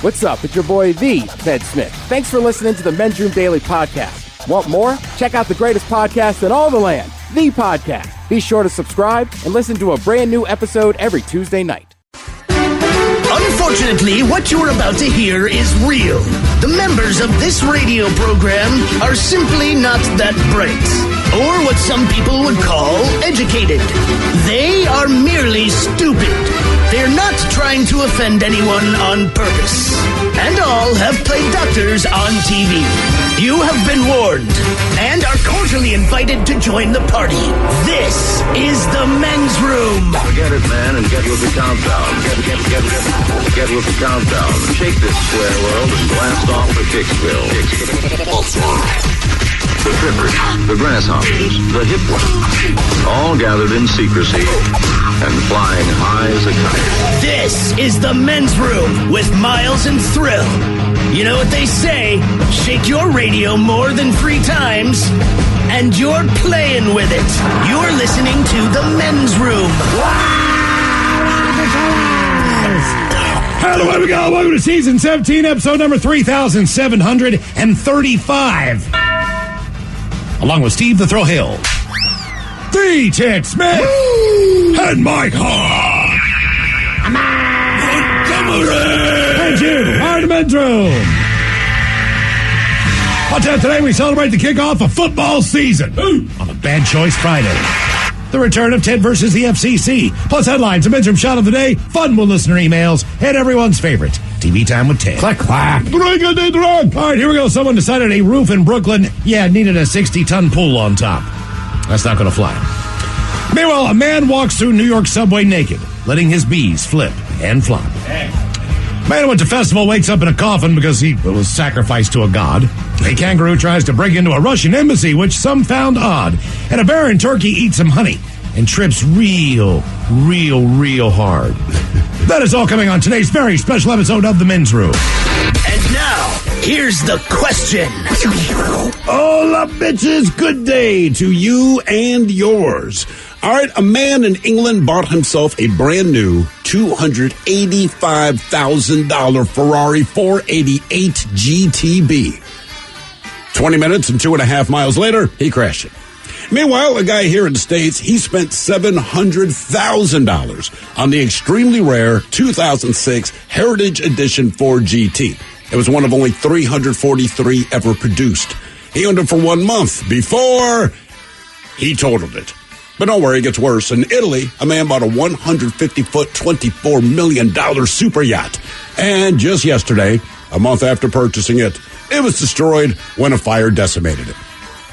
What's up? It's your boy, the Ted Smith. Thanks for listening to the Men's Room Daily Podcast. Want more? Check out the greatest podcast in all the land, The Podcast. Be sure to subscribe and listen to a brand new episode every Tuesday night. Unfortunately, what you're about to hear is real. The members of this radio program are simply not that bright, or what some people would call educated. They are merely stupid. They're not trying to offend anyone on purpose. And all have played doctors on TV. You have been warned and are cordially invited to join the party. This is the Men's Room. Forget it, man, and get with the countdown. Get with the countdown. Shake this square world and blast off for Kicksville. The trippers, the grasshoppers, the hip ones, all gathered in secrecy and flying high as a kite. This is the Men's Room with Miles and Thrill. You know what they say, shake your radio more than 3 times, and you're playing with it. You're listening to the Men's Room. Hello, here we go. Welcome to season 17, episode number 3735. Along with Steve the Thrill Hill, the Ted Smith, and Mike Hall. And you are the Men's Room. What's that? Today we celebrate the kickoff of football season on a Bad Choice Friday. The return of Ted versus the FCC, plus headlines, a Men's Room shot of the day, fun with listener emails, and everyone's favorite, TV Time with Ted. Clack, clack. All right, here we go. Someone decided a roof in Brooklyn, needed a 60-ton pool on top. That's not going to fly. Meanwhile, a man walks through New York subway naked, letting his bees flip and flop. Man went to festival, wakes up in a coffin because he was sacrificed to a god. A kangaroo tries to break into a Russian embassy, which some found odd. And a bear in Turkey eats some honey and trips real hard. That is all coming on today's very special episode of The Men's Room. And now, here's the question. Hola, bitches. Good day to you and yours. All right, a man in England bought himself a brand new $285,000 Ferrari 488 GTB. 20 minutes and 2.5 miles later, he crashed it. Meanwhile, a guy here in the States, he spent $700,000 on the extremely rare 2006 Heritage Edition Ford GT. It was one of only 343 ever produced. He owned it for 1 month before he totaled it. But don't worry, it gets worse. In Italy, a man bought a 150-foot, $24 million super yacht. And just yesterday, a month after purchasing it, it was destroyed when a fire decimated it.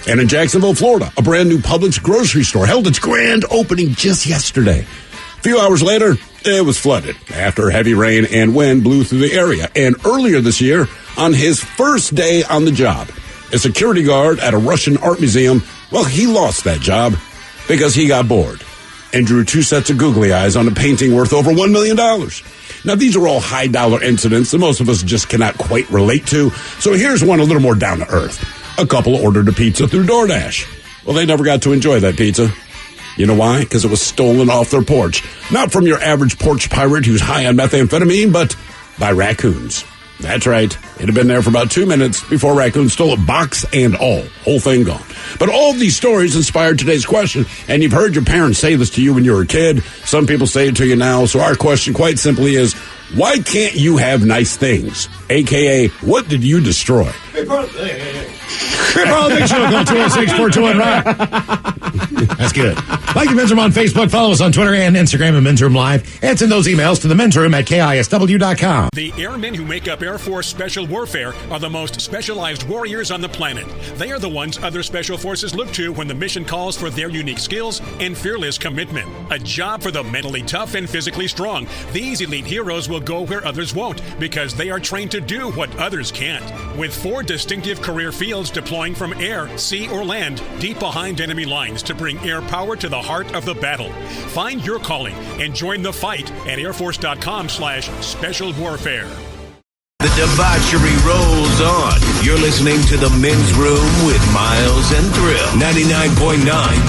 And in Jacksonville, Florida, a brand new Publix grocery store held its grand opening just yesterday. A few hours later, it was flooded after heavy rain and wind blew through the area. And earlier this year, on his first day on the job, a security guard at a Russian art museum, well, he lost that job because he got bored and drew 2 sets of googly eyes on a painting worth over $1 million. Now, these are all high-dollar incidents that most of us just cannot quite relate to. So here's one a little more down to earth. A couple ordered a pizza through DoorDash. Well, they never got to enjoy that pizza. You know why? Because it was stolen off their porch. Not from your average porch pirate who's high on methamphetamine, but by raccoons. That's right. It had been there for about 2 minutes before raccoons stole it, box and all. Whole thing gone. But all of these stories inspired today's question, and you've heard your parents say this to you when you were a kid. Some people say it to you now. So our question quite simply is, why can't you have nice things? AKA, what did you destroy? Make sure to call 206-421-ROCK. That's good. Like the Men's Room on Facebook. Follow us on Twitter and Instagram at Men's Room Live. And send those emails to the Men's Room at KISW.com. The airmen who make up Air Force Special Warfare are the most specialized warriors on the planet. They are the ones other special forces look to when the mission calls for their unique skills and fearless commitment. A job for the mentally tough and physically strong. These elite heroes will go where others won't because they are trained to do what others can't. With 4 distinctive career fields deploying from air, sea, or land, deep behind enemy lines to bring air power to the heart of the battle. Find your calling and join the fight at airforce.com/special warfare. The debauchery rolls on. You're listening to The Men's Room with Miles and Thrill. 99.9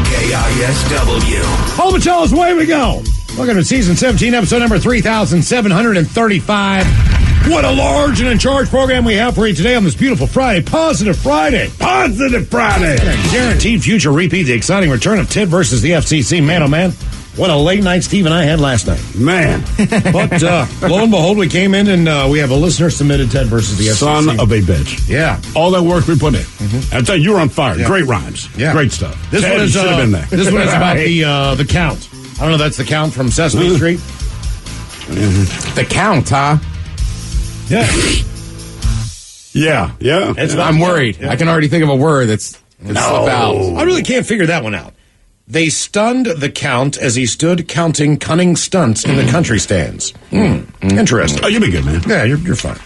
KISW. Hold the cellos, away we go. Welcome to season 17, episode number 3735. What a large and in charge program we have for you today on this beautiful Friday. Positive Friday. Positive Friday. Guaranteed future repeat, the exciting return of Ted versus the FCC. Man, oh man, what a late night Steve and I had last night. Man. But lo and behold, we came in and we have a listener submitted Ted versus the FCC. Son of a bitch. Yeah. All that work we put in. I tell you, you're on fire. Yeah. Great rhymes. Yeah. Great stuff. This Ted, one is should have been there. This one is about the count. I don't know, that's the count from Sesame Street. The count, huh? Yeah. Yeah. I'm worried. Yeah. I can already think of a word that's slip out. I really can't figure that one out. They stunned the Count as he stood counting cunning stunts in the country stands. Interesting. Oh, you'll be good, man. Yeah, you're fine.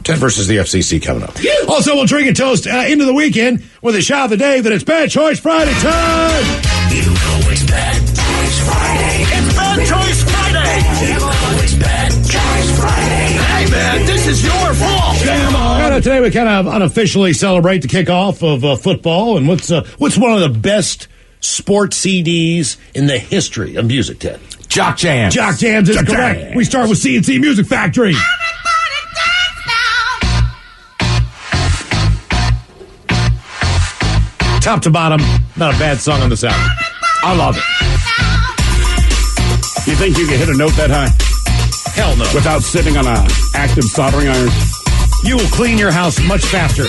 Ted versus the FCC coming up. Also, we'll drink and toast into the weekend with a shot of the day that it's Bad Choice Friday time. You know it's Bad Choice Friday. It's Bad Choice Friday. You know it's Bad Choice Friday. Hey, man, this is your fault. Damn on. Today we kind of unofficially celebrate the kickoff of football. And what's one of the best sports CDs in the history of music, Ted? Jock Jams. Jock Jams is correct. Jams. We start with CNC Music Factory. Top to bottom, not a bad song on this album. I love it. You think you can hit a note that high? Hell no. Without sitting on a active soldering iron? You will clean your house much faster.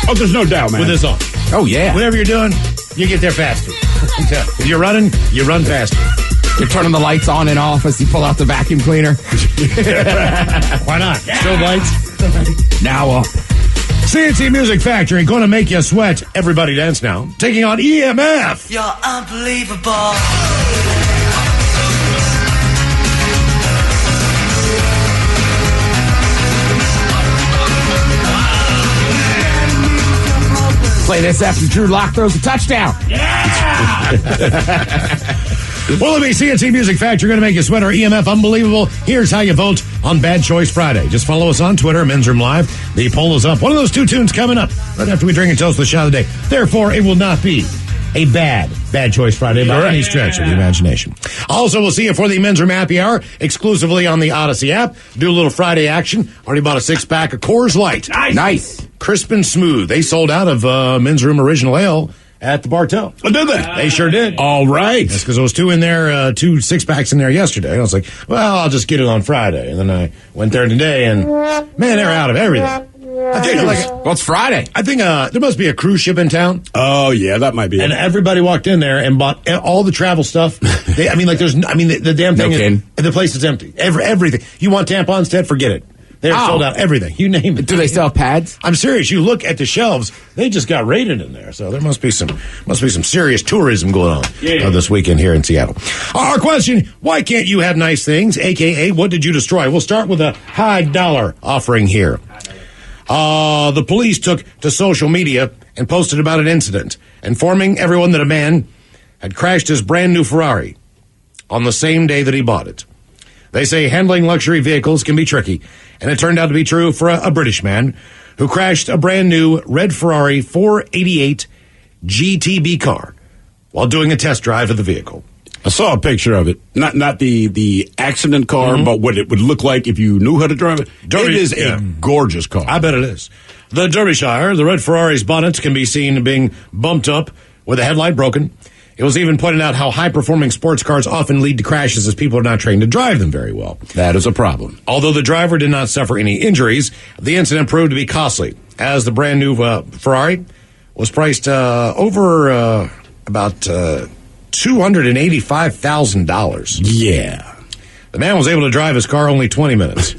Oh, there's no doubt, man. With this on. Oh, yeah. Whatever you're doing, you get there faster. If you're running, you run faster. You're turning the lights on and off as you pull out the vacuum cleaner. Why not? Strobe lights. Now up. CNC Music Factory, going to make you sweat. Everybody dance now. Taking on EMF. You're unbelievable. Play this after Drew Lock throws a touchdown. Well, let me CNC Music Factory going to make you sweat. Or EMF unbelievable. Here's how you vote on Bad Choice Friday. Just follow us on Twitter, Men's Room Live. The poll is up. One of those two tunes coming up right after we drink and toast the shot of the day. Therefore, it will not be a bad Choice Friday by any stretch of the imagination. Also, we'll see you for the Men's Room Happy Hour exclusively on the Odyssey app. Do a little Friday action. Already bought a 6-pack of Coors Light. Nice. Crisp and smooth. They sold out of Men's Room Original Ale at the Bartow. Oh, did they? They sure did. All right. That's because there was two in there, 2 6-packs in there yesterday. And I was like, well, I'll just get it on Friday. And then I went there today, and man, they're out of everything. I think Well, it's Friday. I think there must be a cruise ship in town. Oh, yeah, that might be And it. everybody walked in there and bought all the travel stuff. The damn thing is, the place is empty. Everything. You want tampons, Ted? Forget it. They're sold out. Everything. You name it. Do they still have pads? I'm serious. You look at the shelves; they just got raided in there. So there must be some serious tourism going on this weekend here in Seattle. Our question: why can't you have nice things? AKA, what did you destroy? We'll start with a high dollar offering here. The police took to social media and posted about an incident, informing everyone that a man had crashed his brand new Ferrari on the same day that he bought it. They say handling luxury vehicles can be tricky, and it turned out to be true for a British man who crashed a brand new red Ferrari 488 GTB car while doing a test drive of the vehicle. I saw a picture of it. Not the accident car, but what it would look like if you knew how to drive it. It is a gorgeous car. I bet it is. The Derbyshire, the red Ferrari's bonnet can be seen being bumped up with a headlight broken. It was even pointed out how high-performing sports cars often lead to crashes as people are not trained to drive them very well. That is a problem. Although the driver did not suffer any injuries, the incident proved to be costly, as the brand-new Ferrari was priced over about $285,000. Yeah. The man was able to drive his car only 20 minutes.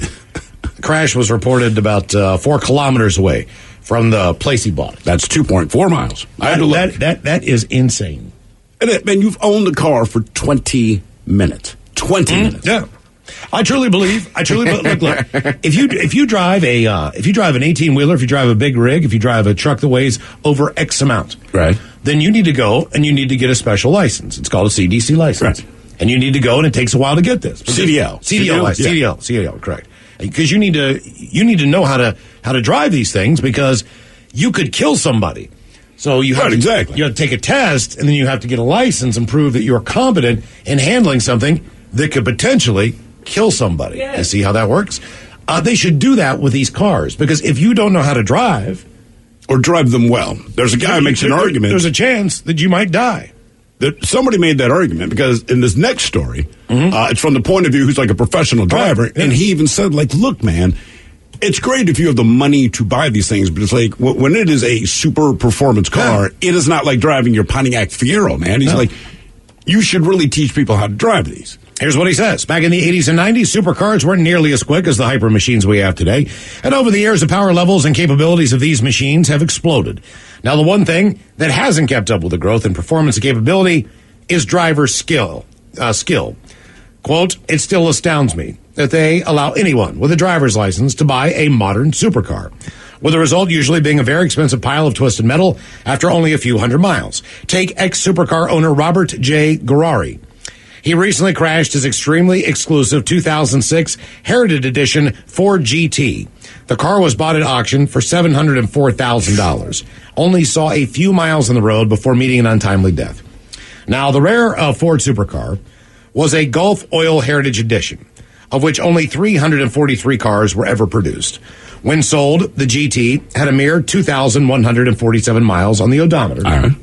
The crash was reported about 4 kilometers away from the place he bought it. That's 2.4 miles. I had to look. That is insane. Man, you've owned the car for 20 minutes. 20 minutes. Yeah. I truly believe. Look. If you drive an 18-wheeler, if you drive a big rig, if you drive a truck that weighs over X amount, right, then you need to go and you need to get a special license. It's called a CDC license, right. And you need to go, and it takes a while to get this. CDL license. yeah. CDL, correct? Because you need to know how to drive these things, because you could kill somebody. So you have to take a test, and then you have to get a license and prove that you're competent in handling something that could potentially kill somebody. You see how that works? They should do that with these cars, because if you don't know how to drive, or drive them well, there's a guy who makes an argument. There's a chance that you might die. That somebody made that argument because in this next story, it's from the point of view who's like a professional driver, and he even said, like, look, man, it's great if you have the money to buy these things, but it's like when it is a super performance car, it is not like driving your Pontiac Fiero, man. He's like, you should really teach people how to drive these. Here's what he says. Back in the 80s and 90s, supercars weren't nearly as quick as the hyper machines we have today. And over the years, the power levels and capabilities of these machines have exploded. Now, the one thing that hasn't kept up with the growth in performance and capability is driver skill. Quote, it still astounds me that they allow anyone with a driver's license to buy a modern supercar, with the result usually being a very expensive pile of twisted metal after only a few hundred miles. Take ex-supercar owner Robert J. Garari. He recently crashed his extremely exclusive 2006 Heritage Edition Ford GT. The car was bought at auction for $704,000. Only saw a few miles on the road before meeting an untimely death. Now, the rare Ford supercar was a Gulf Oil Heritage Edition, of which only 343 cars were ever produced. When sold, the GT had a mere 2,147 miles on the odometer.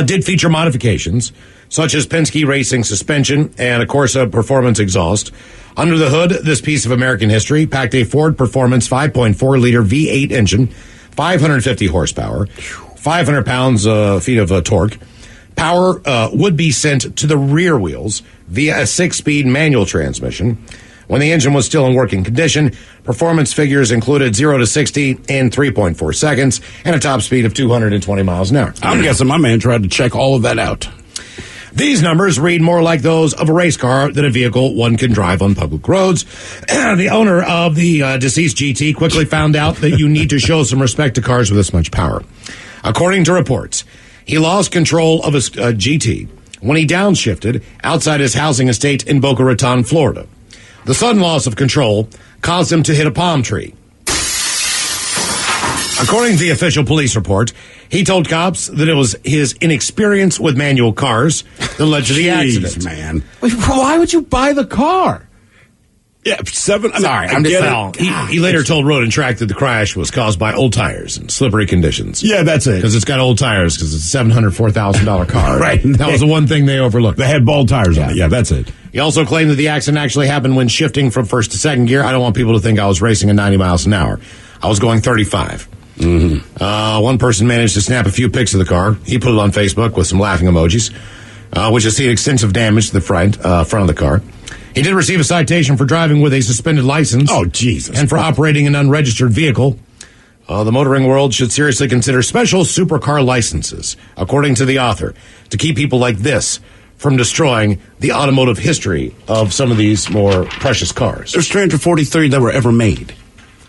Did feature modifications, such as Penske Racing suspension and a Corsa Performance exhaust. Under the hood, this piece of American history packed a Ford Performance 5.4-liter V8 engine, 550 horsepower, 500 feet of torque. Power would be sent to the rear wheels via a 6-speed manual transmission. When the engine was still in working condition, performance figures included 0 to 60 in 3.4 seconds and a top speed of 220 miles an hour. I'm guessing my man tried to check all of that out. These numbers read more like those of a race car than a vehicle one can drive on public roads. The owner of the deceased GT quickly found out that you need to show some respect to cars with this much power. According to reports, he lost control of his GT when he downshifted outside his housing estate in Boca Raton, Florida. The sudden loss of control caused him to hit a palm tree. According to the official police report, he told cops that it was his inexperience with manual cars that led to the accident. Man. Wait, why would you buy the car? Yeah, I'm just He later told Road and Track that the crash was caused by old tires and slippery conditions. Yeah, that's it. Because it's got old tires, because it's a $704,000 car. Right. That was the one thing they overlooked. They had bald tires on it. Yeah, that's it. He also claimed that the accident actually happened when shifting from first to second gear. I don't want people to think I was racing at 90 miles an hour. I was going 35. One person managed to snap a few pics of the car. He put it on Facebook with some laughing emojis, which has seen extensive damage to the front of the car. He did receive a citation for driving with a suspended license. Oh, Jesus. And for operating an unregistered vehicle. The motoring world should seriously consider special supercar licenses, according to the author, to keep people like this from destroying the automotive history of some of these more precious cars. There's 343 that were ever made.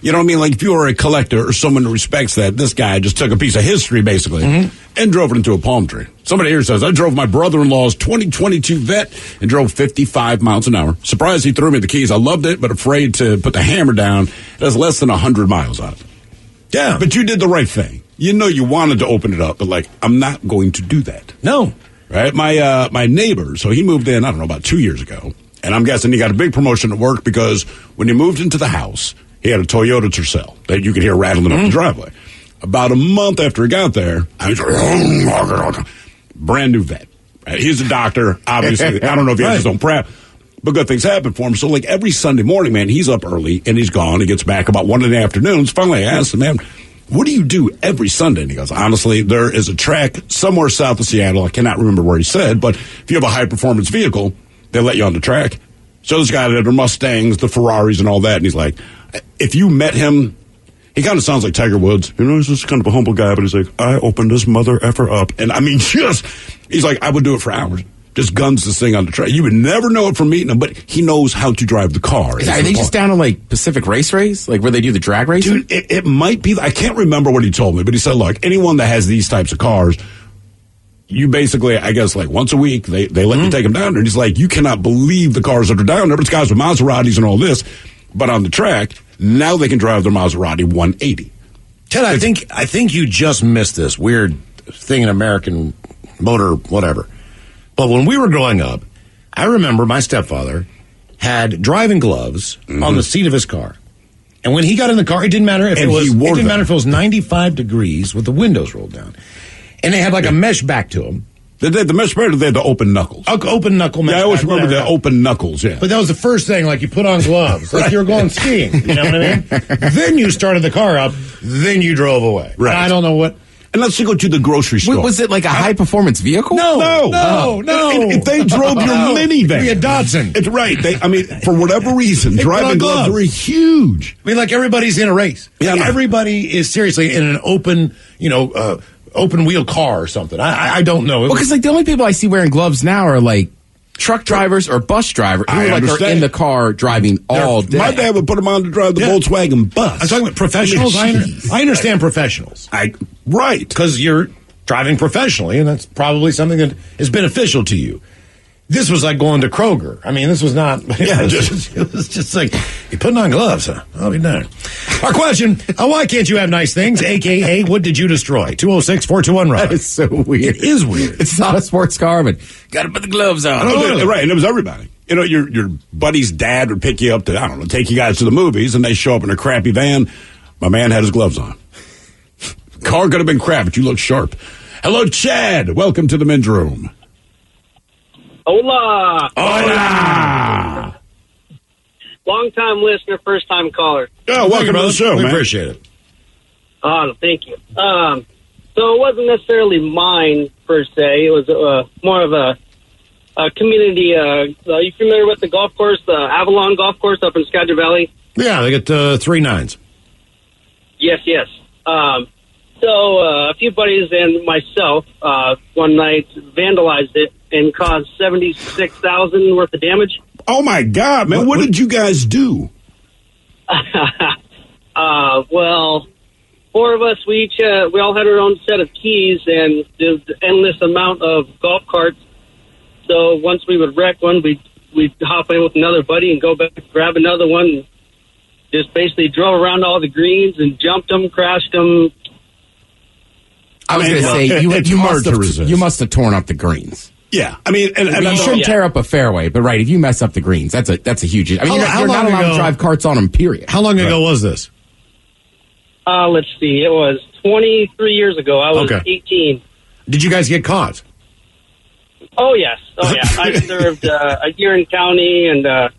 You know what I mean? Like, if you were a collector or someone who respects that, this guy just took a piece of history, basically, and drove it into a palm tree. Somebody here says, I drove my brother-in-law's 2022 Vet and drove 55 miles an hour. Surprised he threw me the keys. I loved it, but afraid to put the hammer down. It has less than 100 miles on it. Yeah. But you did the right thing. You know you wanted to open it up, but, like, I'm not going to do that. No. Right? My neighbor, so he moved in, I don't know, about 2 years ago. And I'm guessing he got a big promotion at work because when he moved into the house, he had a Toyota Tercel that you could hear rattling up the driveway. About a month after he got there, I was like, brand new Vet. Right? He's a doctor, obviously. I don't know if he has his own prep, but good things happen for him. So, like, every Sunday morning, man, he's up early and he's gone. He gets back about 1 in the afternoon. Finally, I asked him, man, what do you do every Sunday? And he goes, honestly, there is a track somewhere south of Seattle. I cannot remember where he said, but if you have a high-performance vehicle, they let you on the track. So this guy had the Mustangs, the Ferraris, and all that, and he's like, if you met him, he kind of sounds like Tiger Woods. You know, he's just kind of a humble guy, but he's like, I opened this mother effer up. And I mean, he's like, I would do it for hours. Just guns this thing on the track. You would never know it from meeting him, but he knows how to drive the car. Are they just down on, like, Pacific Race, like where they do the drag racing? Dude, it might be. I can't remember what he told me, but he said, look, anyone that has these types of cars, you basically, I guess, like once a week, they let you take them down there. And he's like, you cannot believe the cars that are down there. But it's guys with Maseratis and all this. But on the track, now they can drive their Maserati 180. Ted, I think you just missed this weird thing in American motor, whatever. But when we were growing up, I remember my stepfather had driving gloves on the seat of his car. And when he got in the car, it didn't matter if it was 95 degrees with the windows rolled down. And they had like a mesh back to them. The mesh back, they had the open knuckles. Open knuckle mesh. Yeah, I always remember the open knuckles, yeah. But that was the first thing, like you put on gloves, like you were going skiing. You know what I mean? Then you started the car up, then you drove away. Right. I don't know what. And let's go to the grocery store. Was it like a high-performance vehicle? No. If they drove your minivan. It'd be a Datsun. It's right. For whatever reason, driving gloves are huge. I mean, like everybody's in a race. Yeah, like everybody is seriously in an open, open wheel car or something. I don't know. Well, because like the only people I see wearing gloves now are like truck drivers or bus drivers who are in the car driving all day. My dad would put them on to drive the Volkswagen bus. I'm talking about professionals. I understand professionals. Right. Because you're driving professionally, and that's probably something that is beneficial to you. This was like going to Kroger. I mean, this was not. It was just like, you're putting on gloves, huh? I'll be darned. Our question, why can't you have nice things? AKA, what did you destroy? 206-421-ROD. That is so weird. It is weird. It's not a sports car, but got to put the gloves on. Right, and it was everybody. Your buddy's dad would pick you up to, take you guys to the movies, and they show up in a crappy van. My man had his gloves on. Car could have been crap, but you look sharp. Hello, Chad. Welcome to the men's room. Hola. Hola. Long-time listener, first-time caller. Oh, welcome to the show, man. We appreciate it. Oh, thank you. So it wasn't necessarily mine, per se. It was more of a community. Are you familiar with the golf course, the Avalon Golf Course up in Skagit Valley? Yeah, they get 3 nines. Yes. So a few buddies and myself one night vandalized it and caused $76,000 worth of damage. Oh my God, man! What did you guys do? Well, 4 of us, we all had our own set of keys, and there's an endless amount of golf carts. So once we would wreck one, we'd hop in with another buddy and go back, grab another one, and just basically drove around all the greens and jumped them, crashed them. I was going to say, you must have torn up the greens. Yeah, I mean, and you shouldn't tear up a fairway, but right, if you mess up the greens, that's a huge. I mean, you're not allowed to drive carts on them. Period. How long ago was this? Let's see, it was 23 years ago. I was 18. Did you guys get caught? Oh yes, I served a year in county, and the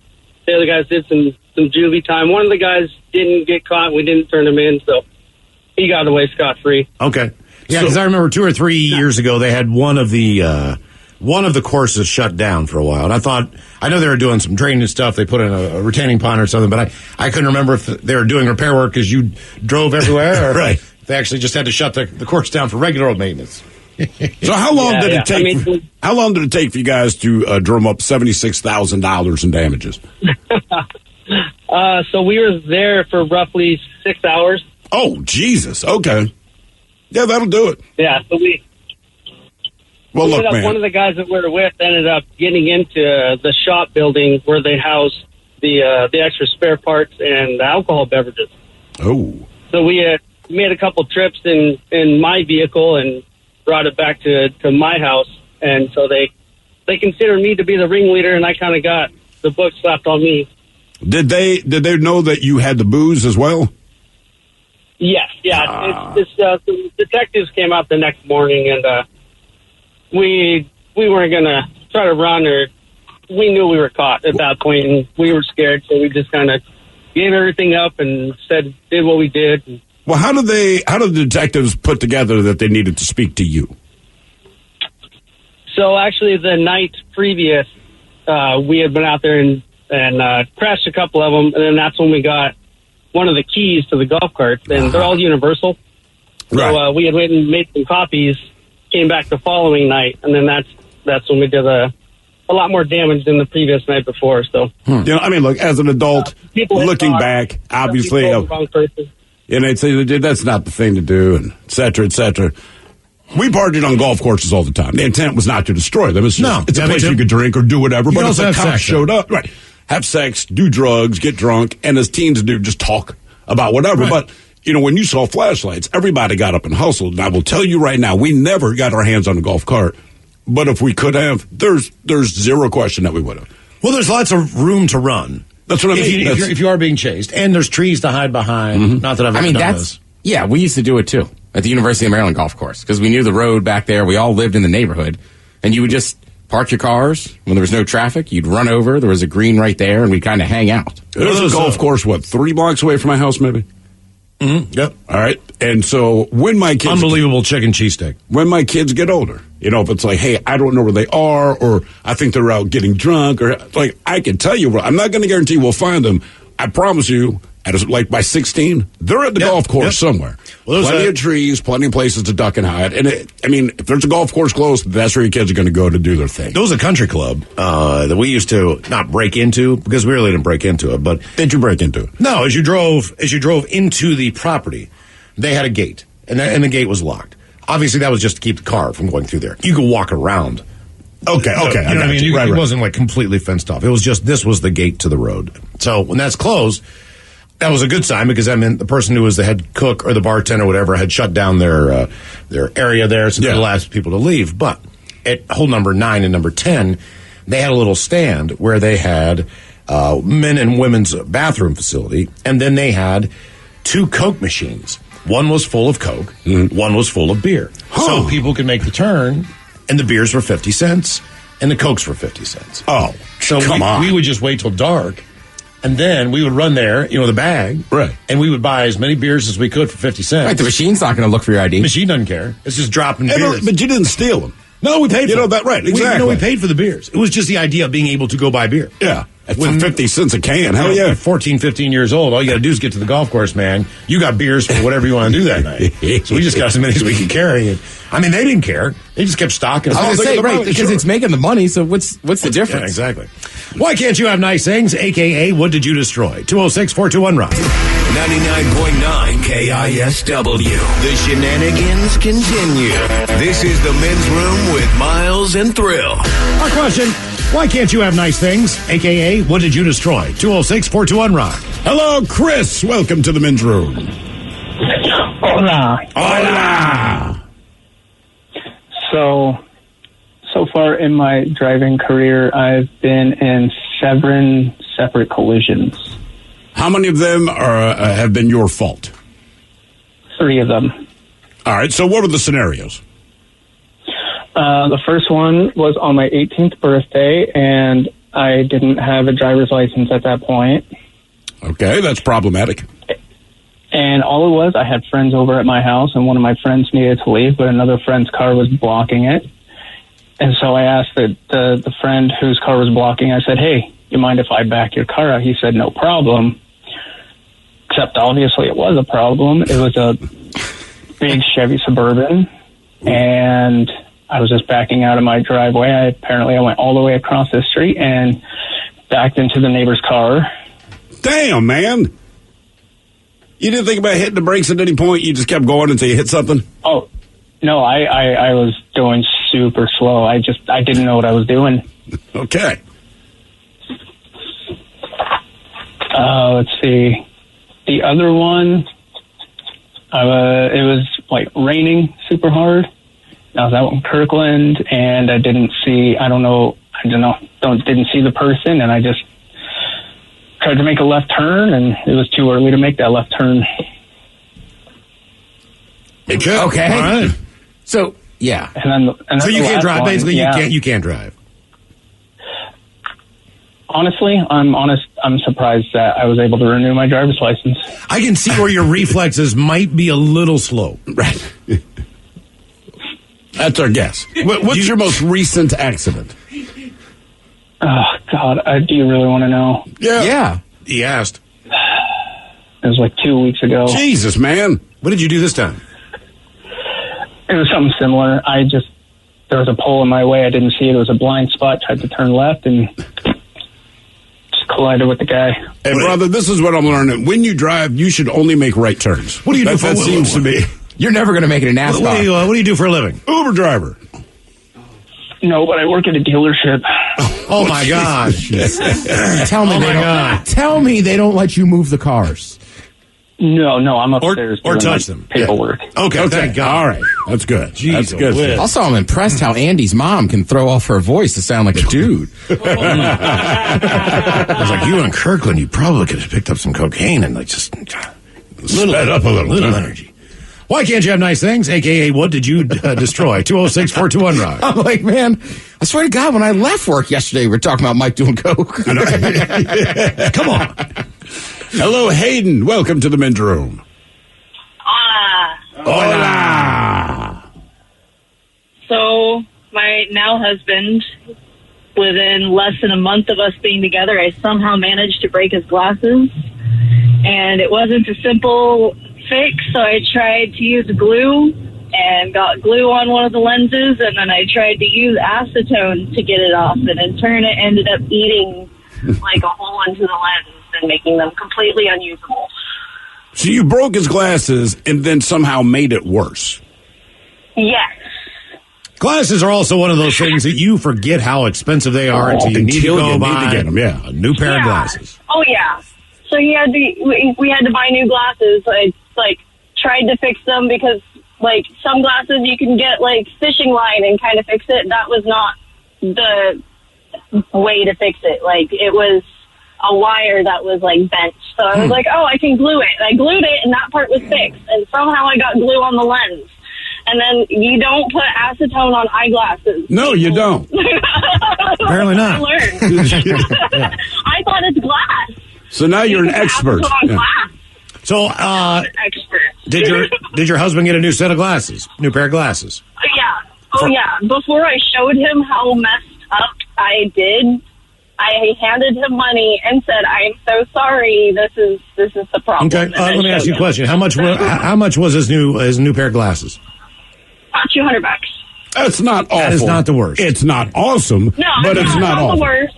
other guys did some juvie time. One of the guys didn't get caught. We didn't turn him in, so he got away scot-free. Okay. Yeah, because I remember 2 or 3 years ago they had one of the courses shut down for a while, and I know they were doing some training stuff. They put in a retaining pond or something, but I couldn't remember if they were doing repair work because you drove everywhere, or right. They actually just had to shut the course down for regular old maintenance. So how long did it take? How long did it take for you guys to drum up $76,000 in damages? So we were there for roughly 6 hours. Oh Jesus! Okay. Yeah, that'll do it. Yeah, so well, look, man. One of the guys that we were with ended up getting into the shop building where they house the extra spare parts and alcohol beverages. Oh. So we had made a couple trips in my vehicle and brought it back to my house, and so they consider me to be the ringleader, and I kind of got the book slapped on me. Did they know that you had the booze as well? Yes, yeah. The detectives came out the next morning, and we weren't going to try to run, or we knew we were caught at that point, and we were scared, so we just kind of gave everything up and did what we did. Well, how did the detectives put together that they needed to speak to you? So actually, the night previous, we had been out there and crashed a couple of them, and then that's when we got one of the keys to the golf carts, and they're all universal. Right. So we had went and made some copies, came back the following night, and then that's when we did a lot more damage than the previous night before. So, I mean, look, as an adult, looking back, obviously, and they'd say that's not the thing to do, and et cetera, et cetera. We partied on golf courses all the time. The intent was not to destroy them. It's a place you could drink or do whatever. But if the cops showed up, right, have sex, do drugs, get drunk, and as teens do, just talk about whatever. Right. But, when you saw flashlights, everybody got up and hustled. And I will tell you right now, we never got our hands on a golf cart. But if we could have, there's zero question that we would have. Well, there's lots of room to run. That's what I mean. If you are being chased, and there's trees to hide behind. Not that I've ever done this. Yeah, we used to do it too at the University of Maryland golf course because we knew the road back there. We all lived in the neighborhood, and you would just park your cars when there was no traffic. You'd run over. There was a green right there, and we'd kind of hang out. There's a golf course, 3 blocks away from my house, maybe? Mm-hmm. Yep. All right. And so when my kids... Unbelievable chicken cheesesteak. When my kids get older, if it's like, hey, I don't know where they are, or I think they're out getting drunk, or like, I can tell you, I'm not going to guarantee we'll find them. I promise you, by 16, they're at the golf course somewhere. Well, plenty of trees, plenty of places to duck and hide. And if there's a golf course close, that's where your kids are going to go to do their thing. There was a country club that we used to not break into because we really didn't break into it. But did you break into it? No, as you drove into the property, they had a gate, and the gate was locked. Obviously, that was just to keep the car from going through there. You could walk around. Okay. You know what I mean? It wasn't like completely fenced off. It was just this was the gate to the road. So when that's closed. That was a good sign because the person who was the head cook or the bartender or whatever had shut down their area there, so they allowed people to leave. But at hole number 9 and number 10, they had a little stand where they had men and women's bathroom facility, and then they had 2 Coke machines. One was full of Coke, one was full of beer. So people could make the turn, and the beers were 50 cents, and the Cokes were 50 cents. Oh, so come on. We would just wait till dark. And then we would run there, the bag. Right. And we would buy as many beers as we could for 50 cents. Right, the machine's not going to look for your ID. The machine doesn't care. It's just dropping beers. But you didn't steal them. No, we paid for them. That right, exactly. We paid for the beers. It was just the idea of being able to go buy beer. Yeah. For 50 cents a can. Hell yeah. 14, 15 years old, all you got to do is get to the golf course, man. You got beers for whatever you want to do that night. So we just got as many as we could carry. And, they didn't care. They just kept stocking. I was going to say, right, because it's making the money, so what's the difference? Yeah, exactly. Why can't you have nice things? A.K.A. What did you destroy? 206-421-ROCK. 99.9 KISW. The shenanigans continue. This is the Men's Room with Miles and Thrill. Our question, why can't you have nice things? A.K.A. What did you destroy? 206-421-ROCK. Hello, Chris. Welcome to the Men's Room. Hola. Hola. So far in my driving career, I've been in 7 separate collisions. How many of them have been your fault? 3 of them. All right, so what were the scenarios? The first one was on my 18th birthday, and I didn't have a driver's license at that point. Okay, that's problematic. And all it was, I had friends over at my house, and one of my friends needed to leave, but another friend's car was blocking it. And so I asked the friend whose car was blocking, I said, hey, you mind if I back your car out? He said, no problem. Except obviously it was a problem. It was a big Chevy Suburban, and I was just backing out of my driveway. I went all the way across the street and backed into the neighbor's car. Damn, man. You didn't think about hitting the brakes at any point? You just kept going until you hit something? Oh, no, I was going super slow. I didn't know what I was doing. Okay. Let's see. The other one, it was like raining super hard. I was out in Kirkland, and I didn't see the person, and I just tried to make a left turn, and it was too early to make that left turn. Okay. All right. So, yeah. And then so you can't drive, basically? Yeah. You can't drive. Honestly, I'm surprised that I was able to renew my driver's license. I can see where your reflexes might be a little slow. Right. That's our guess. What's your most recent accident? Oh, God. Do you really want to know? Yeah. He asked. It was like 2 weeks ago. Jesus, man. What did you do this time? It was something similar. There was a pole in my way. I didn't see it. It was a blind spot. Tried to turn left and just collided with the guy. Hey, brother, this is what I'm learning. When you drive, you should only make right turns. What do you do for that seems to be. You're never going to make it in NASCAR. What do you do for a living? Uber driver. No, but I work at a dealership. Oh my God. Tell me they don't let you move the cars. No, I'm upstairs. Or doing touch my them. paperwork. Okay, thank God. All right. That's good. Jeez, That's good. Liz. Also, I'm impressed how Andy's mom can throw off her voice to sound like a dude. I was like, you in Kirkland, you probably could have picked up some cocaine and like just sped up a little energy. Why can't you have nice things? AKA, what did you destroy? 206-421-ROCK. I'm like, man, I swear to God, when I left work yesterday, we were talking about Mike doing coke. Come on. Hello, Hayden. Welcome to the men's room. Hola. So, my now husband, within less than a month of us being together, I somehow managed to break his glasses. And it wasn't a simple fix, so I tried to use glue and got glue on one of the lenses, and then I tried to use acetone to get it off, and in turn it ended up eating like a hole into the lens and making them completely unusable. So you broke his glasses and then somehow made it worse. Yes. Glasses are also one of those things that you forget how expensive they are until you need to go buy get them. Yeah, a new pair of glasses. Oh, yeah. So we had to buy new glasses. I tried to fix them because some glasses you can get fishing line and kind of fix it. That was not the way to fix it. It was a wire that was bent. So I was like, oh, I can glue it. And I glued it and that part was fixed. And somehow I got glue on the lens. And then you don't put acetone on eyeglasses. No, you don't. Apparently not. I learned. I thought it's glass. So now you're an expert. Yeah. So, did your husband get a new set of glasses? New pair of glasses? Yeah. Oh, yeah. Before I showed him how messed up I did, I handed him money and said, "I'm so sorry. This is the problem." Okay. Let me ask you a question. How much was his new pair of glasses? About $200. That's not awful. That is not the worst. It's not awesome. No, but it's not awful. The worst.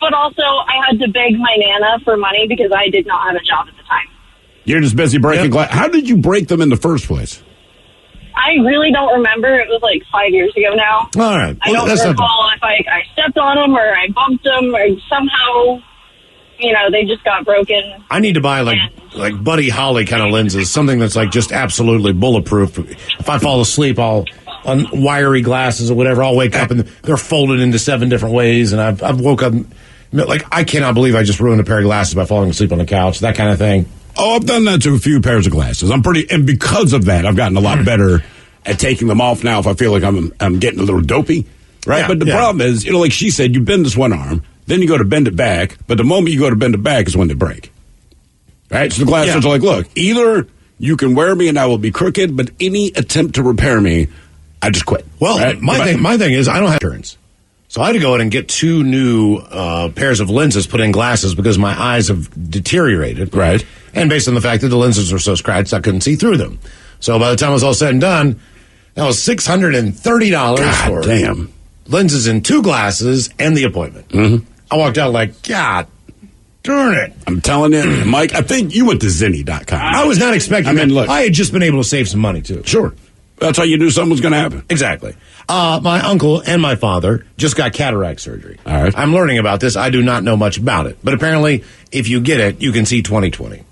But also, I had to beg my Nana for money because I did not have a job at the time. You're just busy breaking glass. How did you break them in the first place? I really don't remember. It was 5 years ago now. All right. I don't recall if I stepped on them or I bumped them or somehow, they just got broken. I need to buy like Buddy Holly kind of lenses, something that's just absolutely bulletproof. If I fall asleep, on wiry glasses or whatever, I'll wake up and they're folded into 7 different ways, and I've woke up I cannot believe I just ruined a pair of glasses by falling asleep on the couch, that kind of thing. Oh, I've done that to a few pairs of glasses. And because of that, I've gotten a lot better at taking them off now if I feel like I'm getting a little dopey, right? But the problem is, like she said, you bend this one arm, then you go to bend it back, but the moment you go to bend it back is when they break, right? So the glasses are look, either you can wear me and I will be crooked, but any attempt to repair me, I just quit. Well, right? my thing is I don't have insurance. So I had to go in and get 2 new pairs of lenses put in glasses because my eyes have deteriorated. Right. And based on the fact that the lenses were so scratched, I couldn't see through them. So by the time it was all said and done, that was $630 for lenses in 2 glasses and the appointment. Mm-hmm. I walked out God darn it. I'm telling you, Mike, I think you went to Zinni.com. I was not expecting that. Look, I had just been able to save some money, too. Sure. That's how you knew something was going to happen. Exactly. My uncle and my father just got cataract surgery. All right. I'm learning about this. I do not know much about it. But apparently, if you get it, you can see 20/20.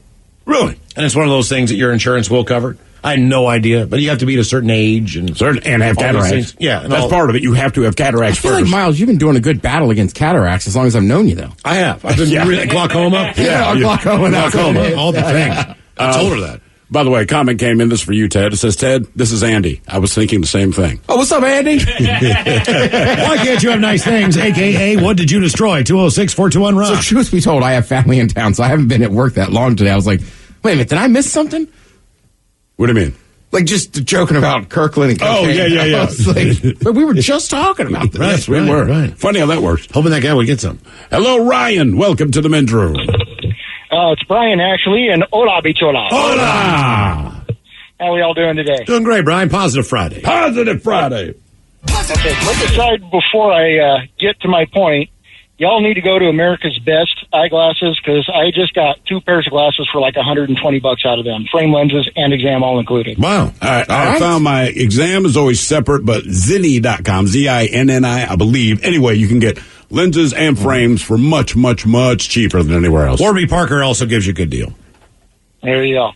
Really? And it's one of those things that your insurance will cover. I had no idea, but you have to be at a certain age and have cataracts. Yeah. That's part of it. You have to have cataracts I feel first. like, Miles, you've been doing a good battle against cataracts as long as I've known you, though. I have. I've been really glaucoma. Glaucoma. All the things. I told her that. By the way, a comment came in. This for you, Ted. It says, Ted, this is Andy. I was thinking the same thing. Oh, what's up, Andy? Why can't you have nice things? AKA, what did you destroy? 206-421-ROCK. So, truth be told, I have family in town, so I haven't been at work that long today. I was like, wait a minute, did I miss something? What do you mean? Just joking about Kirkland and cocaine. Oh, yeah. I was but we were just talking about this. Yes, we were. Right. Funny how that works. Hoping that guy would get some. Hello, Ryan. Welcome to the men's room. It's Brian, actually, and hola, bichola. Hola! How are we all doing today? Doing great, Brian. Positive Friday. Positive Friday. Okay, quick aside before I get to my point. Y'all need to go to America's Best Eyeglasses because I just got 2 pairs of glasses for $120 out of them. Frame lenses and exam all included. Wow. All right. I found my exam is always separate, but Zinni.com, Zinni, I believe. Anyway, you can get lenses and frames for much, much, much cheaper than anywhere else. Warby Parker also gives you a good deal. There you go.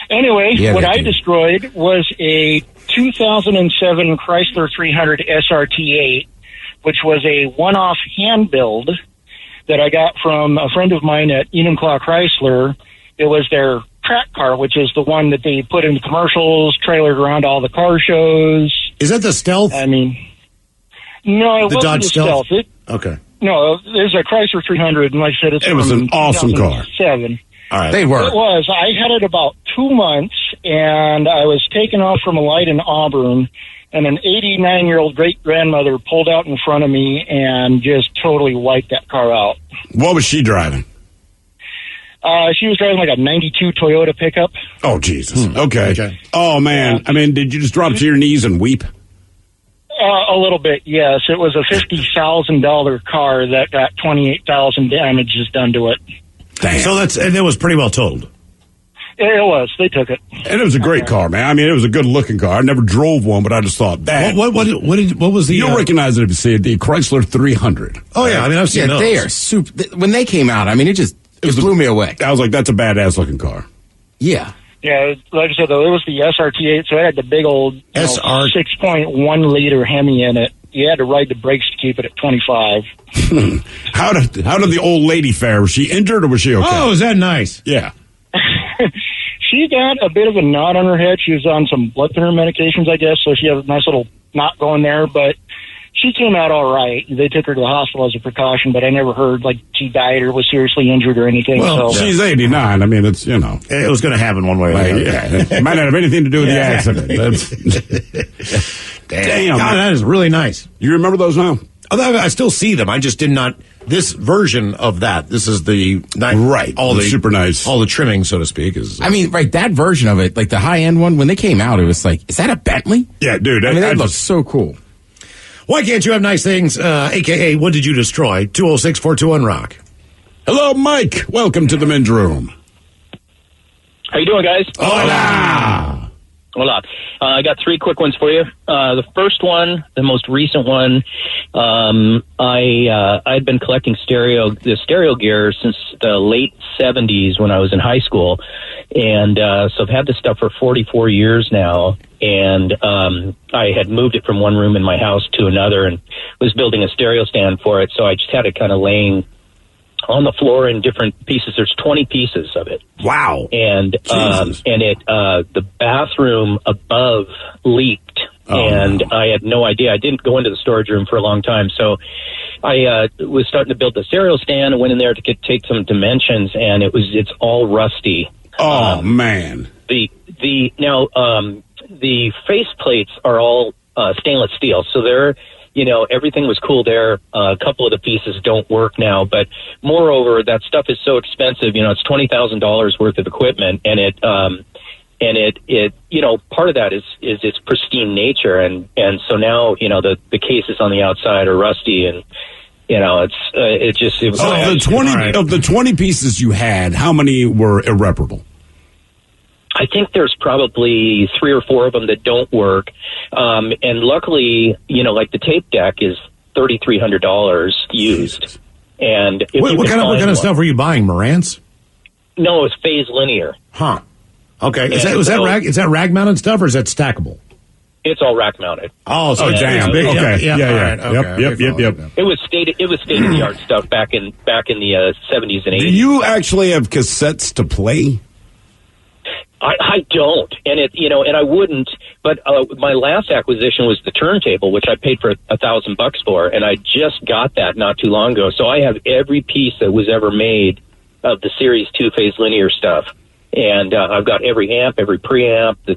Anyway, Yeah, what they I do. destroyed was a 2007 Chrysler 300 SRT8, which was a one-off hand build that I got from a friend of mine at Enumclaw Chrysler. It was their track car, which is the one that they put in the commercials, trailered around all the car shows. Is that the Stealth? I mean, no, it The wasn't Dodge the Stealth? Stealth. Okay. No, there's a Chrysler 300, and like I said, It was an awesome car. 2007. All right. They were. It was. I had it about 2 months, and I was taken off from a light in Auburn, and an 89-year-old great-grandmother pulled out in front of me and just totally wiped that car out. What was she driving? She was driving like a 92 Toyota pickup. Oh, Jesus. Okay. Okay. Oh, man. I mean, did you just drop to your knees and weep? A little bit, yes. It was a $50,000 car that got 28,000 damages done to it. Damn. So and it was pretty well totaled. It was. They took it. And it was a great car, man. I mean, it was a good-looking car. I never drove one, but I just thought that. What was the? You'll recognize it if you see it. The Chrysler 300. Oh yeah, I mean I've seen those. They are super. When they came out, I mean, it blew me away. I was like, that's a badass-looking car. Yeah. Yeah, like I said, though, it was the SRT8, so it had the big old 6.1 liter Hemi in it. You had to ride the brakes to keep it at 25. How did the old lady fare? Was she injured or was she okay? Oh, is that nice? Yeah. She got a bit of a knot on her head. She was on some blood thinner medications, I guess, so she had a nice little knot going there, but she came out all right. They took her to the hospital as a precaution, but I never heard, like, she died or was seriously injured or anything. Well, so. she's 89. I mean, it's, you know. It was going to happen one way or another. Yeah. It might not have anything to do with the accident. Damn. God, that is really nice. You remember those now? Oh, I still see them. I just did not. This version of that. This is the right. All the super nice. All the trimming, so to speak, is. I mean, right. That version of it, like the high end one, when they came out, it was like, is that a Bentley? Yeah, dude. I mean, that looks so cool. Why can't you have nice things? AKA, what did you destroy? 206-421-ROCK. Hello, Mike. Welcome to the men's room. How you doing, guys? Hola. Hola. I got three quick ones for you. The first one, the most recent one, I'd been collecting the stereo gear since the late 70s when I was in high school. And so I've had this stuff for 44 years now. And I had moved it from one room in my house to another and was building a stereo stand for it. So I just had it kind of laying on the floor in different pieces. There's 20 pieces of it. Wow. And the bathroom above leaked. And I had no idea. I didn't go into the storage room for a long time. So I was starting to build the stereo stand. I went in there to take some dimensions, and it's all rusty. Oh, man. The face plates are all stainless steel, so they're, everything was cool there. A couple of the pieces don't work now, but moreover, that stuff is so expensive. It's $20,000 worth of equipment, and it part of that is its pristine nature, and so now the cases on the outside are rusty, and of the 20 pieces you had, how many were irreparable? I think there's probably 3 or 4 of them that don't work. And luckily, like the tape deck is $3,300 used. Jesus. And what kind of stuff were you buying? Marantz? No, it's phase linear. Huh. Okay. Is that rag mounted stuff or is that stackable? It's all rack mounted. Oh, so damn. Okay. Yeah. Yep. It was state of the art stuff back in the 70s and 80s. Do you actually have cassettes to play? I don't, and and I wouldn't. But my last acquisition was the turntable, which I paid for $1,000 for, and I just got that not too long ago. So I have every piece that was ever made of the Series 2 phase linear stuff, and I've got every amp, every preamp, the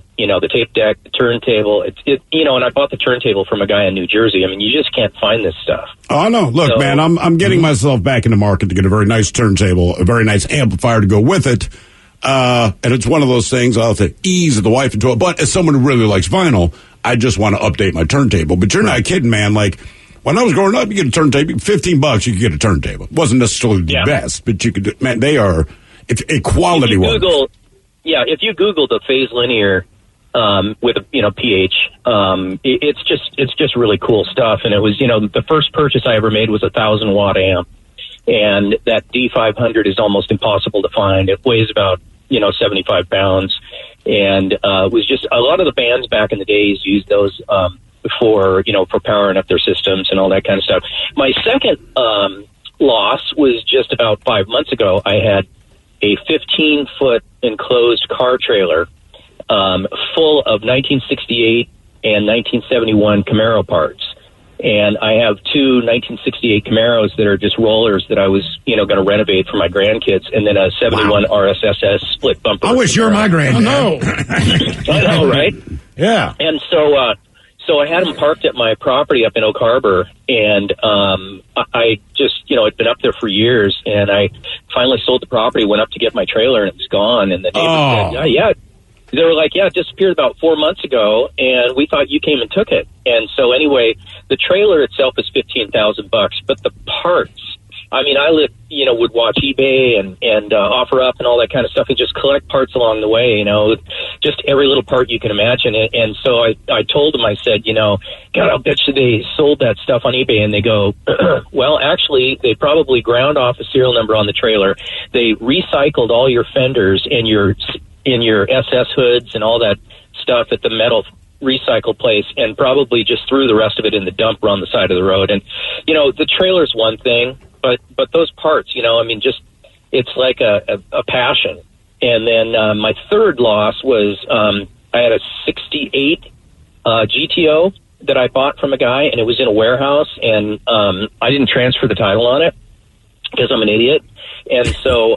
tape deck, the turntable. And I bought the turntable from a guy in New Jersey. I mean, you just can't find this stuff. Oh no! Look, man, I'm getting myself back in the market to get a very nice turntable, a very nice amplifier to go with it. And it's one of those things I'll have to ease the wife into it. But as someone who really likes vinyl, I just want to update my turntable. But you're not kidding, man. Like, when I was growing up, you get a turntable, $15, you could get a turntable. It wasn't necessarily the best, but you could, man, they are, it's a quality one. If you Google the phase linear, with a, pH, it's just really cool stuff. And it was, the first purchase I ever made was a 1,000-watt amp. And that D500 is almost impossible to find. It weighs about, 75 pounds. And it was just a lot of the bands back in the days used those for powering up their systems and all that kind of stuff. My second loss was just about 5 months ago. I had a 15-foot enclosed car trailer full of 1968 and 1971 Camaro parts. And I have two 1968 Camaros that are just rollers that I was, going to renovate for my grandkids, and then a 71 RSSS split bumper. I wish you were my granddad. Oh, no. I know, right? Yeah. And so I had them parked at my property up in Oak Harbor, and I just, I'd been up there for years, and I finally sold the property, went up to get my trailer, and it was gone. And the neighbors said, yeah. They were like, yeah, it disappeared about 4 months ago, and we thought you came and took it. And so anyway, the trailer itself is $15,000, but the parts, I would watch eBay and OfferUp and all that kind of stuff and just collect parts along the way, just every little part you can imagine. And so I told them, I said, God, I'll bet you they sold that stuff on eBay. And they go, well, actually, they probably ground off a serial number on the trailer. They recycled all your fenders and your SS hoods and all that stuff at the metal recycle place and probably just threw the rest of it in the dumper on the side of the road. And, the trailer's one thing, but those parts, it's like a passion. And then my third loss was I had a 68 GTO that I bought from a guy, and it was in a warehouse, and I didn't transfer the title on it because I'm an idiot. And so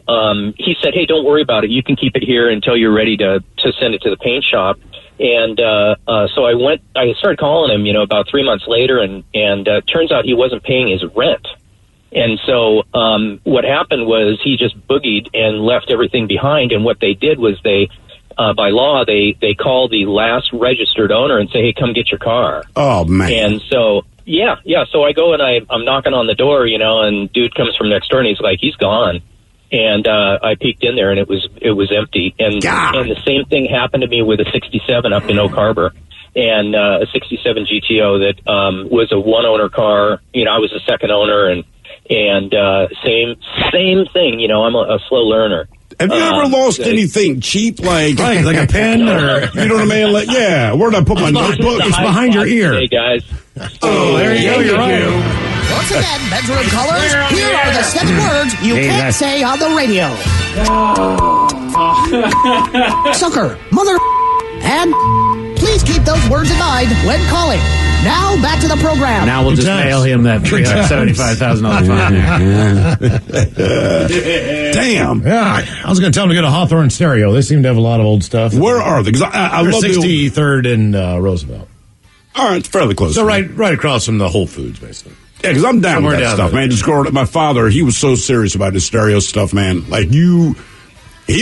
he said, hey, don't worry about it. You can keep it here until you're ready to send it to the paint shop. And so I started calling him, about 3 months later, and turns out he wasn't paying his rent. And so what happened was he just boogied and left everything behind. And what they did was they, by law, they call the last registered owner and say, hey, come get your car. Oh, man. And so... Yeah. So I go and I'm knocking on the door, and dude comes from next door and he's like, he's gone. And I peeked in there and it was empty. And the same thing happened to me with a 67 up in Oak Harbor, and a 67 GTO that was a one owner car. I was the second owner, and same thing. I'm a slow learner. Have you ever lost anything cheap, like a pen, or you know what I mean? Like, yeah, where'd I put my notebook? It's behind your ear. Hey guys. Oh, there you go. You're right. Once again, bedroom callers, here are the 7 words you can't say on the radio. Sucker, mother, and please keep those words in mind when calling. Now, back to the program. Now we'll just mail him that $375,000 fine. Damn. Yeah, I was going to tell him to get a Hawthorne stereo. They seem to have a lot of old stuff. Where are they? Because I love 63rd and Roosevelt. All right, it's fairly close. So right across from the Whole Foods, basically. Yeah, because I'm down with that stuff, man. Just growing up, my father, he was so serious about his stereo stuff, man. Like he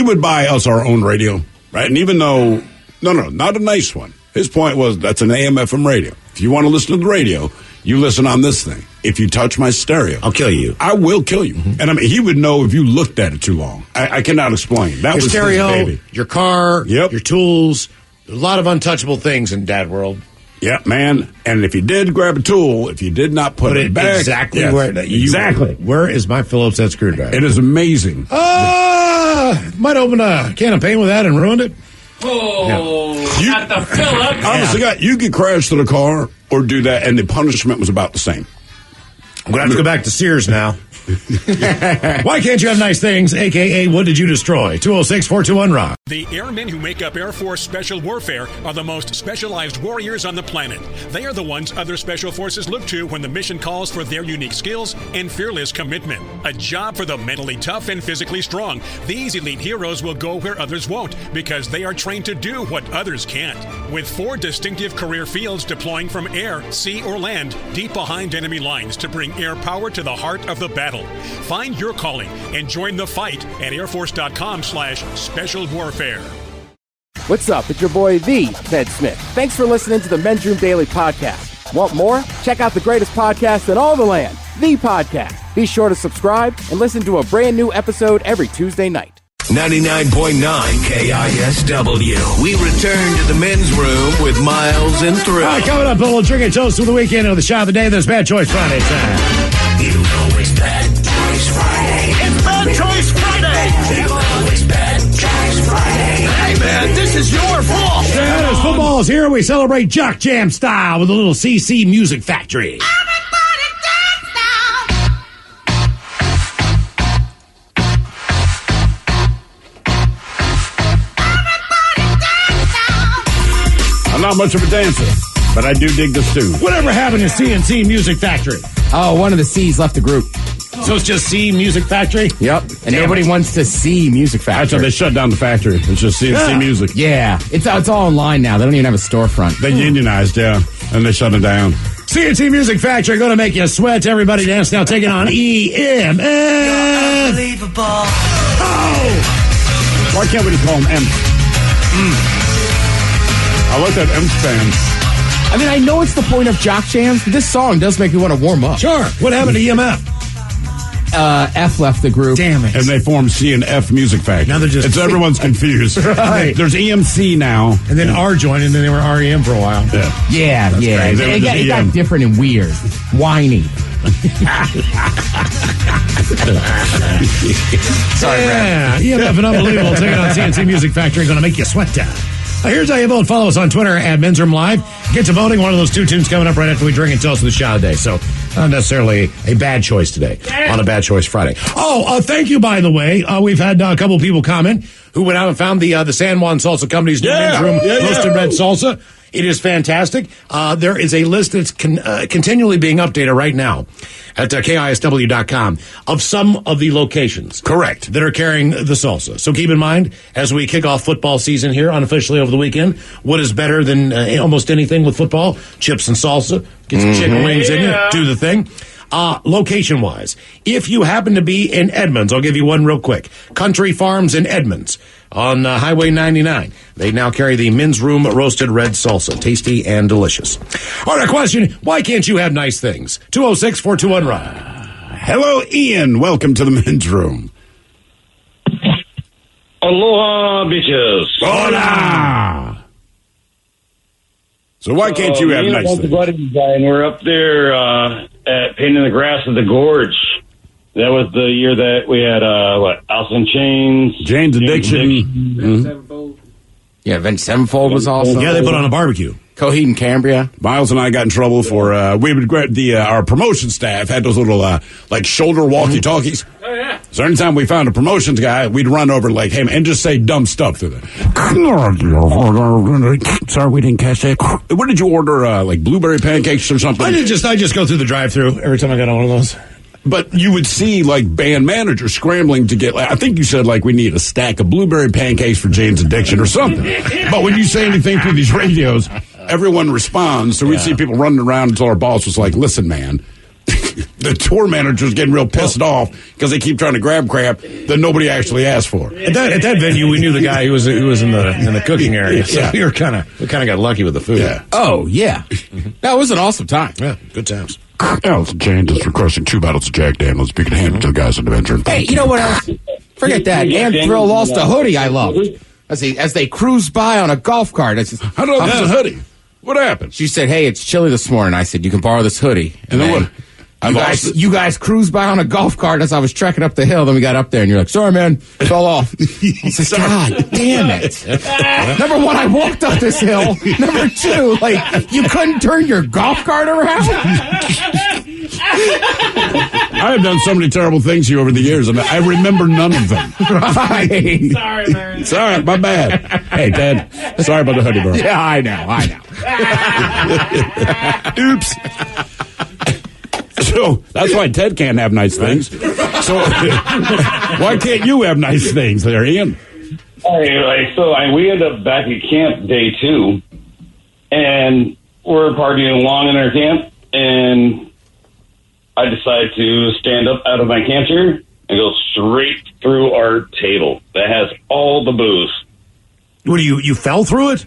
would buy us our own radio, right? And even though, no, not a nice one. His point was, that's an AM/FM radio. If you want to listen to the radio, you listen on this thing. If you touch my stereo, I'll kill you. I will kill you. Mm-hmm. And he would know if you looked at it too long. I cannot explain. That was stereo, his baby. Your car, your tools, a lot of untouchable things in Dad World. Yeah, man. And if you did grab a tool, if you did not put it back, exactly where is my Phillips head screwdriver? It is amazing. Might open a can of paint with that and ruined it. Not the Phillips. Honestly, God, you could crash to the car or do that, and the punishment was about the same. I'm going to have to go back to Sears now. Why can't you have nice things? AKA, what did you destroy? 206-421-ROCK. The airmen who make up Air Force Special Warfare are the most specialized warriors on the planet. They are the ones other special forces look to when the mission calls for their unique skills and fearless commitment. A job for the mentally tough and physically strong. These elite heroes will go where others won't because they are trained to do what others can't. With 4 distinctive career fields deploying from air, sea, or land, deep behind enemy lines to bring air power to the heart of the battle. Find your calling and join the fight at airforce.com/special warfare. What's up? It's your boy, the Ted Smith. Thanks for listening to the Men's Room Daily Podcast. Want more? Check out the greatest podcast in all the land, The Podcast. Be sure to subscribe and listen to a brand new episode every Tuesday night. 99.9 KISW. We return to the men's room with Miles and Thrill. All right, coming up, a little drinking toast of the weekend of the shot of the day. There's Bad Choice Friday time. You know it's Bad Choice Friday. It's Bad Choice Friday. You know it's Bad Choice Friday. man. This is your fault. And as football's here, we celebrate Jock Jam style with a little CC Music Factory. I'm not much of a dancer, but I do dig this tune. Whatever happened to CNC Music Factory? Oh, one of the C's left the group. So it's just C Music Factory? Yep. And nobody wants to see Music Factory. That's why they shut down the factory. It's just CNC Music. Yeah. It's all online now. They don't even have a storefront. They unionized, yeah, and they shut it down. CNC Music Factory going to make you sweat. Everybody dance now. Taking on EMF. Unbelievable. Oh! Why can't we just call them M? I like that M band. I mean, I know it's the point of Jock Jams, but this song does make me want to warm up. Sure. What happened to EMF? F left the group. Damn it. And they formed C and F Music Factory. Now they're just... everyone's confused. Right. There's EMC now. And then R joined, and then they were REM for a while. Yeah. It got different and weird. Whiny. Sorry, Brad. EMF and Unbelievable taking on CNC Music Factory. Going to make you sweat down. Here's how you vote. Follow us on Twitter at Men's Room Live. Get to voting. One of those two tunes coming up right after we drink and toast the shot of the day. So not necessarily a bad choice today on a Bad Choice Friday. Thank you, by the way. We've had a couple of people comment who went out and found the San Juan Salsa Company's new Men's Room Roasted Red Salsa. It is fantastic. There is a list that's continually being updated right now at KISW.com of some of the locations. Correct. That are carrying the salsa. So keep in mind, as we kick off football season here unofficially over the weekend, what is better than almost anything with football? Chips and salsa. Get some chicken wings in you. Do the thing. Location-wise, if you happen to be in Edmonds, I'll give you one real quick. Country Farms in Edmonds on Highway 99. They now carry the Men's Room Roasted Red Salsa. Tasty and delicious. All right, question, why can't you have nice things? 206-421-ROD. Hello, Ian. Welcome to the Men's Room. Aloha, bitches. Hola. So why can't you have nice things? Buddies, and we're up there at painting the grass of the gorge. That was the year that we had Alice in Chains, Jane's Addiction. Yeah, Avenged Sevenfold was awesome. Yeah, they put on a barbecue. Coheed and Cambria. Miles and I got in trouble for our promotion staff had those little shoulder walkie-talkies. Oh, yeah. So anytime we found a promotions guy, we'd run over like him and just say dumb stuff to them. Sorry, we didn't catch that. What did you order? Like blueberry pancakes or something? I just go through the drive-thru every time I got on one of those. But you would see like band managers scrambling to get. I think you said we need a stack of blueberry pancakes for Jane's Addiction or something. But when you say anything through these radios, everyone responds. So we'd see people running around until our boss was like, "Listen, man." The tour manager's getting real pissed off because they keep trying to grab crap that nobody actually asked for. At that venue, we knew the guy who was in the cooking area, so we kind of got lucky with the food. Yeah. Oh yeah, that was an awesome time. Yeah, good times. Alice James is requesting 2 bottles of Jack Daniels. You can hand it to the guys in the bedroom. Hey, you know what else? Forget that. And Thrill lost a hoodie I loved as they cruised by on a golf cart. How did I lose a hoodie? What happened? She said, "Hey, it's chilly this morning." I said, "You can borrow this hoodie." And then what? You guys cruised by on a golf cart as I was trekking up the hill. Then we got up there, and you're like, "Sorry, man, it fell off." I said, "God damn it!" Number one, I walked up this hill. Number two, you couldn't turn your golf cart around. I have done so many terrible things here over the years, and I remember none of them. Right. Sorry, man. It's all right, my bad. Hey, Dad, sorry about the hoodie, bro. Yeah, I know. Oops. So that's why Ted can't have nice things. So why can't you have nice things there, Ian? We end up back at camp day 2, and we're partying along in our camp, and I decide to stand up out of my camp chair and go straight through our table that has all the booze. What, you fell through it?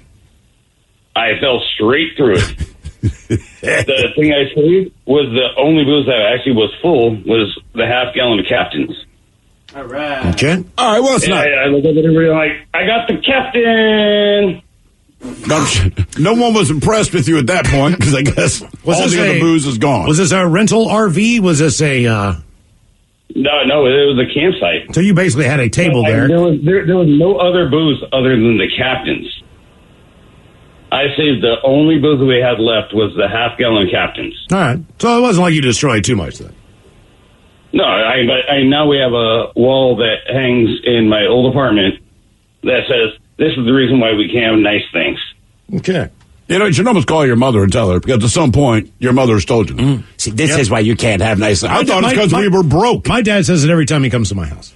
I fell straight through it. The thing I saved was the only booze that actually was full was the half-gallon of Captain's. All right. Okay. All right, well, it's not. I look at everybody like, I got the Captain! No one was impressed with you at that point because I guess all the other booze is gone. Was this a rental RV? Was this a... No, it was a campsite. So you basically had a table there. There was no other booze other than the captain's. I saved the only booze we had left was the half-gallon captain's. All right. So it wasn't like you destroyed too much then. No, I now we have a wall that hangs in my old apartment that says, this is the reason why we can't have nice things. Okay. You know, you should almost call your mother and tell her, because at some point, your mother's told you. See, this is why you can't have nice things. I thought it's because we were broke. My dad says it every time he comes to my house.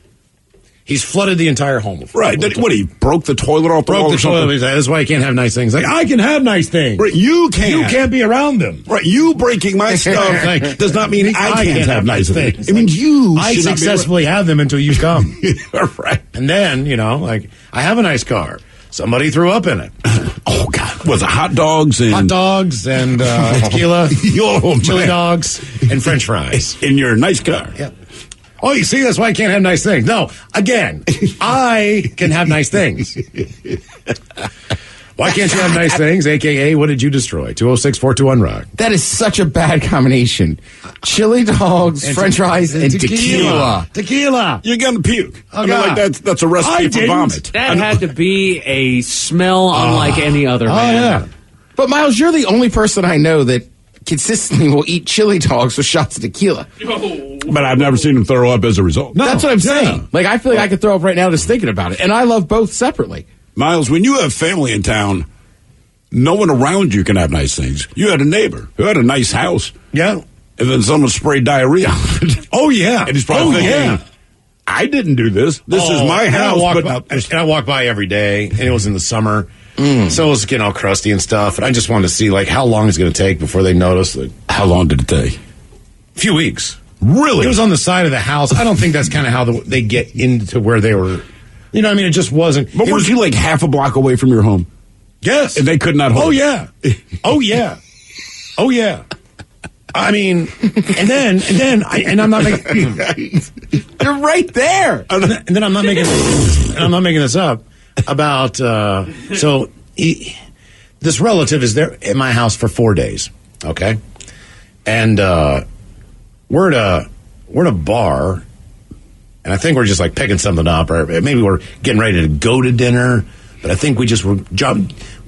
He's flooded the entire home with Right. What, he broke the toilet off the wall Broke or the something? toilet. That's why he can't have nice things. Like, I can have nice things. Right, you can't. You can't be around them. Right, you breaking my stuff Like, does not mean I can't have nice things. It Like, means you I should not be successfully have them until you come. right. And then, like, I have a nice car. Somebody threw up in it. Oh, God. Was it hot dogs and... Hot dogs and tequila, chili dogs, and French fries. In your nice car. Yeah. Oh, you see, that's why I can't have nice things. No, again, I can have nice things. Why can't you have nice things? AKA, what did you destroy? 206-421-ROCK. That is such a bad combination. Chili dogs, And French fries, and tequila. Tequila. You're going to puke. Oh, I mean, like, that's a recipe for vomit. That had to be a smell unlike any other, man. yeah. But, Miles, you're the only person I know that consistently will eat chili dogs with shots of tequila. But I've never seen him throw up as a result. No. That's what I'm Yeah. saying. Like, I feel like I could throw up right now just thinking about it. And I love both separately. Miles, when you have family in town, no one around you can have nice things. You had a neighbor who had a nice house. Yeah. And then someone sprayed diarrhea on it. Oh, yeah. And he's probably thinking, I didn't do this. This is my house. And I walk by every day, and it was in the summer. So it was getting all crusty and stuff. And I just wanted to see, like, how long it's going to take before they notice. Like, how long did it take? A few weeks. Really? It was on the side of the house. I don't think that's kind of how they get into where they were. You know what I mean? It just wasn't. But was you like half a block away from your home? Yes. And they could not hold Oh, yeah. Oh, yeah. Oh, yeah. I mean, and I'm not making. You're right there. And then I'm not making this up about. This relative is there at my house for 4 days. Okay, and we're at a bar, and I think we're just like picking something up, or maybe we're getting ready to go to dinner. But I think we just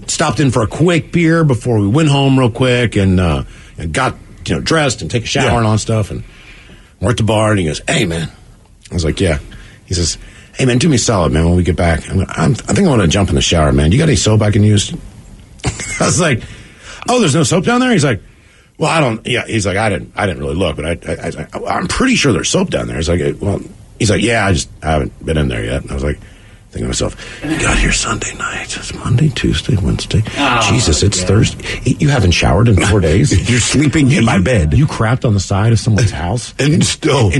stopped in for a quick beer before we went home real quick and got dressed and take a shower and all that stuff. And we're at the bar, and he goes, "Hey, man." I was like, "Yeah." He says, "Hey, man, do me a solid, man, when we get back. I think I want to jump in the shower, man. You got any soap I can use?" I was like, "Oh, there's no soap down there?" He's like, "Well, I don't." Yeah, he's like, "I didn't really look, but I'm pretty sure there's soap down there." He's like, "Well," he's like, "Yeah, I haven't been in there yet." And I was like, thinking to myself, you got here Sunday night. It's Monday, Tuesday, Wednesday. Jesus, it's Thursday. You haven't showered in 4 days. You're sleeping in my bed. You crapped on the side of someone's house and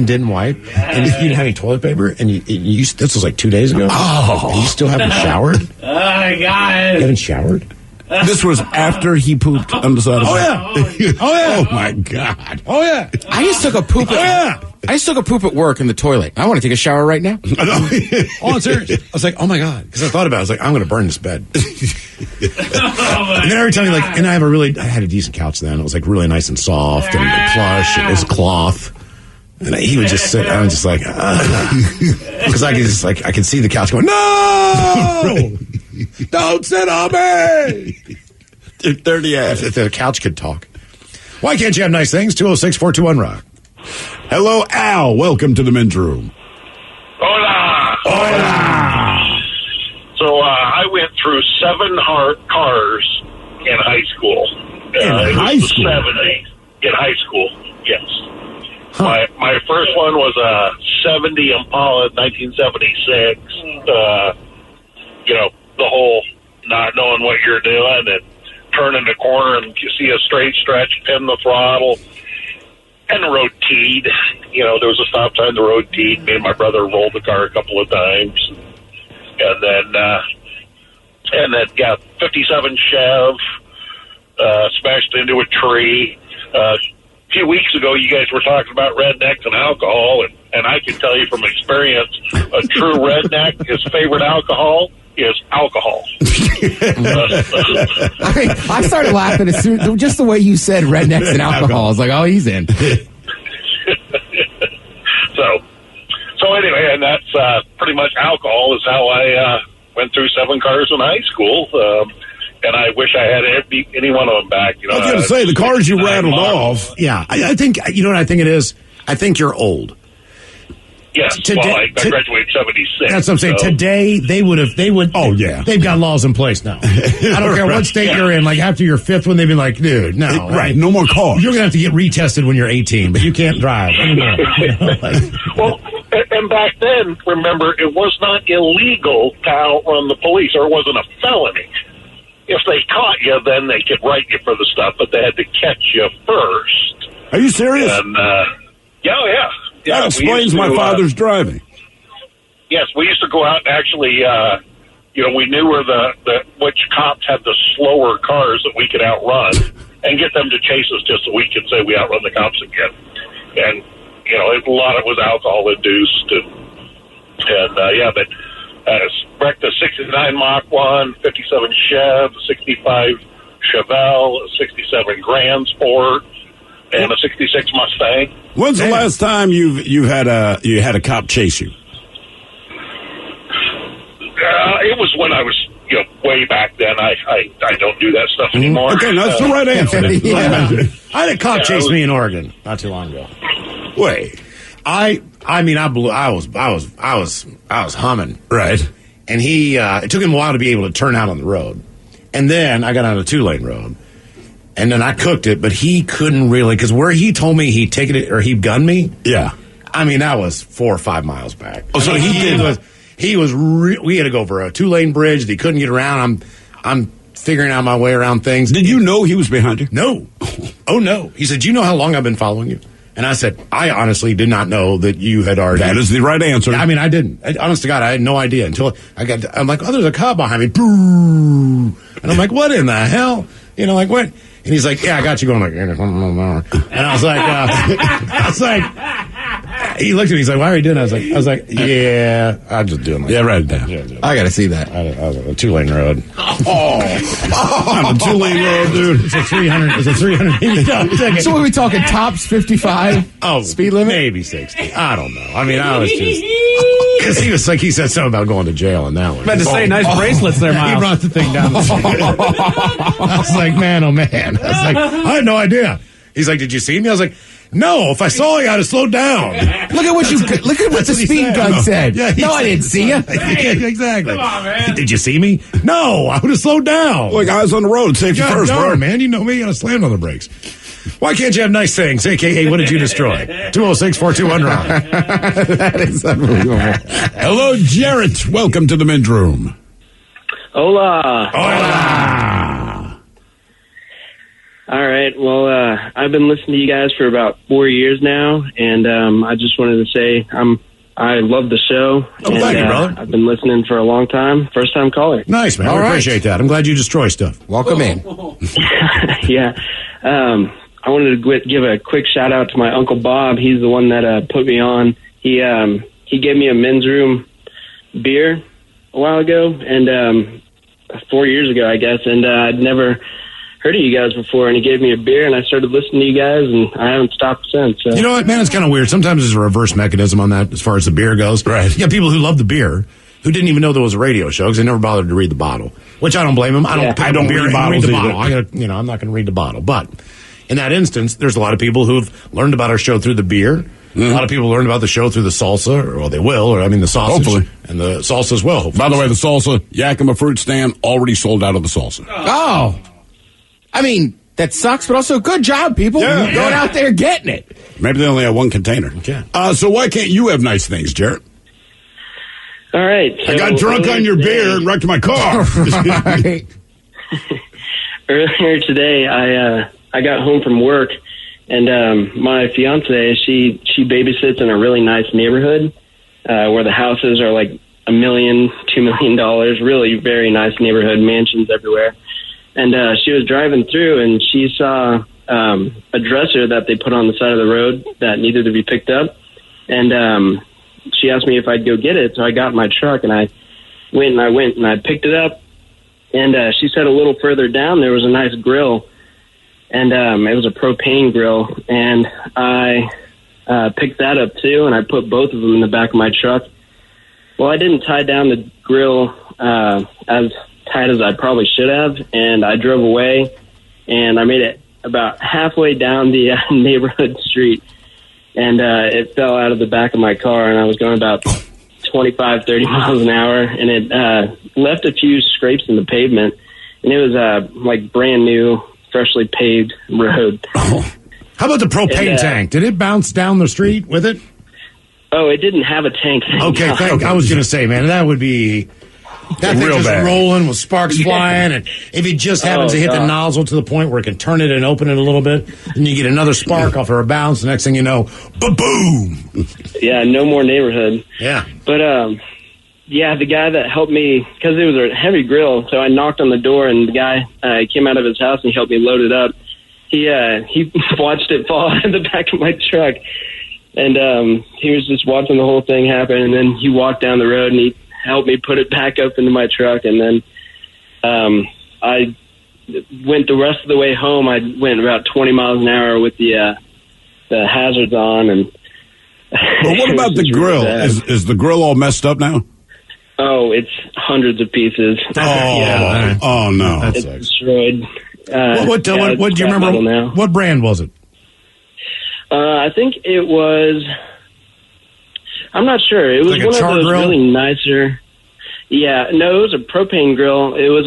didn't wipe. And you didn't have any toilet paper. And you this was like 2 days ago. Oh, and you still haven't showered. Oh my God! You haven't showered. This was after he pooped on the side of the bed. Oh yeah. Oh my God. Oh yeah. I just took a poop. I just took a poop at work in the toilet. I want to take a shower right now. Oh, I'm serious. I was like, oh my God. Because I thought about it. I was like, I'm going to burn this bed. And then every time and I had a decent couch then. It was like really nice and soft and plush. And it was cloth. And he would just sit. I was just like, because I could see the couch going, no, don't sit on me. Dirty ass. If the couch could talk. Why can't you have nice things? 206-421-ROCK. Hello, Al. Welcome to the men's room. Hola. Hola. So I went through 7 cars in high school. In high school? 70 in high school, yes. Huh. My first one was a 70 Impala, 1976. The whole not knowing what you're doing and turning the corner and you see a straight stretch, pin the throttle. And the road teed. There was a stop sign, the road teed. Me and my brother rolled the car a couple of times. And then got 57 Chev, smashed into a tree. A few weeks ago, you guys were talking about rednecks and alcohol, and I can tell you from experience, a true redneck, his favorite alcohol is alcohol. I started laughing as soon, just the way you said rednecks and alcohol. I was like, oh, he's in. So So anyway, and that's pretty much alcohol is how I went through 7 cars in high school. And I wish I had any one of them back. You know, I was going to say, the cars you rattled off. Yeah, I think, you know what I think it is? I think you're old. Yes, I graduated 76. That's what I'm saying. So. Today, they would. Oh, yeah. They've got laws in place now. I don't care what state you're in. Like, after your 5th one, they'd be like, dude, no. Right, no more cars. You're going to have to get retested when you're 18, but you can't drive anymore. Well, and back then, remember, it was not illegal to outrun the police, or it wasn't a felony. If they caught you, then they could write you for the stuff, but they had to catch you first. Are you serious? And, yeah. That explains my father's driving. Yes, we used to go out and actually, we knew where which cops had the slower cars that we could outrun and get them to chase us just so we could say we outrun the cops again. And, a lot of it was alcohol induced. But wrecked a 69 Mach 1, 57 Chev, 65 Chevelle, a 67 Grand Sport, and a 66 Mustang. When's the last time you had a cop chase you? It was when I was way back then. I don't do that stuff anymore. Okay, that's the right answer. I had a cop chase me in Oregon not too long ago. Wait, I was humming, right? And it took him a while to be able to turn out on the road, and then I got on a 2-lane road. And then I cooked it, but he couldn't really, because where he told me he'd taken it or he'd gunned me. Yeah. I mean, that was 4 or 5 miles back. Oh, so we had to go over a 2-lane bridge that he couldn't get around. I'm figuring out my way around things. Did you know he was behind you? No. Oh, no. He said, "Do you know how long I've been following you?" And I said, "I honestly did not know that you had already." That is the right answer. I mean, I didn't. Honest to God, I had no idea until I'm like, "Oh, there's a cop behind me." Boo! And I'm like, "What in the hell?" What? And he's like, "Yeah, I got you going." And I was like, he looked at me. He's like, "Why are you doing that?" I was like, "Yeah, I'm just doing that." Yeah, write it down. I got to see that. I was on a 2-lane road. I'm a 2-lane road, dude. It's a 380 ticket. So, are we talking tops 55? Speed limit? Maybe 60. I don't know. I mean, I was just. Because he said something about going to jail in that one. Meant to say, nice bracelets there, Miles. He brought the thing down. I was like, man, oh man. I had no idea. He's like, "Did you see me?" I was like, "No, if I saw you, I'd have slowed down." Look at what the speed gun said. Yeah, no, I didn't see you. Exactly. Come on, man. "Did you see me?" "No, I would have slowed down." Look, eyes on the road. Safety first, bro. Man, you know me. I slammed on the brakes. Why can't you have nice things? AKA, what did you destroy? 206-421-ROCK. That is unbelievable. Hello, Jarrett. Welcome to the men's room. Hola. Hola. All right. Well, I've been listening to you guys for about 4 years now, and I just wanted to say I love the show. Oh, thank you, brother. I've been listening for a long time. First time caller. Nice, man. All I right. appreciate that. I'm glad you destroy stuff. Welcome in. Yeah. I wanted to give a quick shout out to my Uncle Bob. He's the one that put me on. He gave me a men's room beer a while ago, and 4 years ago, I guess, and I'd never heard of you guys before, and he gave me a beer, and I started listening to you guys, and I haven't stopped since. So. You know what, man? It's kind of weird. Sometimes there's a reverse mechanism on that as far as the beer goes. Right. You got people who love the beer who didn't even know there was a radio show because they never bothered to read the bottle, which I don't blame them. I don't read bottles. I'm not going to read the bottle. But in that instance, there's a lot of people who've learned about our show through the beer. Mm-hmm. A lot of people learned about the show through the salsa, or they will, or the sausage. Hopefully. And the salsa as well, hopefully. By the way, the salsa, Yakima fruit stand, already sold out of the salsa. Oh. I mean, that sucks, but also good job, people. Yeah, Going out there getting it. Maybe they only have one container. Okay. So why can't you have nice things, Jarrett? All right. So I got drunk on your beer and wrecked my car. Right. Earlier today, I got home from work, and my fiance, she babysits in a really nice neighborhood where the houses are like $1 million, $2 million, really very nice neighborhood, mansions everywhere. And she was driving through, and she saw a dresser that they put on the side of the road that needed to be picked up. And she asked me if I'd go get it, so I got in my truck, and I went and I picked it up. And she said a little further down there was a nice grill, and it was a propane grill. And I picked that up too, and I put both of them in the back of my truck. Well, I didn't tie down the grill as tight as I probably should have, and I drove away, and I made it about halfway down the neighborhood street, and it fell out of the back of my car, and I was going about 25, 30 miles an hour, and it left a few scrapes in the pavement, and it was like brand new, freshly paved road. How about the propane tank? Did it bounce down the street with it? Oh, it didn't have a tank. Okay, I was going to say, man, that would be... That thing just rolling with sparks flying, and if it just happens to hit the nozzle to the point where it can turn it and open it a little bit, and you get another spark off of a bounce, the next thing you know, ba-boom! Yeah, no more neighborhood. Yeah. But, yeah, the guy that helped me, because it was a heavy grill, so I knocked on the door, and the guy came out of his house and he helped me load it up. He watched it fall out of the back of my truck, and he was just watching the whole thing happen, and then he walked down the road, and he helped me put it back up into my truck, and then I went the rest of the way home. I went about 20 miles an hour with the hazards on. And well, what about the grill? Is the grill all messed up now? Oh, it's hundreds of pieces. Oh no, it's destroyed. What do you remember? Now. What brand was it? I think it was. I'm not sure. It was like one of those really nicer. Yeah, no, it was a propane grill. It was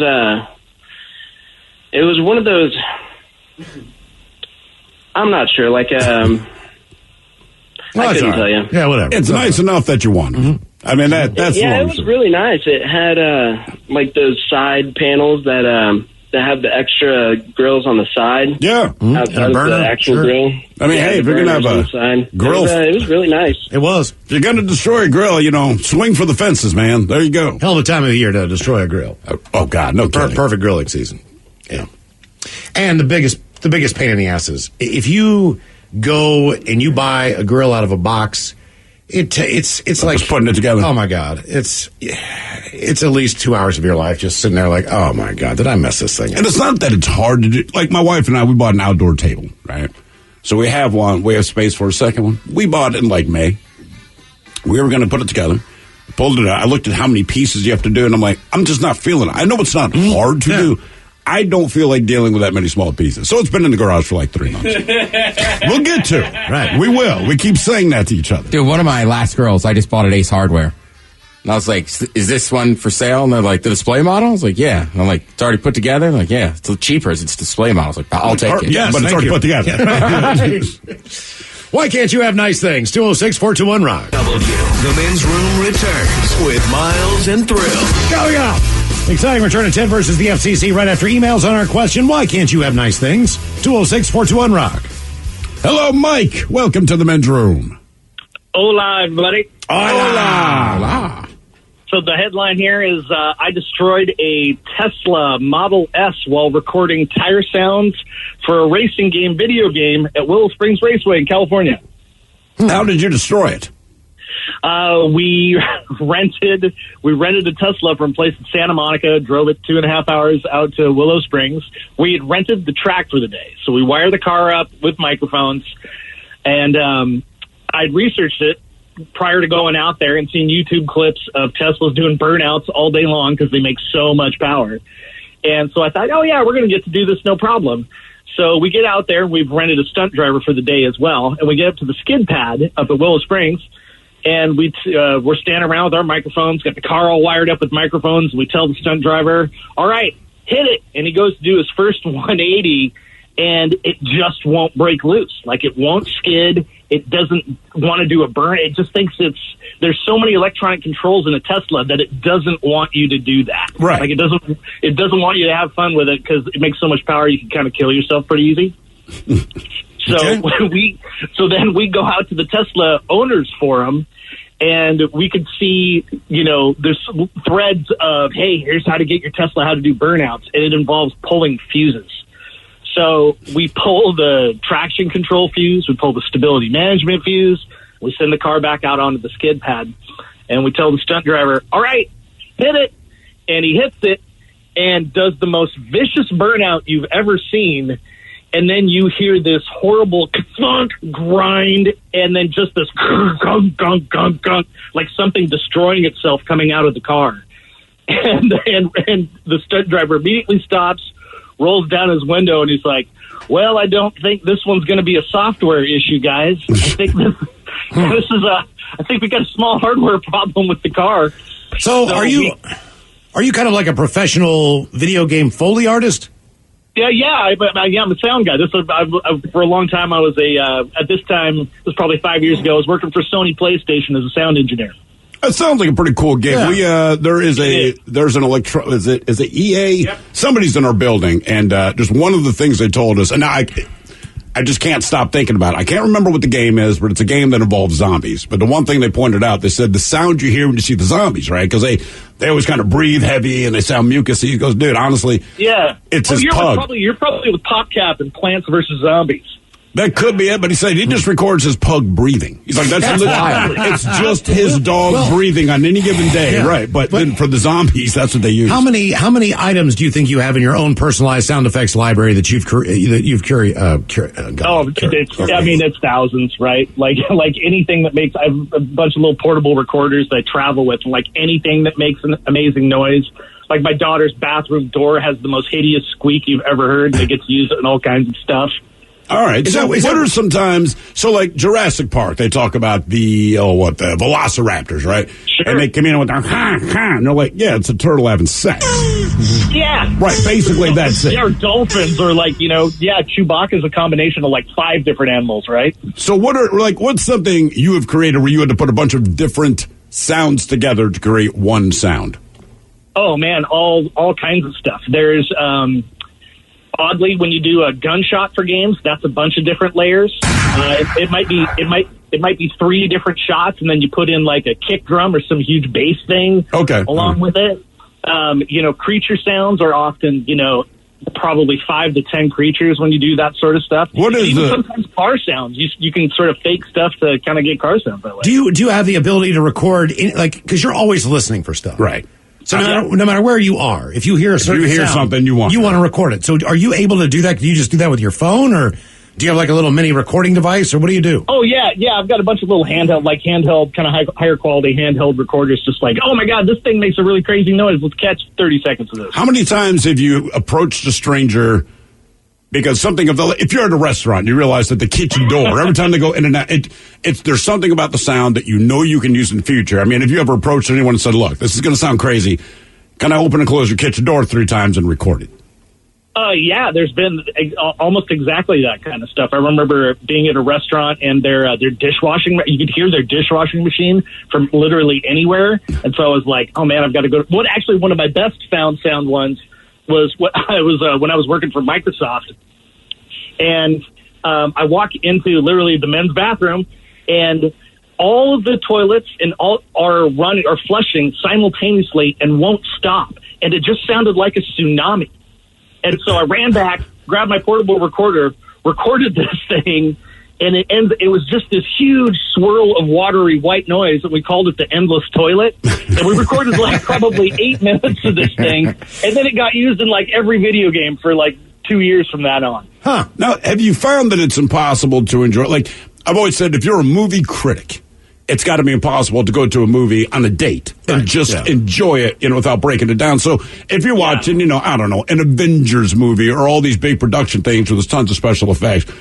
one of those. I'm not sure. Like I couldn't tell you. Yeah, whatever. It's nice enough that you won. Mm-hmm. I mean that's it was really nice. It had like those side panels that have the extra grills on the side. Yeah, outside of the actual grill. I mean, hey, if you're gonna have a grill, it was really nice. It was. If you're gonna destroy a grill, swing for the fences, man. There you go. Hell of a time of the year to destroy a grill. Oh God, no kidding. Perfect grilling season. Yeah. And the biggest pain in the ass is if you go and you buy a grill out of a box. It's like just putting it together. Oh my God, it's at least 2 hours of your life just sitting there like, oh my God, did I mess this thing up? And it's not that it's hard to do. Like my wife and I, we bought an outdoor table, right? So we have one. We have space for a second one. We bought it in like May. We were going to put it together. Pulled it out. I looked at how many pieces you have to do, and I'm like, I'm just not feeling it. I know it's not hard to do. I don't feel like dealing with that many small pieces. So it's been in the garage for like 3 months. We'll get to it. Right. We will. We keep saying that to each other. Dude, one of my last grills, I just bought at Ace Hardware. And I was like, is this one for sale? And they're like, the display model? I was like, yeah. And I'm like, it's already put together? I'm like, yeah. It's cheaper as it's display model. I was like, I'll take it. Yes, but it's already put together. Why can't you have nice things? 206-421-ROCK. The men's room returns with Miles and Thrill. Going up. Exciting return of 10 versus the FCC right after emails on our question, why can't you have nice things? 206-421-ROCK. Hello, Mike. Welcome to the men's room. Hola, everybody. Hola. So the headline here is, I destroyed a Tesla Model S while recording tire sounds for a racing video game at Willow Springs Raceway in California. How did you destroy it? We rented a Tesla from a place in Santa Monica, drove it 2.5 hours out to Willow Springs. We had rented the track for the day. So we wired the car up with microphones, and I'd researched it prior to going out there and seeing YouTube clips of Teslas doing burnouts all day long because they make so much power. And so I thought, oh, yeah, we're going to get to do this no problem. So we get out there. We've rented a stunt driver for the day as well. And we get up to the skid pad up at Willow Springs. And we're standing around with our microphones, got the car all wired up with microphones. We tell the stunt driver, all right, hit it. And he goes to do his first 180, and it just won't break loose. Like, it won't skid. It doesn't want to do a burn. It just thinks there's so many electronic controls in a Tesla that it doesn't want you to do that. Right. Like, it doesn't want you to have fun with it because it makes so much power you can kind of kill yourself pretty easy. So then we go out to the Tesla owners forum, and we could see, there's threads of, hey, here's how to get your Tesla, how to do burnouts, and it involves pulling fuses. So we pull the traction control fuse, we pull the stability management fuse, we send the car back out onto the skid pad, and we tell the stunt driver, all right, hit it. And he hits it and does the most vicious burnout you've ever seen. and then you hear this horrible thunk grind, and then just this gunk, gunk, gunk, gunk, like something destroying itself coming out of the car. And the stunt driver immediately stops, rolls down his window, and he's like, well, I don't think this one's going to be a software issue, guys. I think I think we got a small hardware problem with the car. So are you kind of like a professional video game Foley artist? Yeah, I'm a sound guy. For a long time, I was at this time, it was probably 5 years ago, I was working for Sony PlayStation as a sound engineer. It sounds like a pretty cool game. Yeah. There's an is it EA? Yep. Somebody's in our building, and just one of the things they told us, and I just can't stop thinking about it. I can't remember what the game is, but it's a game that involves zombies. But the one thing they pointed out, they said the sound you hear when you see the zombies, right? Because they always kind of breathe heavy and they sound mucusy. He goes, dude, honestly, it's his pug. You're probably with PopCap and Plants vs. Zombies. That could be it, but he said he just records his pug breathing. He's like, that's wild. It's just his dog breathing on any given day, right? But then for the zombies, that's what they use. How many items do you think you have in your own personalized sound effects library that you've it's thousands, right? Like anything that makes. I have a bunch of little portable recorders that I travel with, and like anything that makes an amazing noise. Like my daughter's bathroom door has the most hideous squeak you've ever heard, and it gets used in all kinds of stuff. All right. So like Jurassic Park, they talk about the velociraptors, right? Sure. And they come in with their and they're like, yeah, it's a turtle having sex. Yeah. Right. Basically, that's it. Or dolphins, or Chewbacca's a combination of like 5 different animals, right? So what's something you have created where you had to put a bunch of different sounds together to create one sound? Oh man, all kinds of stuff. There's oddly, when you do a gunshot for games, that's a bunch of different layers. It might be 3 different shots, and then you put in like a kick drum or some huge bass thing along with it. Creature sounds are often, probably 5 to 10 creatures when you do that sort of stuff. Sometimes car sounds. You can sort of fake stuff to kind of get car sounds that way. Do you have the ability to record because you're always listening for stuff, right? So no matter where you are, if you hear a certain sound, something you want to record it. So are you able to do that? Do you just do that with your phone, or do you have like a little mini recording device, or what do you do? Oh yeah. I've got a bunch of little handheld kind of higher quality handheld recorders. Just like, oh my god, this thing makes a really crazy noise. Let's catch 30 seconds of this. How many times have you approached a stranger? Because if you're at a restaurant, you realize that the kitchen door, every time they go in and out, there's something about the sound that you can use in the future. I mean, if you ever approached anyone and said, look, this is going to sound crazy, can I open and close your kitchen door 3 times and record it? Yeah, there's been almost exactly that kind of stuff. I remember being at a restaurant and their dishwashing, you could hear their dishwashing machine from literally anywhere. And so I was like, oh man, I've got to go. One of my best found sound ones was when I was working for Microsoft, and I walk into literally the men's bathroom, and all of the toilets and all are flushing simultaneously and won't stop, and it just sounded like a tsunami. And so I ran back, grabbed my portable recorder, recorded this thing, and it was just this huge swirl of watery white noise, and we called it the endless toilet. And we recorded like probably 8 minutes of this thing, and then it got used in like every video game for like 2 years from that on. Huh. Now, have you found that it's impossible to enjoy? Like, I've always said, if you're a movie critic, it's got to be impossible to go to a movie on a date and just enjoy it, without breaking it down. So if you're watching, I don't know, an Avengers movie or all these big production things where there's tons of special effects,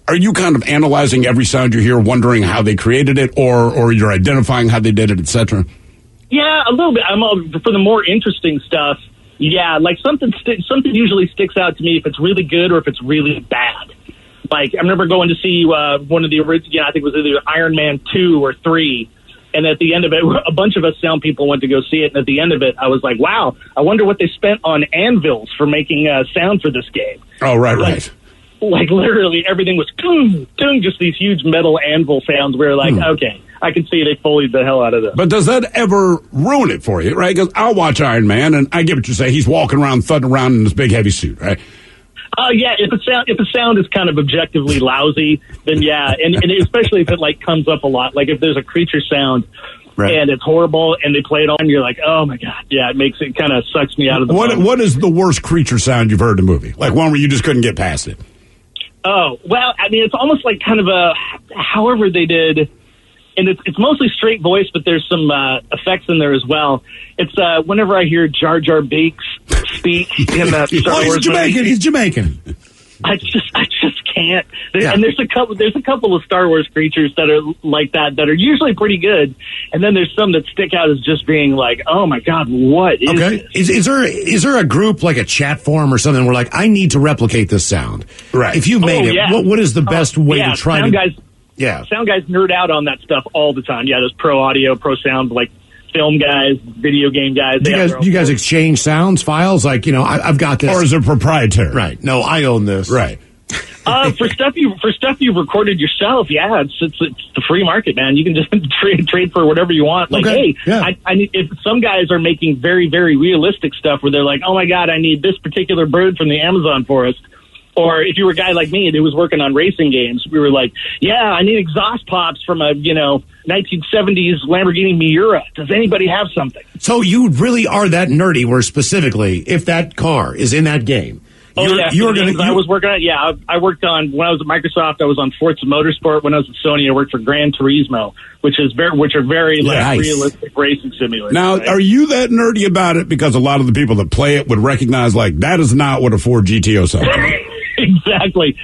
are you kind of analyzing every sound you hear, wondering how they created it, or you're identifying how they did it, etc.? Yeah, a little bit. For the more interesting stuff, yeah, like something usually sticks out to me if it's really good or if it's really bad. Like, I remember going to see one of the original, I think it was either Iron Man 2 or 3, and at the end of it, a bunch of us sound people went to go see it, and at the end of it, I was like, wow, I wonder what they spent on anvils for making sound for this game. Oh, right. Like, literally, everything was doing just these huge metal anvil sounds. We were like, okay, I can see they Foleyed the hell out of this. But does that ever ruin it for you, right? Because I'll watch Iron Man, and I get what you say. He's walking around, thudding around in this big, heavy suit, right? Yeah, if the sound is kind of objectively lousy, then yeah, and especially if it like comes up a lot, like if there's a creature sound and it's horrible and they play it on, you're like, oh my god, yeah, it kind of sucks me out of the. What is the worst creature sound you've heard in a movie? Like one where you just couldn't get past it? Oh, well, I mean, it's almost like kind of however they did, and it's mostly straight voice, but there's some effects in there as well. It's whenever I hear Jar Jar Binks speak in that Star Wars he's Jamaican. movie, He's Jamaican. I just can't. And there's a couple of Star Wars creatures that are like that are usually pretty good, and then there's some that stick out as just being like, oh my God, what is this? Is there a group like a chat forum or something where like I need to replicate this sound? Right. If you made what is the best way to try sound to? Guys, sound guys nerd out on that stuff all the time. Yeah, there's pro audio, pro sound, like film guys, video game guys. Do you guys exchange sounds files? Like, I've got this, or is it proprietary? Right. No, I own this. Right. For stuff you've recorded yourself, it's the free market, man. You can just trade for whatever you want. Like, I need, if some guys are making very, very realistic stuff where they're like, oh my God, I need this particular bird from the Amazon forest. Or if you were a guy like me who was working on racing games, we were like, I need exhaust pops from a 1970s Lamborghini Miura. Does anybody have something? So you really are that nerdy where specifically, if that car is in that game, I was working on I worked on, when I was at Microsoft, I was on Forza Motorsport. When I was at Sony, I worked for Gran Turismo, which are very nice. Realistic racing simulators. Now, Are you that nerdy about it? Because a lot of the people that play it would recognize, like, that is not what a Ford GTO sounds like. Exactly.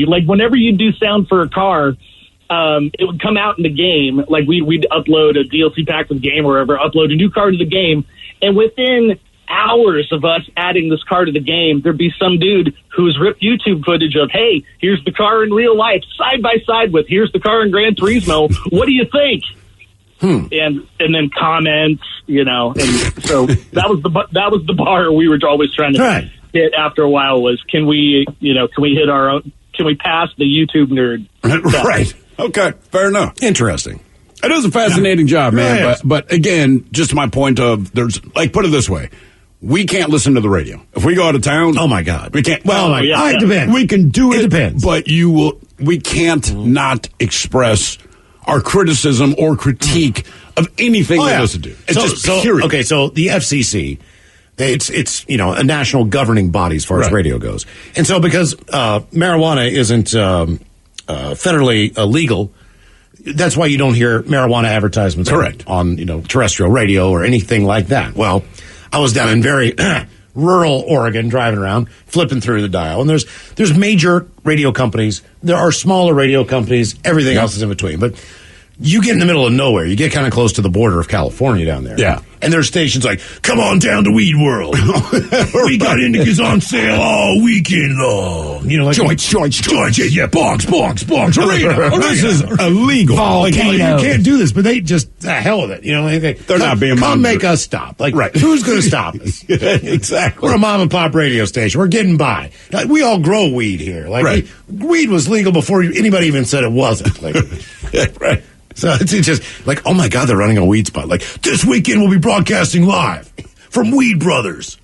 Like, whenever you do sound for a car, it would come out in the game. Like, we'd upload a DLC pack to the game or wherever, upload a new car to the game, and within hours of us adding this car to the game, there'd be some dude who's ripped YouTube footage of, hey, here's the car in real life, side by side with, here's the car in Gran Turismo. What do you think? And then comments, and so that was the bar we were always trying to hit after a while was, can we hit our own, can we pass the YouTube nerd? Right. Okay. Fair enough. Interesting. It is a fascinating job, man. But again, just to my point of, there's, like, put it this way. We can't listen to the radio. If we go out of town. Oh, my God. We can't. Well, it depends. We can do it. It depends. But we can't not express our criticism or critique of anything we listen to. It's period. Okay, so the FCC, it's a national governing body as far as radio goes. And so because marijuana isn't federally legal, that's why you don't hear marijuana advertisements on terrestrial radio or anything like that. Well, I was down in very rural Oregon driving around, flipping through the dial, and there's major radio companies. There are smaller radio companies. Everything else is in between. But you get in the middle of nowhere. You get kind of close to the border of California down there. Yeah. And there's stations like, come on down to Weed World. We got indicas on sale all weekend long. Like joints. Yeah, bonks. Arena. This is illegal. Like, you can't do this, but they just, the hell with it. They're not being come make us stop. Like, who's going to stop us? Exactly. We're a mom and pop radio station. We're getting by. Like, we all grow weed here. Like, weed was legal before anybody even said it wasn't. Like, right. So it's just like, oh my God, they're running a weed spot. Like, this weekend we'll be broadcasting live from Weed Brothers.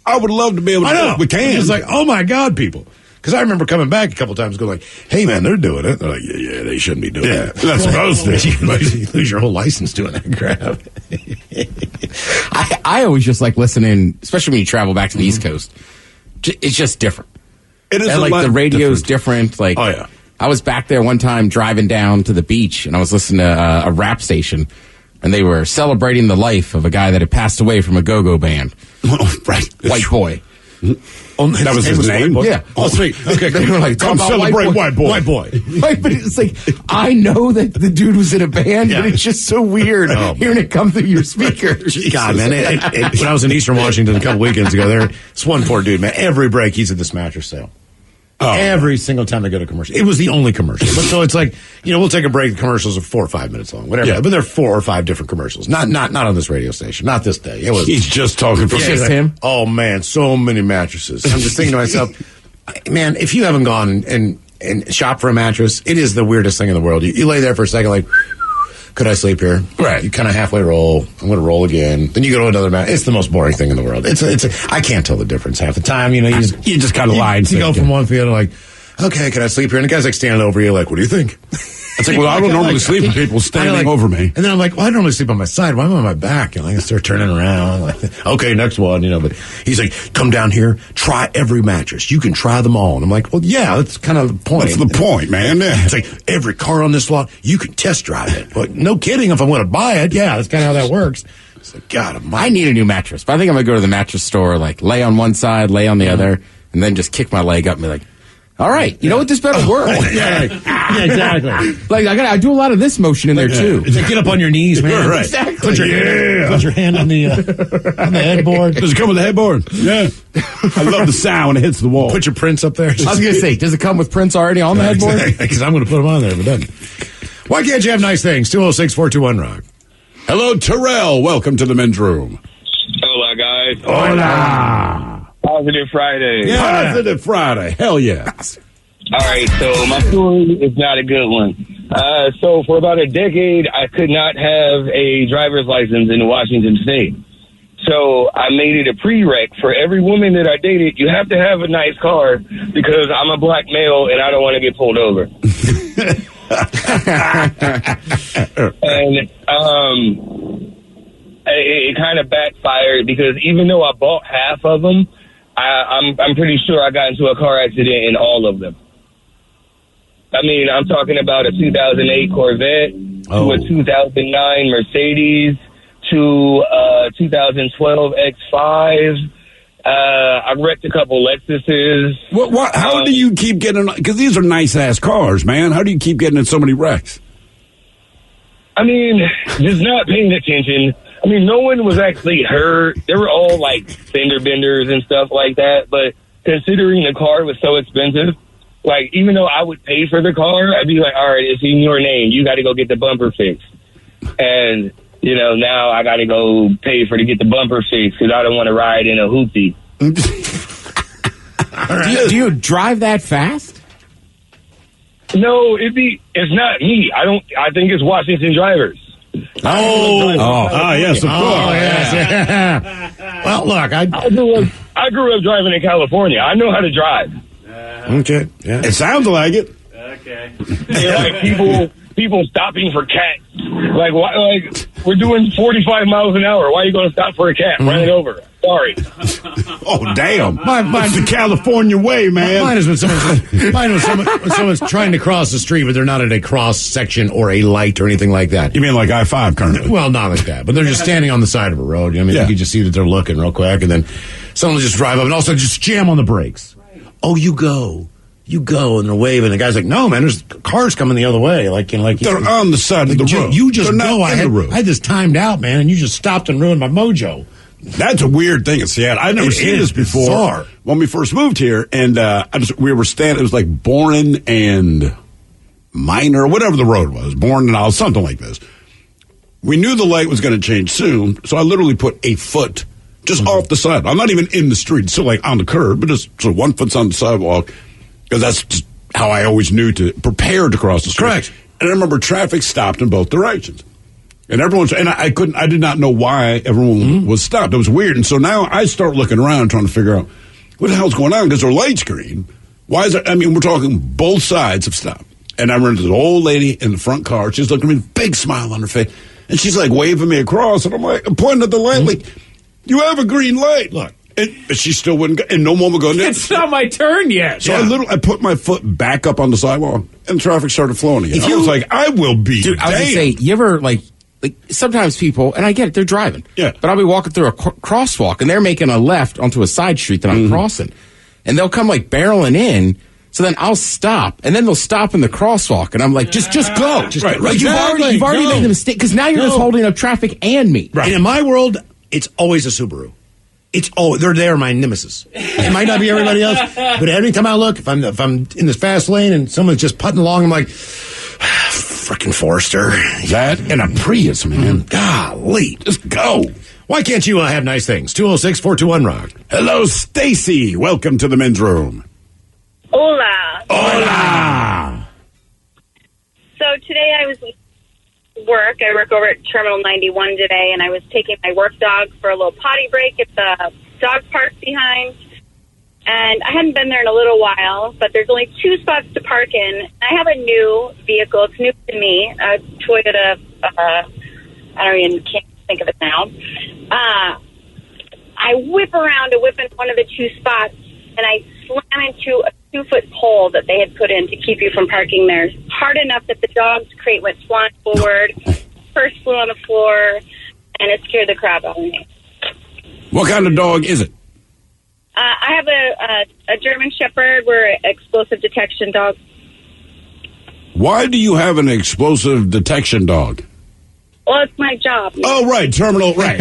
I would love to be able to do it. We can. It's like, oh my God, people. Because I remember coming back a couple times going like, hey man, they're doing it. They're like, yeah, they shouldn't be doing it. That's supposed to. You lose your whole license doing that crap. I always just like listening, especially when you travel back to the East Coast. It's just different. It is and like the radio's different. Like, oh yeah. I was back there one time driving down to the beach, and I was listening to a rap station, and they were celebrating the life of a guy that had passed away from a go-go band. White boy. Oh, that was his name? Yeah. Oh, sweet. Okay, they were like, come celebrate white boy. White boy. Right, but it's like, I know that the dude was in a band, but it's just so weird hearing it come through your speaker. God, man. When I was in Eastern Washington a couple weekends ago, this one poor dude, man, every break he's at this mattress sale. Every single time they go to commercial. It was the only commercial. But so it's like, we'll take a break. The commercials are 4 or 5 minutes long, whatever. Yeah. But there are 4 or 5 different commercials. Not on this radio station. Not this day. He's just talking for him. Oh man, so many mattresses. I'm just thinking to myself, man, if you haven't gone and shopped for a mattress, it is the weirdest thing in the world. You lay there for a second like, could I sleep here? Right. You kind of halfway roll. I'm going to roll again. Then you go to another mattress. It's the most boring thing in the world. I can't tell the difference half the time. You just kind of lie. You go from one field to like, okay, can I sleep here? And the guy's like standing over you, like, what do you think? It's like, well, I don't normally sleep with people standing over me. And then I'm like, well, I normally sleep on my side. Why am I on my back? And I start turning around. Like, okay, next one, But he's like, come down here, try every mattress. You can try them all. And I'm like, well, yeah, that's kind of the point. That's the point, man. Yeah. It's like, every car on this lot, you can test drive it. Like, no kidding, if I want to buy it, yeah, that's kind of how that works. It's like, God, I need a new mattress. But I think I'm going to go to the mattress store, like, lay on one side, lay on the other, and then just kick my leg up and be like, all right, you know what? This better work. Yeah, exactly. Like I do a lot of this motion in there too. It's like, get up on your knees, man. Right. Exactly. Put your hand on the headboard. Does it come with a headboard? Yeah. I love the sound when it hits the wall. Put your prints up there. I was going to say, does it come with prints already on the headboard? Because I'm going to put them on there, but it doesn't. Why can't you have nice things? 206-421-ROCK. Hello, Terrell. Welcome to the men's room. Hola, guys. Hola. Positive Friday. Yeah. Positive Friday. Hell yeah. All right, so my story is not a good one. So for about a decade, I could not have a driver's license in Washington State. So I made it a prereq for every woman that I dated. You have to have a nice car because I'm a black male and I don't want to get pulled over. And it kind of backfired because even though I bought half of them, I'm pretty sure I got into a car accident in all of them. I mean, I'm talking about a 2008 Corvette to a 2009 Mercedes to a 2012 X5. I wrecked a couple Lexuses. How do you keep getting? Because these are nice ass cars, man. How do you keep getting in so many wrecks? I mean, just not paying attention. I mean, no one was actually hurt. They were all like fender benders and stuff like that. But considering the car was so expensive, like even though I would pay for the car, I'd be like, all right, it's in your name. You got to go get the bumper fixed. And, now I got to go pay to get the bumper fixed because I don't want to ride in a hoopty. Do you drive that fast? No, it's not me. I think it's Washington drivers. Yes, of course. Yes. Well, look, I grew up driving in California. I know how to drive. Okay. Yeah. It sounds like it. Okay. Like people stopping for cats. Like, why? Like we're doing 45 miles an hour. Why are you going to stop for a cat? Run it over. Sorry. Oh, damn. It's the California way, man. Mine is when someone's trying to cross the street, but they're not at a cross section or a light or anything like that. You mean like I-5 currently? Well, not like that, but they're just standing on the side of a road. You can just see that they're looking real quick, and then someone will just drive up and also just jam on the brakes. Right. Oh, you go, and they're waving. The guy's like, no, man, there's cars coming the other way. They're on the side of the road. You just go. I road. had this timed out, man, and you just stopped and ruined my mojo. That's a weird thing in Seattle. I've never seen this before. Bizarre. When we first moved here, and we were standing. It was like Bourne and Minor, whatever the road was, Bourne and all, something like this. We knew the light was going to change soon, so I literally put a foot just off the side. I'm not even in the street, still like on the curb, but just so 1 foot's on the sidewalk, because that's just how I always knew to prepare to cross the street. Correct. And I remember traffic stopped in both directions. And I did not know why everyone was stopped. It was weird. And so now I start looking around trying to figure out what the hell's going on because their light's green. Why is it? I mean, we're talking both sides have stopped. And I ran into this old lady in the front car. She's looking at me, big smile on her face. And she's like waving me across. And I'm pointing at the light, like, you have a green light. Look. But she still wouldn't go, and no one would go. It's not my turn yet. So I put my foot back up on the sidewalk, and traffic started flowing again. I was like, I will be. Dude, I was going to say, you ever, like sometimes people, and I get it, they're driving. Yeah. But I'll be walking through a crosswalk, and they're making a left onto a side street that I'm crossing. And they'll come, barreling in, so then I'll stop, and then they'll stop in the crosswalk, and I'm like, just go. Right. You've already made the mistake, because now you're just holding up traffic and me. Right. And in my world, it's always a Subaru. They're my nemesis. It might not be everybody else, but every time I look, if I'm in this fast lane and someone's just putting along, I'm like, frickin' Forester. That and a Prius, man. Golly. Just go. Why can't you have nice things? 206-421-ROCK. Hello, Stacy. Welcome to the men's room. Hola. Hola. So today I was work. I work over at Terminal 91 today, and I was taking my work dog for a little potty break at the dog park behind. And I hadn't been there in a little while, but there's only 2 spots to park in. I have a new vehicle. It's new to me, a Toyota, can't think of it now. I whip around to whip in one of the 2 spots, and I slam into a 2-foot pole that they had put in to keep you from parking there. Hard enough that the dog's crate went flying forward, first flew on the floor, and it scared the crap out of me. What kind of dog is it? I have a German Shepherd. We're an explosive detection dog. Why do you have an explosive detection dog? Well, it's my job. Oh, right, terminal, right.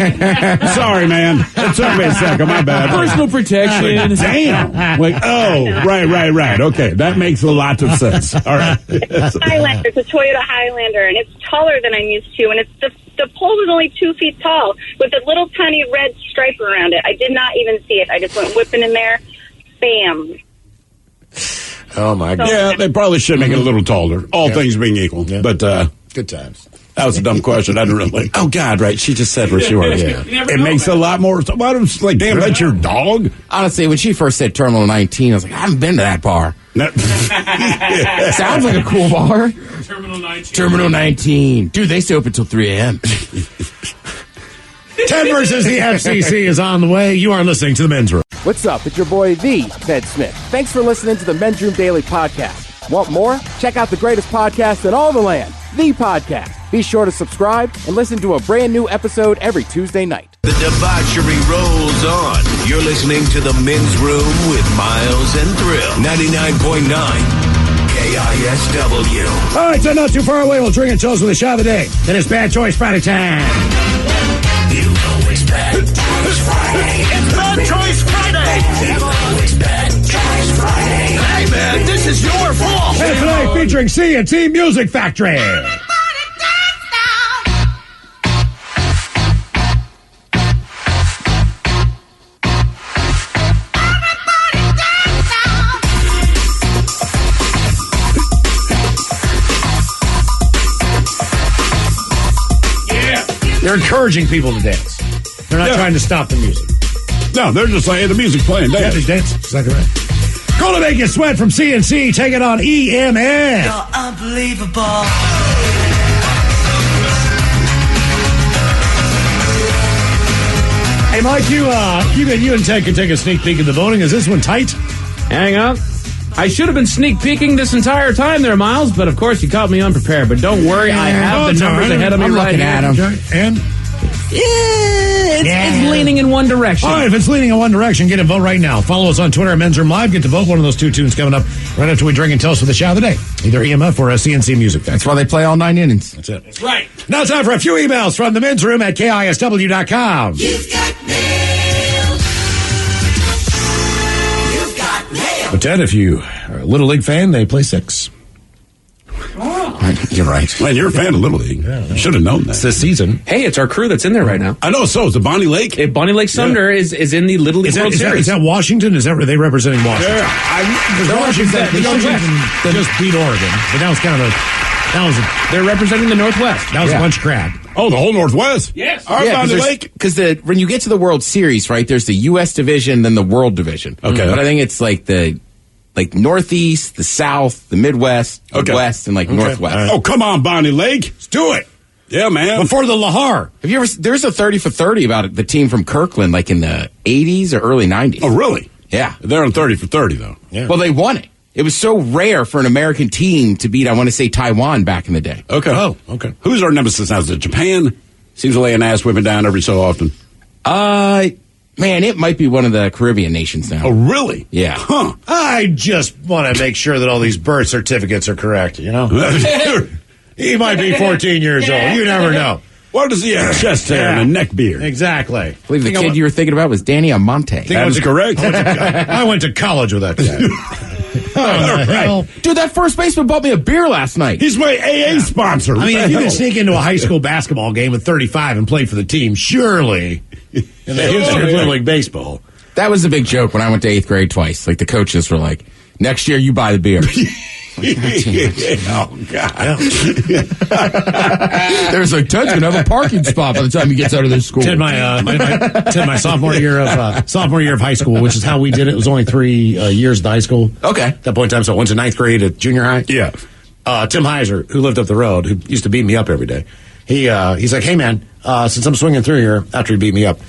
Sorry, man. It took me a second, my bad. Personal protection. Damn. Right. Okay, that makes a lot of sense. All right. It's a Highlander. It's a Toyota Highlander, and it's taller than I'm used to, and it's the pole was only 2 feet tall with a little tiny red stripe around it. I did not even see it. I just went whipping in there. Bam. Oh, my God. Yeah, they probably should make it a little taller, all things being equal. Yeah. But, good times. That was a dumb question. I didn't really. Oh, God, right. She just said where she was. Yeah. It makes a lot more. Why don't you, like, damn, that's your dog? Honestly, when she first said Terminal 19, I was like, I haven't been to that bar. Sounds like a cool bar. Terminal 19. Dude, they stay open till 3 a.m. 10 versus the FCC is on the way. You are listening to the Men's Room. What's up? It's your boy, the Fed Smith. Thanks for listening to the Men's Room Daily Podcast. Want more? Check out the greatest podcast in all the land, the podcast. Be sure to subscribe and listen to a brand new episode every Tuesday night. The debauchery rolls on. You're listening to the Men's Room with Miles and Thrill. 99.9 KISW. All right, so not too far away. We'll drink and toast with a shot of the day. Then it's Bad Choice Friday time. You know it's Bad Choice Friday. It's Bad Choice Friday. You know it's Bad Choice Friday. Hey, man, this is your fault. And tonight featuring C&T Music Factory. They're encouraging people to dance. They're not trying to stop the music. No, they're just like, hey, the music's playing. Yeah, they dance. Exactly right. Gonna make you sweat from CNC. Take it on EMS. You're unbelievable. Hey, Mike, you and Ted can take a sneak peek at the voting. Is this one tight? Hang on. I should have been sneak peeking this entire time there, Miles, but of course you caught me unprepared. But don't worry, I have the numbers ahead of me right here. And? It's leaning in one direction. All right, if it's leaning in one direction, get a vote right now. Follow us on Twitter at Men's Room Live. Get to vote. One of those 2 tunes coming up right after we drink and toast with the shot of the day. Either EMF or CNC Music Factory. That's why they play all 9 innings. That's it. That's right. Now it's time for a few emails from the Men's Room at KISW.com. You've got mail. You've got mail. But Ted, if you are a Little League fan, they play 6. You're right. Man, you're a fan of Little League. Yeah, you should have known that. It's this season. Hey, it's our crew that's in there right now. I know. So is the Bonnie Lake? Bonnie Lake Sumner is in the Little League World Series. Is that Washington? Are they representing Washington? Yeah. Washington just beat Oregon, but that was kind of they're representing the Northwest. That was a bunch of crap. Oh, the whole Northwest? Yes. Our Bonnie Lake? Because when you get to the World Series, right, there's the U.S. division, then the World division. Okay. But I think it's like the Northeast, the South, the Midwest, the West, and Northwest. Oh, come on, Bonnie Lake. Let's do it. Yeah, man. Before the Lahar. Have you ever? There's a 30 for 30 about the team from Kirkland, like in the 80s or early 90s. Oh, really? Yeah. They're on 30 for 30, though. Yeah. Well, they won it. It was so rare for an American team to beat, I want to say, Taiwan back in the day. Okay. Oh, okay. Who's our nemesis now? Is it Japan? Seems to lay an ass whipping down every so often. Man, it might be one of the Caribbean nations now. Oh, really? Yeah. Huh. I just want to make sure that all these birth certificates are correct, you know? He might be 14 years old. You never know. What does he have? Chest hair and a neck beard. Exactly. I believe the kid you were thinking about was Danny Amonte. That is correct. I went to college with that guy. Right. Dude, that first baseman bought me a beer last night. He's my AA sponsor. I mean, if you can sneak into a high school basketball game at 35 and play for the team, surely in the history of Little League Baseball. That was a big joke when I went to 8th grade twice. Like, the coaches were like, Next year, you buy the beer. Oh, God. There's like, Ted's going to have a parking spot by the time he gets out of this school. Ted, my sophomore year of high school, which is how we did it. It was only 3 years at high school. Okay. At that point in time, so I went to 9th grade at junior high. Yeah. Tim Heiser, who lived up the road, who used to beat me up every day, he's like, hey, man, since I'm swinging through here after he beat me up,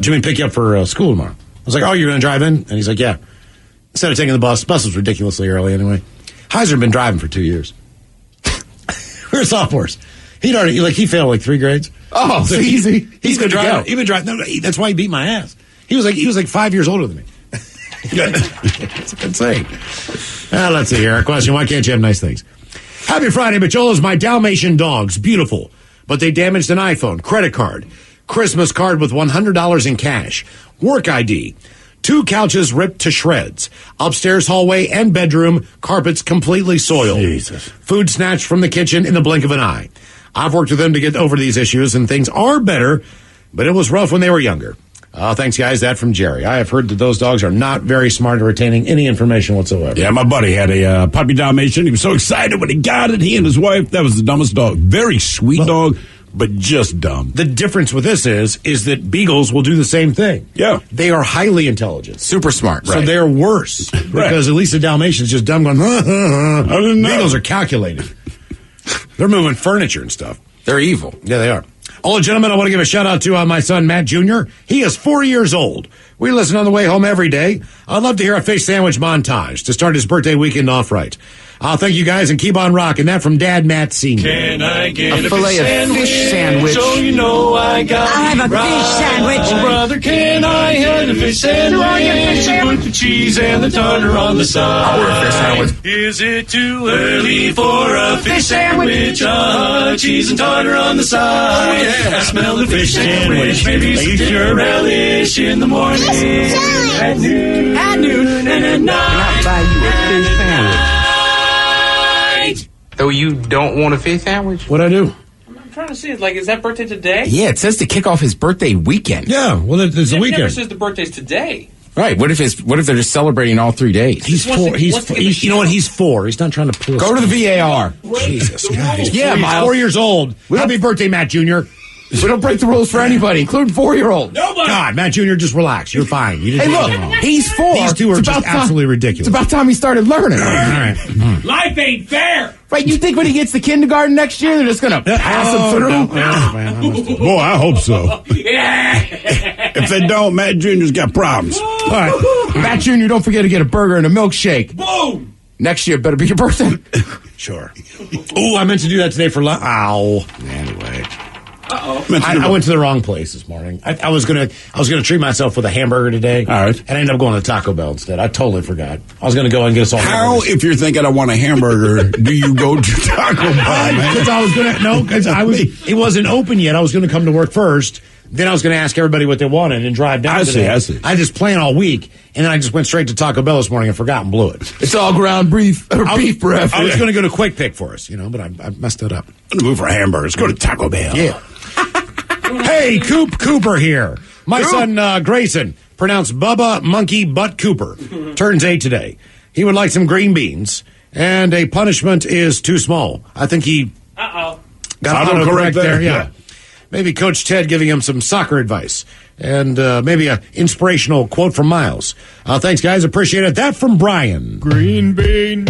Jimmy pick you up for school tomorrow. I was like, oh, you're going to drive in? And he's like, yeah. Instead of taking the bus was ridiculously early anyway. Heiser had been driving for 2 years. We were sophomores. He failed like 3 grades. Oh, so easy. He's been driving. He's been driving. No, that's why he beat my ass. He was like 5 years older than me. It's insane. Let's see here. Our question: why can't you have nice things? Happy Friday, Macholos. My Dalmatian dogs, beautiful, but they damaged an iPhone, credit card, Christmas card with $100 in cash, work ID. 2 couches ripped to shreds. Upstairs hallway and bedroom, carpets completely soiled. Jesus. Food snatched from the kitchen in the blink of an eye. I've worked with them to get over these issues, and things are better, but it was rough when they were younger. Thanks, guys. That from Jerry. I have heard that those dogs are not very smart at retaining any information whatsoever. Yeah, my buddy had a puppy Dalmatian. He was so excited when he got it. He and his wife, that was the dumbest dog. Very sweet dog, but just dumb. The difference with this is that beagles will do the same thing. Yeah. They are highly intelligent. Super smart. So they're worse. Because at least the Dalmatian's just dumb going, Beagles are calculated. They're moving furniture and stuff. They're evil. Yeah, they are. Oh, gentlemen, I want to give a shout out to my son, Matt Jr. He is 4 years old. We listen on the way home every day. I'd love to hear a fish sandwich montage to start his birthday weekend off right. Thank you guys and keep on rocking. That from Dad Matt Sr. Can I get a fillet of fish sandwich? So you know I got I'll have a fish sandwich. Oh, brother, can I have a fish sandwich? Put the cheese and the tartar on the side. I'll order a fish sandwich. Is it too early for a fish sandwich? Cheese and tartar on the side. Oh, yeah. I smell the fish sandwich. Maybe some your relish in the morning. At noon and at night. Can I buy you a fish sandwich? So you don't want a fish sandwich? What'd I do? I'm trying to see. Is that birthday today? Yeah, it says to kick off his birthday weekend. Yeah, well, it's the weekend. It never says the birthday's today. Right. What if they're just celebrating all 3 days? He's 4. You know what? He's 4. He's not trying to pull. Go to the VAR. Jesus, guys. Yeah, he's Miles. 4 years old. Happy birthday, Matt Jr. We don't break the rules for anybody, including 4-year-olds. Nobody. God, Matt Jr., just relax. You're fine. You didn't Hey, do look, anything wrong. he's 4. These two are It's just about time- absolutely ridiculous. It's about time he started learning. All right. Life ain't fair. Right, you think when he gets to kindergarten next year, they're just going to pass him through? Boy, I hope so. Yeah. If they don't, Matt Jr.'s got problems. All right. Matt Jr., don't forget to get a burger and a milkshake. Boom. Next year better be your birthday. Sure. Oh, I meant to do that today for lunch. Ow. Anyway. Uh-oh. I went to the wrong place this morning. I was gonna treat myself with a hamburger today. All right. And I ended up going to Taco Bell instead. I totally forgot. I was gonna go and get us all How, hamburgers. if you're thinking I want a hamburger, do you go to Taco Bell, man? Because I was it wasn't open yet. I was gonna come to work first. Then I was going to ask everybody what they wanted and drive down. I see. I just planned all week, and then I just went straight to Taco Bell this morning and forgot and blew it. It's all ground beef breath. I was going to go to Quick Pick for us, but I messed it up. I'm going to move for hamburgers. Go to Taco Bell. Yeah. Hey, Cooper here. My son Grayson, pronounced Bubba Monkey Butt Cooper, turns 8 today. He would like some green beans, and a punishment is too small. I think he got autocorrect there. Yeah. Maybe Coach Ted giving him some soccer advice, and maybe an inspirational quote from Miles. Thanks, guys. Appreciate it. That from Brian. Green bean.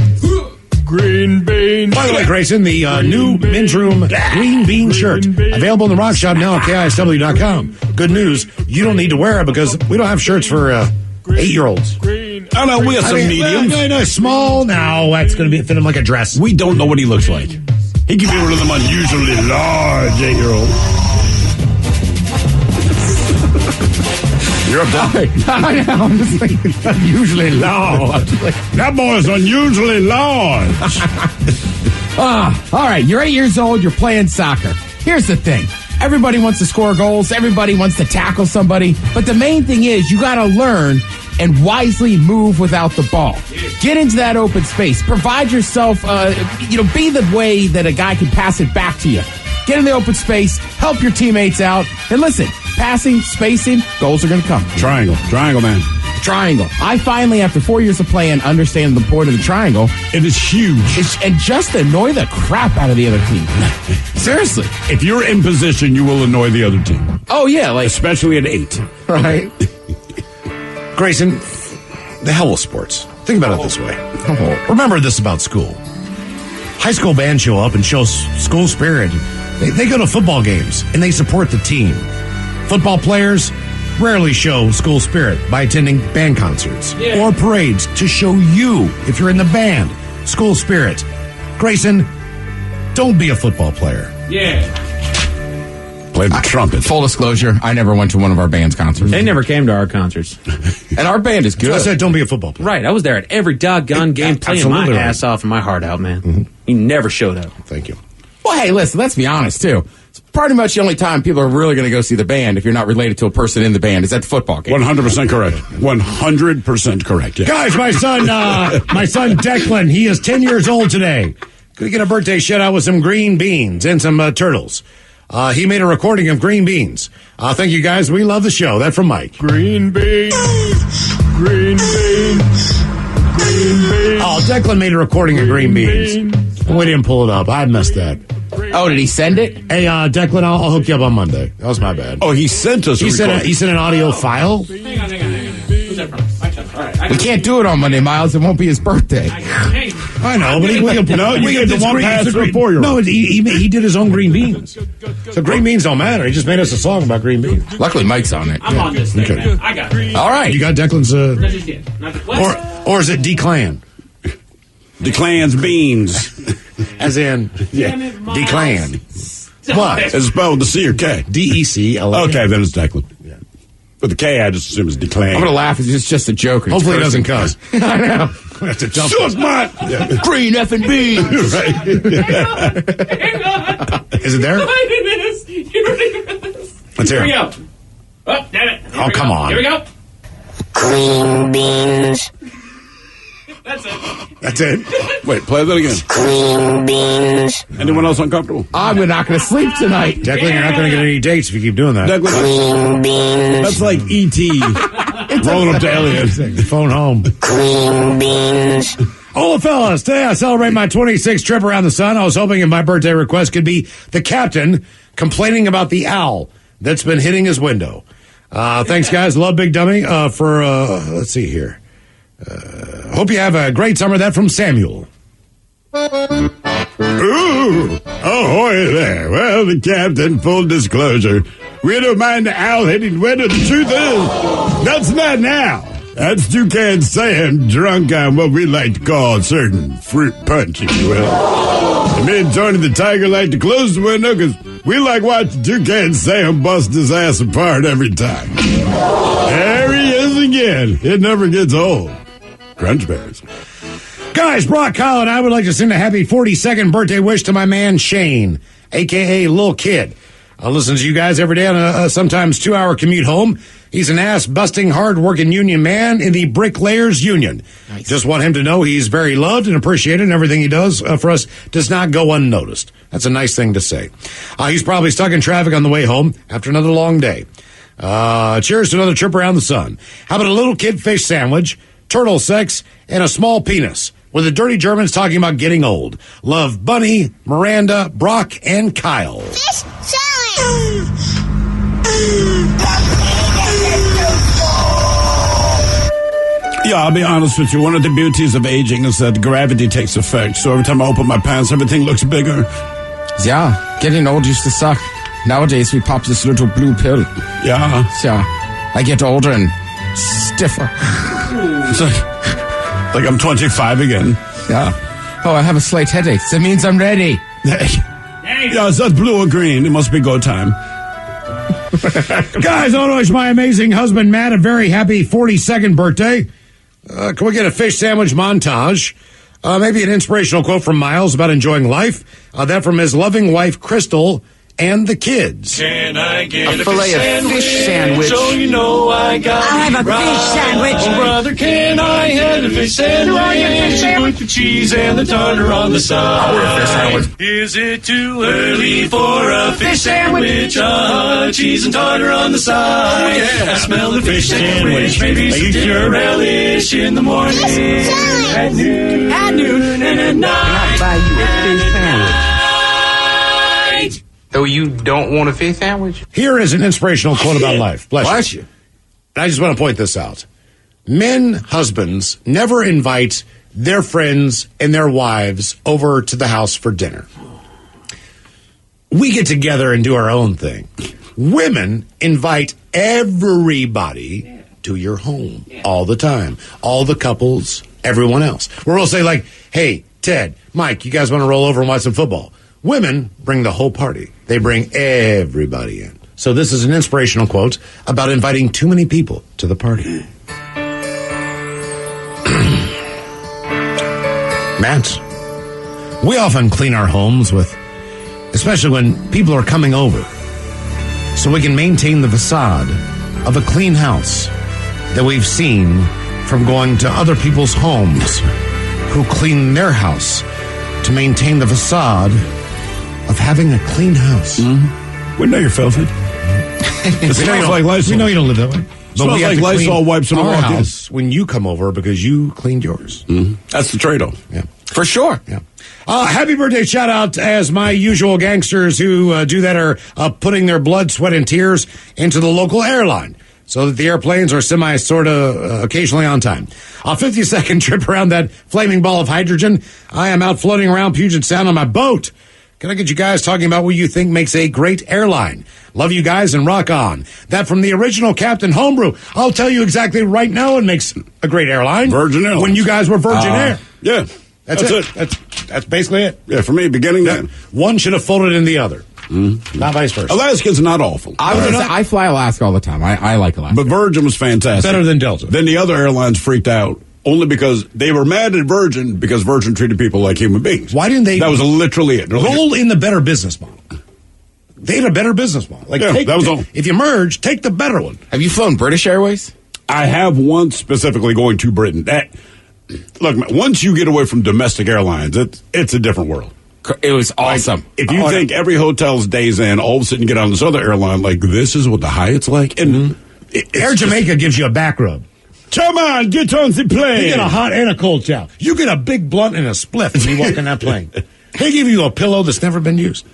Green bean. By the way, Grayson, the new men's room green bean shirt available in the Rock Shop now at KISW.com. Good news, you don't need to wear it because we don't have shirts for 8-year-olds. Oh, no, we have some mediums. No, small. No, that's going to fit him like a dress. We don't know what he looks like. He could be one of them unusually large 8-year-olds. You're up there. I know. I'm just like, unusually large. That boy's unusually large. All right, you're 8 years old, you're playing soccer. Here's the thing. Everybody wants to score goals. Everybody wants to tackle somebody. But the main thing is you got to learn and wisely move without the ball. Get into that open space. Provide yourself, be the way that a guy can pass it back to you. Get in the open space, help your teammates out, and listen, passing, spacing, goals are going to come. Triangle, man. Triangle. I finally, after 4 years of playing, understand the point of the triangle. It is huge. And just annoy the crap out of the other team. Seriously. If you're in position, you will annoy the other team. Oh, yeah. Especially at 8. Right. Grayson, the hell with sports. Think about it this way. Remember this about school. High school bands show up and show school spirit. They go to football games and they support the team. Football players rarely show school spirit by attending band concerts or parades to show you, if you're in the band, school spirit. Grayson, don't be a football player. Yeah. Play the trumpet. Full disclosure, I never went to one of our band's concerts. They never came to our concerts. And our band is good. So I said don't be a football player. Right, I was there at every doggone game playing my ass off and my heart out, man. Mm-hmm. He never showed up. Thank you. Well, hey, listen, let's be honest, too. It's pretty much the only time people are really going to go see the band if you're not related to a person in the band is at the football game. 100% correct. 100% correct, yeah. Guys, my son Declan, he is 10 years old today. Could get a birthday shout out with some green beans and some turtles. He made a recording of green beans. Thank you, guys. We love the show. That from Mike. Green beans, green beans, green beans. Oh, Declan made a recording of green beans. We didn't pull it up. I missed that. Oh, did he send it? Hey, Declan, I'll hook you up on Monday. That was my bad. Oh, he sent us he sent an audio file? Hang on. Who's that from? All right, we can't do it on Monday, Miles. It won't be his birthday. I know, but we get the one pass for a 4-year-old. No, he did his own green beans. So green beans don't matter. He just made us a song about green beans. Luckily, Mike's on it. I'm on this thing, man. I got it. All right. You got Declan's... That's just it. Or is it D-Clan? Declan's beans. As in, Declan. What? It's spelled with the C or K. D-E-C-L-A. Okay, then it's Declan. Yeah. But the K, I just assume is Declan. I'm going to laugh. It's just a joke. Hopefully it doesn't cuss. I know. That's a jump. Suck my green effing beans. Right. Is it there? Let's hear it. Here we go. Oh, damn it. Oh, come on. Here we go. Green beans. That's it. That's it. Wait, play that again. Green beans. Anyone else uncomfortable? I'm not going to sleep tonight. Declan, you're not going to get any dates if you keep doing that. Declan, Green beans. that's like E.T. rolling up to aliens. Phone home. Green beans. Oh, fellas, today I celebrate my 26th trip around the sun. I was hoping if my birthday request could be the captain complaining about the owl that's been hitting his window. Thanks, guys. Love Big Dummy for, let's see here. Hope you have a great summer. That from Samuel. Ooh, ahoy there. Well, the captain, full disclosure. We don't mind the owl hitting window. The truth is, that's not now. That's Toucan Sam drunk on what we like to call a certain fruit punch, if you will. And me and Tony the Tiger like to close the window because we like watching Toucan Sam bust his ass apart every time. There he is again. It never gets old. Crunch Bears. Guys, Brock, Kyle, and I would like to send a happy 42nd birthday wish to my man Shane, a.k.a. Lil Kid. I listen to you guys every day on a sometimes 2-hour commute home. He's an ass-busting, hard-working union man in the Bricklayers Union. Nice. Just want him to know he's very loved and appreciated, and everything he does for us does not go unnoticed. That's a nice thing to say. He's probably stuck in traffic on the way home after another long day. Cheers to another trip around the sun. How about a little kid fish sandwich, turtle sex, and a small penis? With the dirty Germans talking about getting old. Love Bunny, Miranda, Brock, and Kyle. Fish challenge. Yeah, I'll be honest with you. One of the beauties of aging is that gravity takes effect. So every time I open my pants, everything looks bigger. Yeah, getting old used to suck. Nowadays, we pop this little blue pill. Yeah. Yeah. I get older and stiffer. It's like I'm 25 again. Yeah. Oh, I have a slight headache. That means I'm ready. Yeah, is that blue or green? It must be go time. Guys, I want to wish my amazing husband, Matt, a very happy 42nd birthday. Can we get a fish sandwich montage? Maybe an inspirational quote from Miles about enjoying life. That from his loving wife, Crystal, and the kids. Can I get A filet of fish sandwich. So you know I got I'll have a fish sandwich. Oh, brother, can I have a fish sandwich? With the cheese and the tartar on the side. I'll order a fish sandwich. Is it too early for a fish sandwich? Cheese and tartar on the side. I smell the fish sandwich. Maybe some dinner relish in the morning. At noon and at night. Can I buy you a fish sandwich? So you don't want a fish sandwich? Here is an inspirational quote about life. Bless you. And I just want to point this out. Men, husbands, never invite their friends and their wives over to the house for dinner. We get together and do our own thing. Women invite everybody to your home all the time. All the couples, everyone else. Where we'll say like, hey, Ted, Mike, you guys want to roll over and watch some football? Women bring the whole party. They bring everybody in. So this is an inspirational quote about inviting too many people to the party. Matt, we often clean our homes especially when people are coming over, so we can maintain the facade of a clean house that we've seen from going to other people's homes who clean their house to maintain the facade of having a clean house. Mm-hmm. We know you're filthy. It smells like Lysol. We know you don't live that way. But Smells we have like to Lysol clean wipes when I our walk in. house when you come over because you cleaned yours. Mm-hmm. That's the trade-off. Yeah. For sure. Yeah. Happy birthday shout out as my usual gangsters who do that are putting their blood, sweat, and tears into the local airline so that the airplanes are occasionally on time. A 50-second trip around that flaming ball of hydrogen. I am out floating around Puget Sound on my boat. Can I get you guys talking about what you think makes a great airline? Love you guys and rock on. That from the original Captain Homebrew. I'll tell you exactly right now what makes a great airline. Virgin Airlines. When you guys were Virgin Air. Yeah. That's it. That's basically it. Yeah, for me, beginning that. One should have folded in the other. Mm-hmm. Not vice versa. Alaska's not awful. I fly Alaska all the time. I like Alaska. But Virgin was fantastic. Better than Delta. Then the other airlines freaked out. Only because they were mad at Virgin because Virgin treated people like human beings. Why didn't they? That was literally it. Roll in the better business model. They had a better business model. That was all. If you merge, take the better one. Have you flown British Airways? I have once specifically going to Britain. Look, once you get away from domestic airlines, it's a different world. It was awesome. If you think every hotel's Days Inn, all of a sudden you get on this other airline, like this is what the Hyatt's like. And Air Jamaica gives you a back rub. Come on, get on the plane. You get a hot and a cold shower. You get a big blunt and a spliff when you walk in that plane. They give you a pillow that's never been used.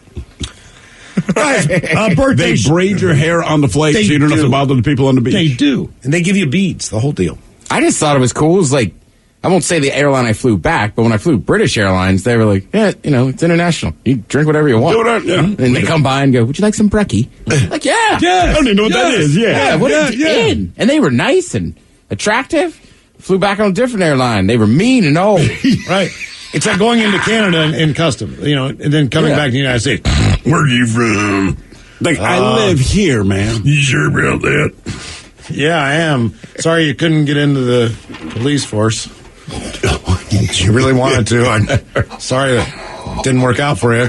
Guys, birthday. They braid your hair on the flight so you don't have to bother the people on the beach. They do. And they give you beads, the whole deal. I just thought it was cool. It was like, I won't say the airline I flew back, but when I flew British Airlines, they were like, yeah, it's international. You drink whatever you want. And they come by and go, would you like some brekkie? Like, yeah. I don't even know what that is. Yeah. What is in? And they were nice and attractive. Flew back on a different airline. They were mean and old. Right. It's like going into Canada in custom, and then coming back to the United States. Where are you from? Like, I live here, man. You sure about that? Yeah, I am. Sorry you couldn't get into the police force. You really wanted to. I'm sorry that didn't work out for you.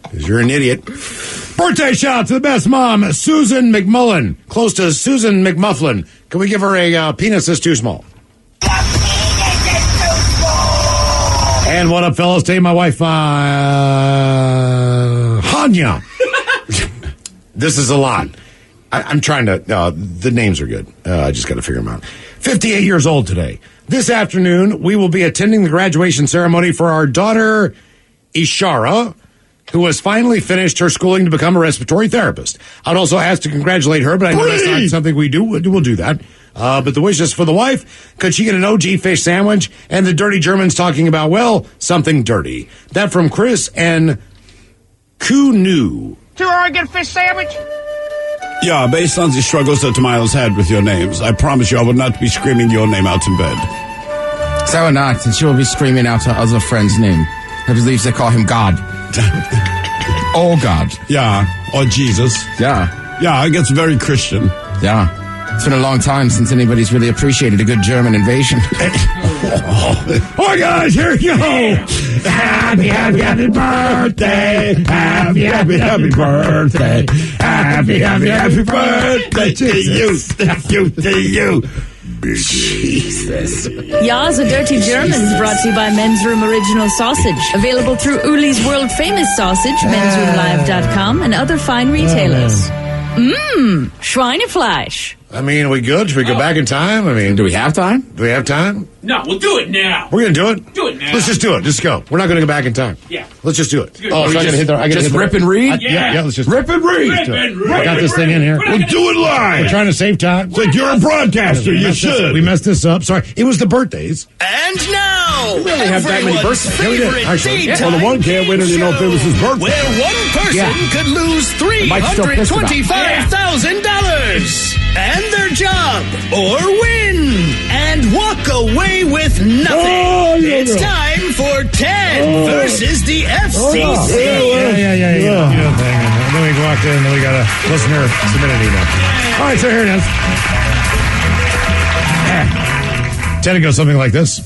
Because you're an idiot. Birthday shout out to the best mom, Susan McMullen. Close to Susan McMufflin. Can we give her a penis that's too small? And what up, fellas? Today, my wife, Hanya. This is a lot. I'm trying to, the names are good. I just got to figure them out. 58 years old today. This afternoon, we will be attending the graduation ceremony for our daughter, Ishara, who has finally finished her schooling to become a respiratory therapist. I'd also ask to congratulate her, but I know that's not something we do. We'll do that. But the wishes for the wife, could she get an OG fish sandwich? And the dirty Germans talking about, well, something dirty. That from Chris and Kunu. Do I get a fish sandwich? Yeah, based on the struggles that Miles had with your names, I promise you I will not be screaming your name out in bed. So not, and she will be screaming out her other friend's name. I believe they call him God. Oh, God. Yeah, or Jesus. Yeah. Yeah, it gets very Christian. Yeah. It's been a long time since anybody's really appreciated a good German invasion. All right, guys, here we go. Happy, happy, happy birthday. Happy, happy, happy birthday. Happy, happy, happy birthday to you. To you. Jesus. Ya's a Dirty Germans brought to you by Men's Room Original Sausage. Available through Uli's World Famous Sausage, mensroomlive.com, and other fine retailers. Schweinefleisch. I mean, are we good? Should we go back in time? I mean, do we have time? Do we have time? No, we'll do it now. We're going to do it? Do it now. Let's just do it. Just go. We're not going to go back in time. Yeah. Let's just do it. Oh, so I got to hit the... Just rip and read? Yeah, let's just... Rip and read. Let's do it. I got this thing in here. We'll do it live. We're trying to save time. It's like you're a broadcaster. You should. We messed this up. Sorry. It was the birthdays. And now, we only have that many birthdays. Favorite Well, the one can't wait until you know if it was his birthday. Where one person could lose $325,000 and their job, or win and walk away with nothing. It's time for Ted versus the FCC. Yeah. And then we walked in, and then we got a listener submit an email. All right, so here it is. Ted, it goes something like this.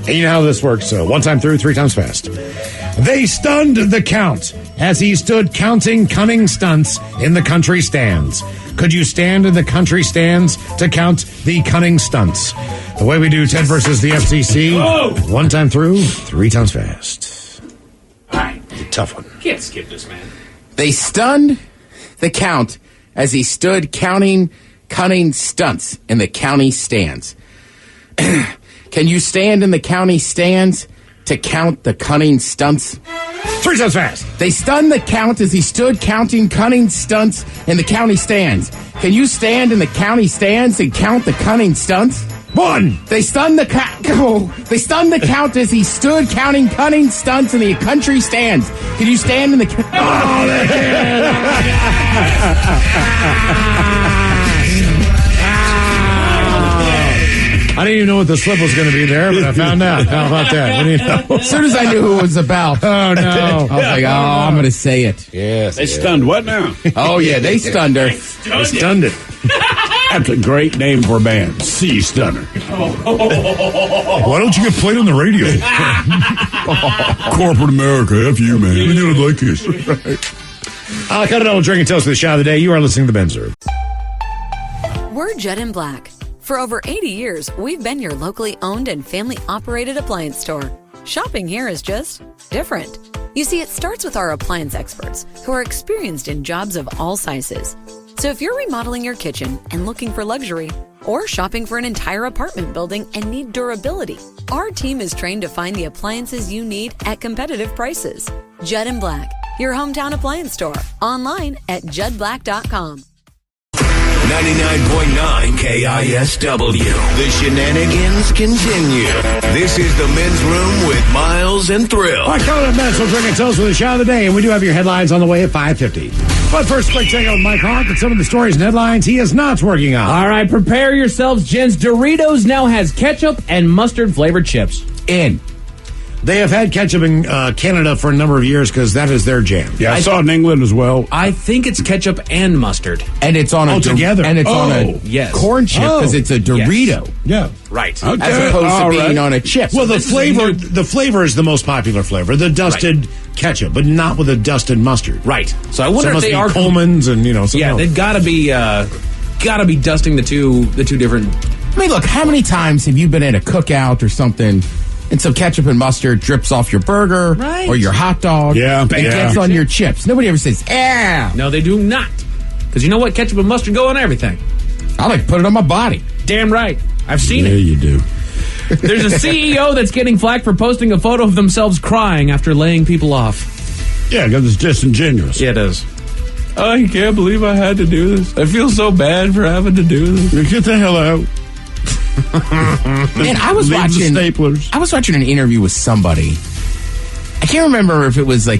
And you know how this works. One time through, 3 times fast. They stunned the Count as he stood counting cunning stunts in the country stands. Could you stand in the country stands to count the cunning stunts? The way we do Ted versus the FCC. Whoa! 1 time through, 3 times fast. All right. Tough one. Can't skip this, man. They stunned the Count as he stood counting cunning stunts in the county stands. Can you stand in the county stands to count the cunning stunts? 3 times fast. They stunned the Count as he stood counting cunning stunts in the county stands. Can you stand in the county stands and count the cunning stunts? 1. They stunned the Count as he stood counting cunning stunts in the country stands. Can you stand in the? I didn't even know what the slip was going to be there, but I found out. How about that? What do you know? As soon as I knew who it was about. Oh, no. I was like, I'm going to say it. Yes. They stunned what now? Oh, yeah, they stunned her. They stunned it. That's a great name for a band. Sea Stunner. Why don't you get played on the radio? Corporate America, F you, man. We don't like this. Cut it all, drink and toast for the shot of the day. You are listening to The Benzer. We're Jet and Black. For over 80 years, we've been your locally owned and family-operated appliance store. Shopping here is just different. You see, it starts with our appliance experts, who are experienced in jobs of all sizes. So if you're remodeling your kitchen and looking for luxury, or shopping for an entire apartment building and need durability, our team is trained to find the appliances you need at competitive prices. Judd & Black, your hometown appliance store. Online at juddblack.com. 99.9 KISW. The shenanigans continue. This is the Men's Room with Miles and Thrill. All right, coming up next, we'll drink and toast with the shot of the day, and we do have your headlines on the way at 5:50. But first, quick take on Mike Hawk and some of the stories and headlines he is not working on. All right, prepare yourselves, gents. Doritos now has ketchup and mustard flavored chips. They have had ketchup in Canada for a number of years because that is their jam. Yeah, I saw it in England as well. I think it's ketchup and mustard. And it's on a together. And it's on a yes. corn chip because it's a Dorito. Yeah. Right. Okay. As opposed to being on a chip. Well, the flavor is the most popular flavor, the dusted ketchup, but not with a dusted mustard. Right. So I wonder if they are Coleman's and they've got to be dusting the two different. I mean, look, how many times have you been at a cookout or something? And some ketchup and mustard drips off your burger or your hot dog. Yeah. And gets on your chips. Nobody ever says, No, they do not. Because you know what? Ketchup and mustard go on everything. I like to put it on my body. Damn right. I've seen it. Yeah, you do. There's a CEO that's getting flack for posting a photo of themselves crying after laying people off. Yeah, because it's disingenuous. Yeah, it is. I can't believe I had to do this. I feel so bad for having to do this. Get the hell out. Man, I was watching an interview with somebody. I can't remember if it was the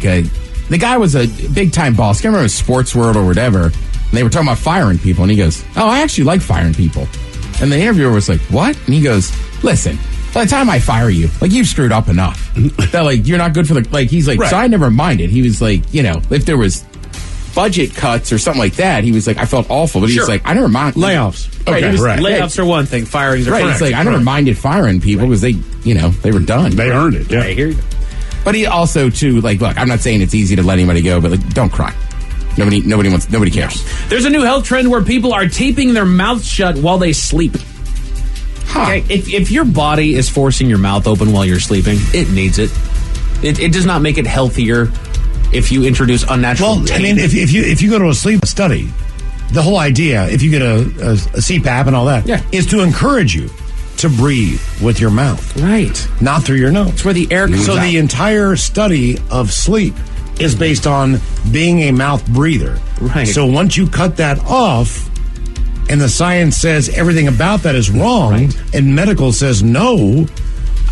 guy was a big time boss. I can't remember Sports World or whatever. And they were talking about firing people, and he goes, "Oh, I actually like firing people." And the interviewer was like, "What?" And he goes, "Listen, by the time I fire you, you've screwed up enough. That you're not good for the he's like, right. So I never minded." He was like, if there was budget cuts or something like that. He was like, I felt awful, but he was like, I never mind layoffs. Right, layoffs are one thing, firings are right. It's like I never minded firing people because they were done. They earned it. Yeah, I hear you. But he also too look. I'm not saying it's easy to let anybody go, but don't cry. Nobody cares. There's a new health trend where people are taping their mouths shut while they sleep. Okay, if your body is forcing your mouth open while you're sleeping, it needs it. It does not make it healthier if you introduce unnatural tape. I mean, if you go to a sleep study, the whole idea, if you get a CPAP and all that, is to encourage you to breathe with your mouth. Right. Not through your nose. It's where the air comes So out. the entire study of sleep is based on being a mouth breather. Right. So once you cut that off, and the science says everything about that is wrong, and medical says no,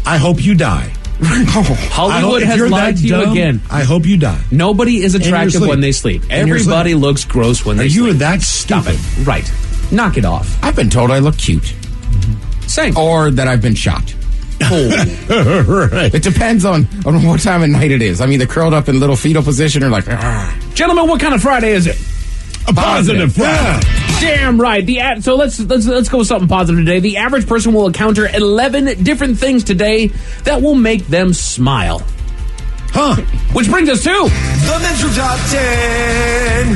I hope you die. Hollywood has lied to you again. I hope you die. Nobody is attractive when they sleep. Everybody looks gross when they sleep. Are you that stupid? Stop it. Right. Knock it off. I've been told I look cute. Same. Or that I've been shot. Right. It depends on what time of night it is. I'm either curled up in little fetal position or like, Gentlemen, what kind of Friday is it? A positive Friday. Damn right. So let's go with something positive today. The average person will encounter 11 different things today that will make them smile. Which brings us to The Men's Room Top 10.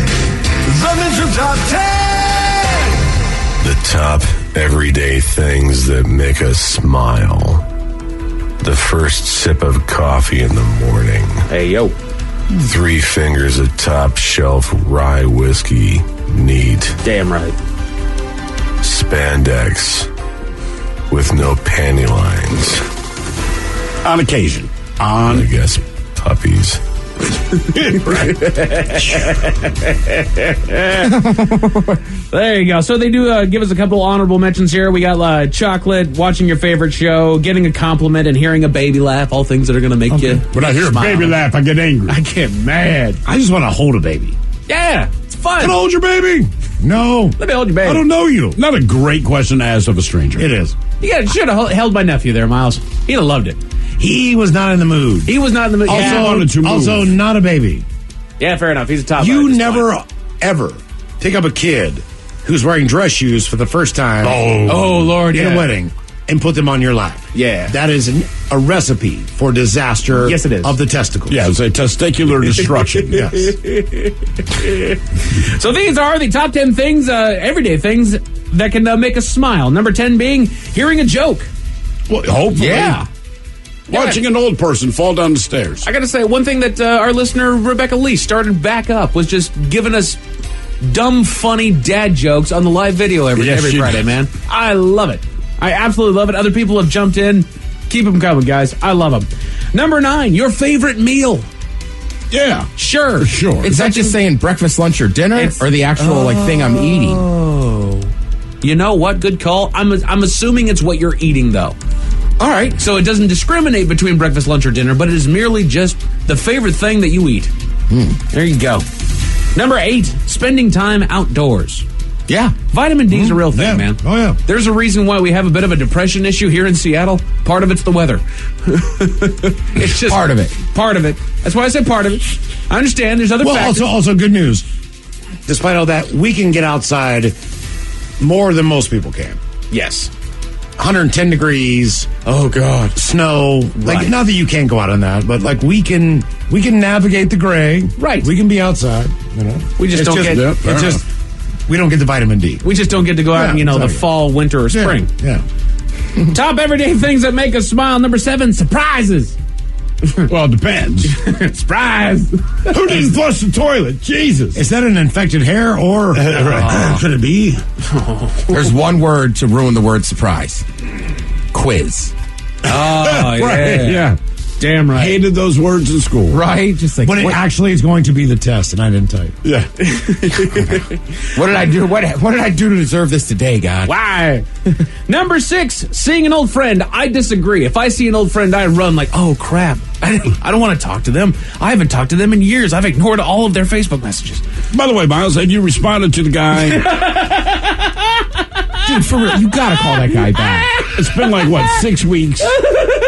The Men's Room Top 10. The top everyday things that make us smile. The first sip of coffee in the morning. Hey, yo. 3 fingers of top shelf rye whiskey. Neat. Damn right. Spandex with no panty lines. On occasion. I guess puppies. There you go. So they do give us a couple honorable mentions here. We got chocolate, watching your favorite show, getting a compliment, and hearing a baby laugh. All things that are going to make you When I hear smile. a baby laugh, I get angry. I get mad. I just want to hold a baby. Yeah, it's fun. Can I hold your baby? No. Let me hold your baby. I don't know you. Not a great question to ask of a stranger. It is. You should have held my nephew there, Miles. He'd have loved it. He was not in the mood. He was not in the mood. Also not a baby. Yeah, fair enough. He's a top. You never, ever pick up a kid who's wearing dress shoes for the first time. Oh, Lord, in yeah. a wedding, and put them on your lap. Yeah. That is a recipe for disaster. Yes, it is. Of the testicles. Yeah, it's a testicular destruction. Yes. So these are the top 10 things, everyday things that can make us smile. Number 10 being hearing a joke. Well, hopefully. Yeah. Watching an old person fall down the stairs. I got to say, one thing that our listener, Rebecca Lee, started back up was just giving us dumb, funny dad jokes on the live video every Friday, man. I love it. I absolutely love it. Other people have jumped in. Keep them coming, guys. I love them. Number 9, your favorite meal. Yeah. Sure. Is that just saying breakfast, lunch, or dinner, or the actual thing I'm eating? Oh. You know what? Good call. I'm assuming it's what you're eating, though. All right. So it doesn't discriminate between breakfast, lunch, or dinner, but it is merely just the favorite thing that you eat. There you go. Number 8, spending time outdoors. Yeah. Vitamin D is a real thing, man. Oh, yeah. There's a reason why we have a bit of a depression issue here in Seattle. Part of it's the weather. It's just part of it. Part of it. That's why I said part of it. I understand. There's other factors. Also good news. Despite all that, we can get outside more than most people can. Yes. 110 degrees. Oh God. Snow. Like, Right. not that you can't go out on that, but like we can navigate the gray. Right. We can be outside. You know. We just don't get. It's just we don't get the vitamin D. We just don't get to go out in, the exactly. fall, winter, or spring. Yeah. Top everyday things that make us smile. Number 7, surprises. Well, it depends. Surprise. Who didn't flush the toilet? Jesus. Is that an infected hair or could it be? There's one word to ruin the word surprise. Quiz. Oh, Right, yeah. Damn right. Hated those words in school. Right? Just like, When it actually is going to be the test, and I didn't type. Yeah. what did I do? What did I do to deserve this today, God? Why? Number 6, seeing an old friend. I disagree. If I see an old friend, I run like, oh, crap. I don't want to talk to them. I haven't talked to them in years. I've ignored all of their Facebook messages. By the way, Miles, have you responded to the guy? Dude, for real, you gotta call that guy back. It's been like, 6 weeks?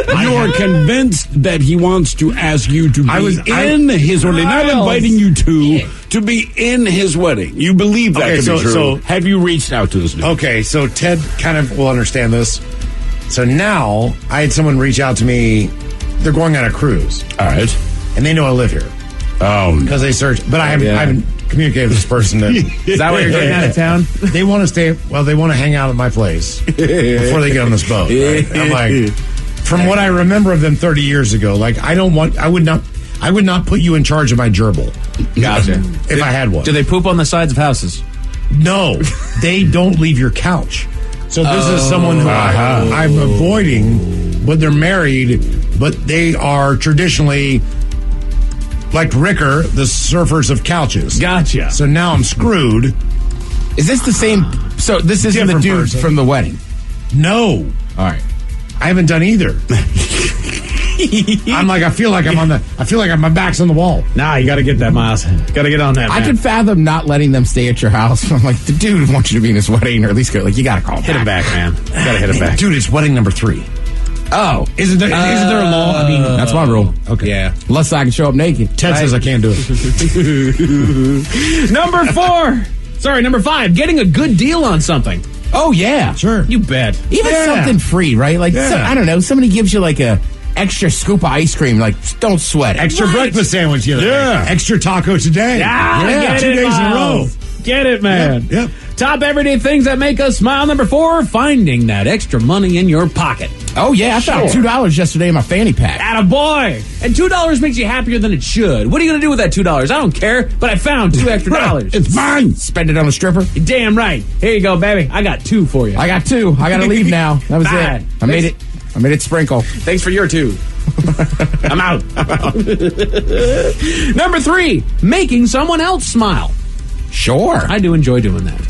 You're convinced that he wants to ask you to be in his wedding, not inviting you to be in his wedding. You believe that to be true. So have you reached out to this dude? Okay, so Ted kind of will understand this. So now I had someone reach out to me. They're going on a cruise. All right. And they know I live here. Oh, because they searched. But I haven't communicated with this person. Is that why you're getting out of town? They want to stay. Well, they want to hang out at my place before they get on this boat. Right? I'm like, from what I remember of them 30 years ago, like I would not put you in charge of my gerbil. Gotcha. If I had one. Do they poop on the sides of houses? No, they don't leave your couch. So this is someone who I'm avoiding, but they're married, but they are traditionally, like Ricker, the surfers of couches. Gotcha. So now I'm screwed. Is this the same? So this isn't the dude from the wedding? No. All right. I haven't done either. I feel like my back's on the wall. Nah, you got to get that, Miles. Got to get on that. I man. can fathom not letting them stay at your house. I'm like, the dude wants you to be in his wedding, or at least go. Like, you got to call him. Hit him back, man. Got to hit him back, dude. It's wedding number 3. Oh, isn't there a law? I mean, that's my rule. Okay, yeah. Unless I can show up naked. Ted says I can't do it. Number 5. Getting a good deal on something. Oh yeah, sure. You bet. Even something free, right? Like I don't know. Somebody gives you like a extra scoop of ice cream. Like, don't sweat it. Extra breakfast sandwich. Extra taco today. Yeah. 2 days in a row. Get it, man. Yep. Top everyday things that make us smile. Number 4, finding that extra money in your pocket. Oh, yeah. I found $2 yesterday in my fanny pack. Attaboy. And $2 makes you happier than it should. What are you going to do with that $2? I don't care, but I found $2 extra. It's mine. Spend it on a stripper. You're damn right. Here you go, baby. I got 2 for you. I got 2. I got to leave now. That was it. I made it sprinkle. Thanks for your 2. I'm out. Number 3, making someone else smile. Sure. I do enjoy doing that.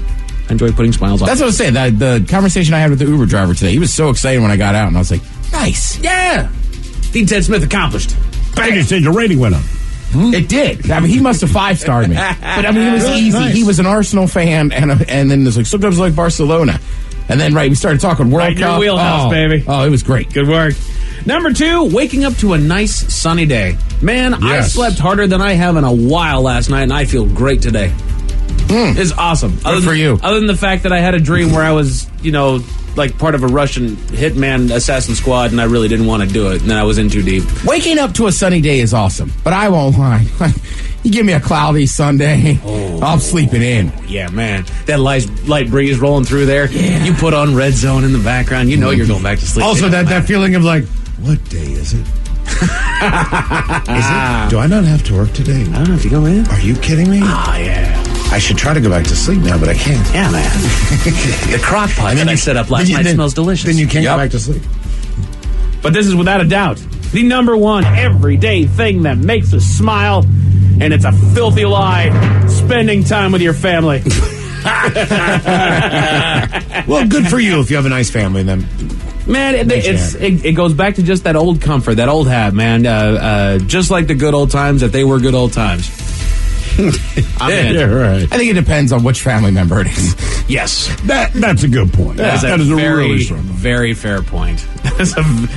I enjoy putting smiles on. That's what I was saying. The conversation I had with the Uber driver today, he was so excited when I got out, and I was like, nice. Yeah. Dean Ted Smith accomplished. Bang, said your rating went up. It did. I mean, he must have 5-starred me. But I mean, it was easy. Nice. He was an Arsenal fan, and then there's like, sometimes like Barcelona. And then, we started talking World Cup. Your wheelhouse, baby. Oh, it was great. Good work. Number 2, waking up to a nice sunny day. Man, I slept harder than I have in a while last night, and I feel great today. It's awesome. Good for you. Other than the fact that I had a dream where I was, like part of a Russian hitman assassin squad, and I really didn't want to do it, and then I was in too deep. Waking up to a sunny day is awesome, but I won't lie. You give me a cloudy Sunday, I'm sleeping in. Yeah, man. That light breeze rolling through there. Yeah. You put on Red Zone in the background. You know you're going back to sleep. Also, that feeling of like, what day is it? Do I not have to work today? I don't know if you go in. Are you kidding me? Oh, yeah. I should try to go back to sleep now, but I can't. Yeah, man. The crock pot that I set up last night smells delicious. Then you can't go back to sleep. But this is without a doubt the number 1 everyday thing that makes us smile, and it's a filthy lie: spending time with your family. Well, good for you if you have a nice family, then. Man, it goes back to just that old comfort, that old habit, man. Just like the good old times, that they were good old times. Yeah, right. I think it depends on which family member it is. Yes. That's a good point. That is a really strong point. Very fair point.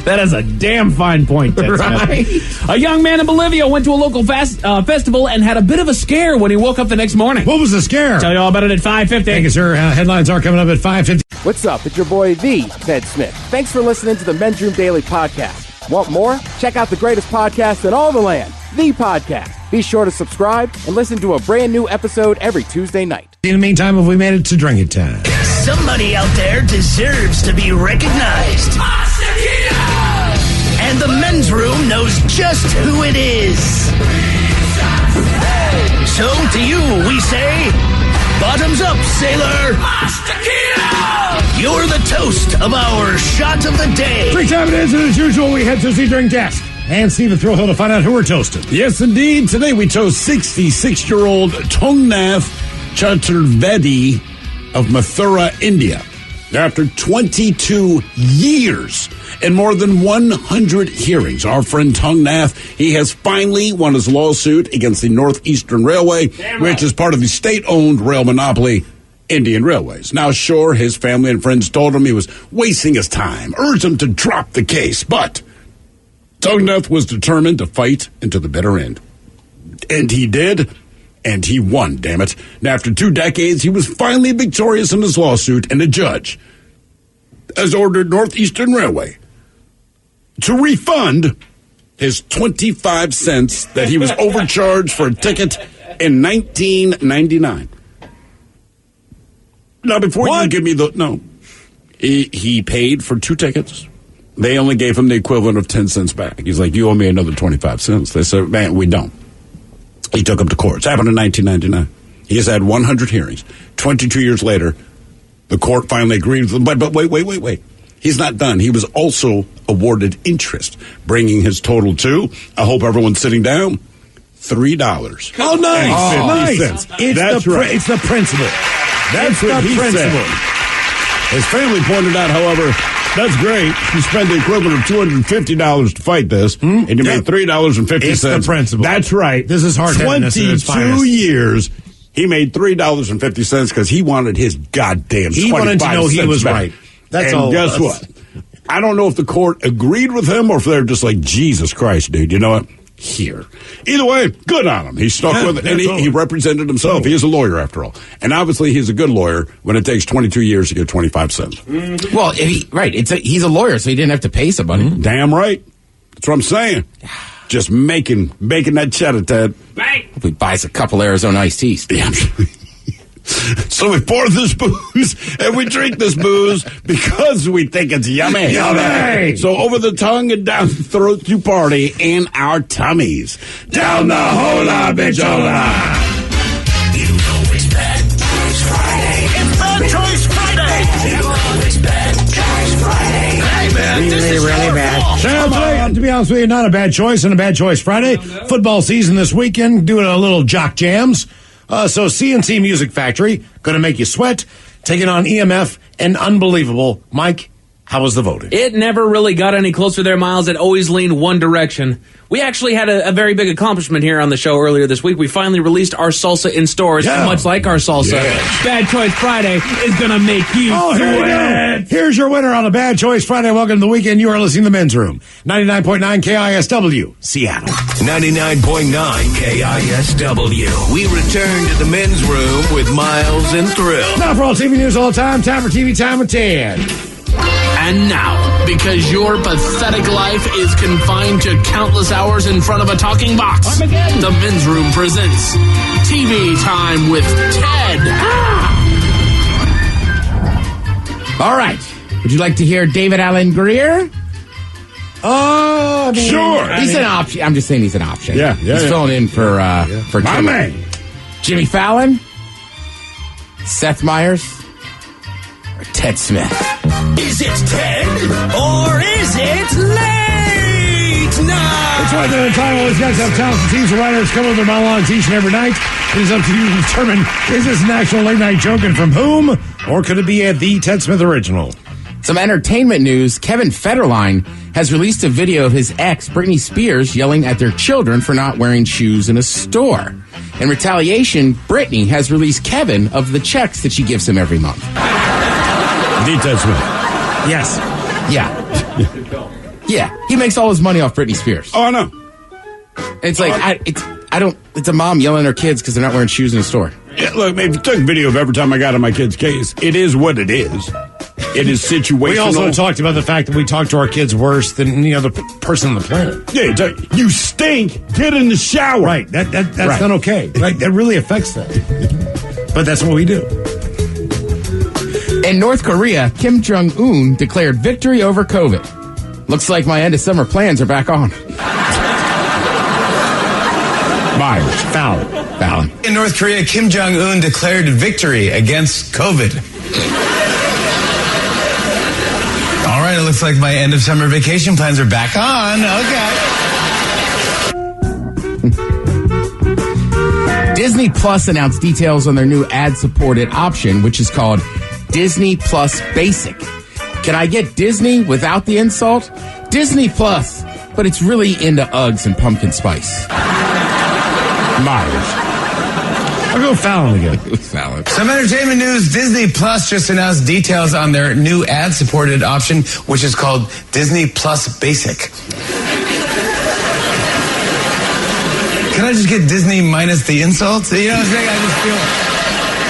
That is a damn fine point, Ted Right? Smith. A young man in Bolivia went to a local festival and had a bit of a scare when he woke up the next morning. What was the scare? Tell you all about it at 5:50. Thank you, sir. Headlines are coming up at 5:50. What's up? It's your boy, the Ted Smith. Thanks for listening to the Men's Room Daily Podcast. Want more? Check out the greatest podcast in all the land, The Podcast. Be sure to subscribe and listen to a brand new episode every Tuesday night. In the meantime, have we made it to drink it time? Somebody out there deserves to be recognized. And the men's room knows just who it is. So to you, we say, bottoms up, sailor. You're the toast of our shot of the day. Drink time it is, and as usual, we head to the drink desk. And Stephen Thrillhill to find out who we're toasting. Yes, indeed. Today we toast 66-year-old Tongnath Chaturvedi of Mathura, India. After 22 years and more than 100 hearings, our friend Tongnath, he has finally won his lawsuit against the Northeastern Railway, which is part of the state-owned rail monopoly, Indian Railways. Now, sure, his family and friends told him he was wasting his time, urged him to drop the case, but Togneth was determined to fight into the bitter end. And he did, and he won, damn it. And after 2 decades, he was finally victorious in his lawsuit, and a judge has ordered Northeastern Railway to refund his 25 cents that he was overcharged for a ticket in 1999. Now, before you give me he paid for 2 tickets. They only gave him the equivalent of 10 cents back. He's like, you owe me another 25 cents. They said, man, we don't. He took him to court. It's happened in 1999. He has had 100 hearings. 22 years later, the court finally agreed with him. But wait. He's not done. He was also awarded interest, bringing his total to, I hope everyone's sitting down, $3. Oh, nice. Nice. It's the principle. That's what he said. His family pointed out, however, that's great. You spent the equivalent of $250 to fight this, and you made $3.50. It's the principle. That's right. This is hard-headedness at its 22 years, he made $3.50 because he wanted his goddamn 25 cents. He wanted to know he was back. right. That's and all. Guess what? I don't know if the court agreed with him or if they're just like, Jesus Christ, dude. You know what? Here. Either way, good on him. He stuck with it, and he represented himself. He is a lawyer, after all. And obviously, he's a good lawyer when it takes 22 years to get 25 cents. Well, he's a lawyer, so he didn't have to pay somebody. Damn right. That's what I'm saying. Just making that cheddar, Ted. Right. Hope he buys a couple Arizona iced teas. Yeah. So we pour this booze and we drink this booze because we think it's yummy. Yummy! So over the tongue and down the throat to party in our tummies. Down the hola, bitchola. You know it's Bad Choice Friday. It's Bad Choice Friday. You know it's Bad Choice Friday. Hey, man, this is really bad. So, to be honest with you, not a bad choice and a bad choice Friday. Football season this weekend, doing a little jock jams. So CNC Music Factory, going to make you sweat, taking on EMF and Unbelievable. Mike, how was the voting? It never really got any closer there, Miles. It always leaned one direction. We actually had a very big accomplishment here on the show earlier this week. We finally released our salsa in stores, and much like our salsa, Bad Choice Friday is going to make you sweat. Here's your winner on a Bad Choice Friday. Welcome to the weekend. You are listening to The Men's Room. 99.9 KISW, Seattle. 99.9 KISW. We return to The Men's Room with Miles and Thrill. Now for all TV news all the time, time for TV Time with Ted. And now, because your pathetic life is confined to countless hours in front of a talking box, The Men's Room presents TV Time with Ted. All right. Would you like to hear David Allen Greer? Oh, sure. He's an option. I'm just saying he's an option. Yeah. He's filling in for my man. Jimmy Fallon, Seth Meyers, or Ted Smith. Is it Ted or is it late night? It's right there in time. All these guys have talented teams of writers come with their monologues each and every night. It is up to you to determine, is this an actual late night joke and from whom? Or could it be a The Ted Smith original? Some entertainment news. Kevin Federline has released a video of his ex, Britney Spears, yelling at their children for not wearing shoes in a store. In retaliation, Britney has released Kevin of the checks that she gives him every month. The Ted Smith. Yes. Yeah. Yeah. He makes all his money off Britney Spears. Oh, I know. It's like, it's a mom yelling at her kids because they're not wearing shoes in the store. Yeah, look, if you took video of every time I got in my kid's case, it is what it is. It is situational. We also talked about the fact that we talk to our kids worse than any other person on the planet. Yeah, you stink. Get in the shower. Right. That's not okay. Right. That really affects them. But that's what we do. In North Korea, Kim Jong-un declared victory over COVID. Looks like my end of summer plans are back on. Myers. Fallon. In North Korea, Kim Jong-un declared victory against COVID. All right, it looks like my end of summer vacation plans are back on. Okay. Disney Plus announced details on their new ad-supported option, which is called Disney Plus Basic. Can I get Disney without the insult? Disney Plus, but it's really into Uggs and pumpkin spice. Myers. I'll go Fallon again. Fallon. Some entertainment news. Disney Plus just announced details on their new ad-supported option, which is called Disney Plus Basic. Can I just get Disney minus the insults? You know what I'm saying? I just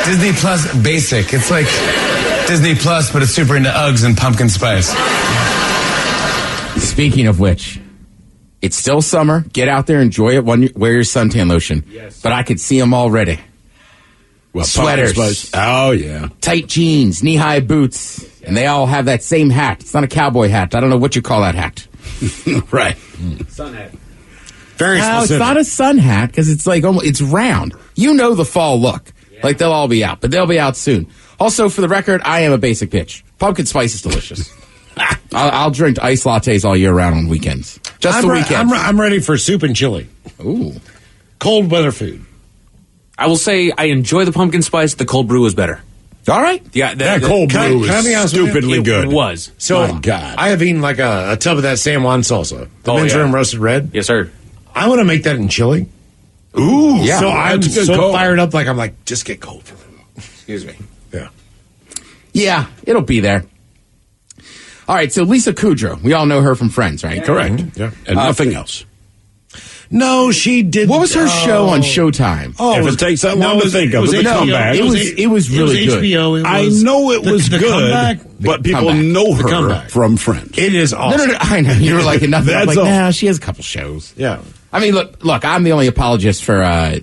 feel Disney Plus basic. It's like Disney Plus, but it's super into Uggs and pumpkin spice. Speaking of which, it's still summer. Get out there, enjoy it. Wear your suntan lotion. Yes. But I could see them already. Well, sweaters. Oh, yeah. Tight jeans, knee-high boots. Yeah. And they all have that same hat. It's not a cowboy hat. I don't know what you call that hat. Right. Sun hat. Very specific. It's not a sun hat because it's like it's round. You know the fall look. Yeah. Like they'll all be out, but they'll be out soon. Also, for the record, I am a basic bitch. Pumpkin spice is delicious. I'll drink iced lattes all year round on weekends. Just the weekend. I'm ready for soup and chili. Ooh. Cold weather food. I will say I enjoy the pumpkin spice. The cold brew is better. All right. Yeah, that cold brew is stupidly good. It was. So, my God. I have eaten like a tub of that San Juan salsa. The men's room roasted red. Yes, sir. I want to make that in chili. Ooh. Yeah. So I'm so cold. fired up. I'm like, just get cold for me. Excuse me. Yeah. Yeah, it'll be there. All right, so Lisa Kudrow. We all know her from Friends, right? Correct. Mm-hmm. Yeah. And nothing else. No, she did. What was her show on Showtime? If it takes that long to think of it, the comeback. It was really good. HBO. I know it was good, comeback, but people know her from Friends. It is awesome. No, I know. You were like, nothing. That's like, all. nah, she has a couple shows. Yeah. I mean, look, I'm the only apologist for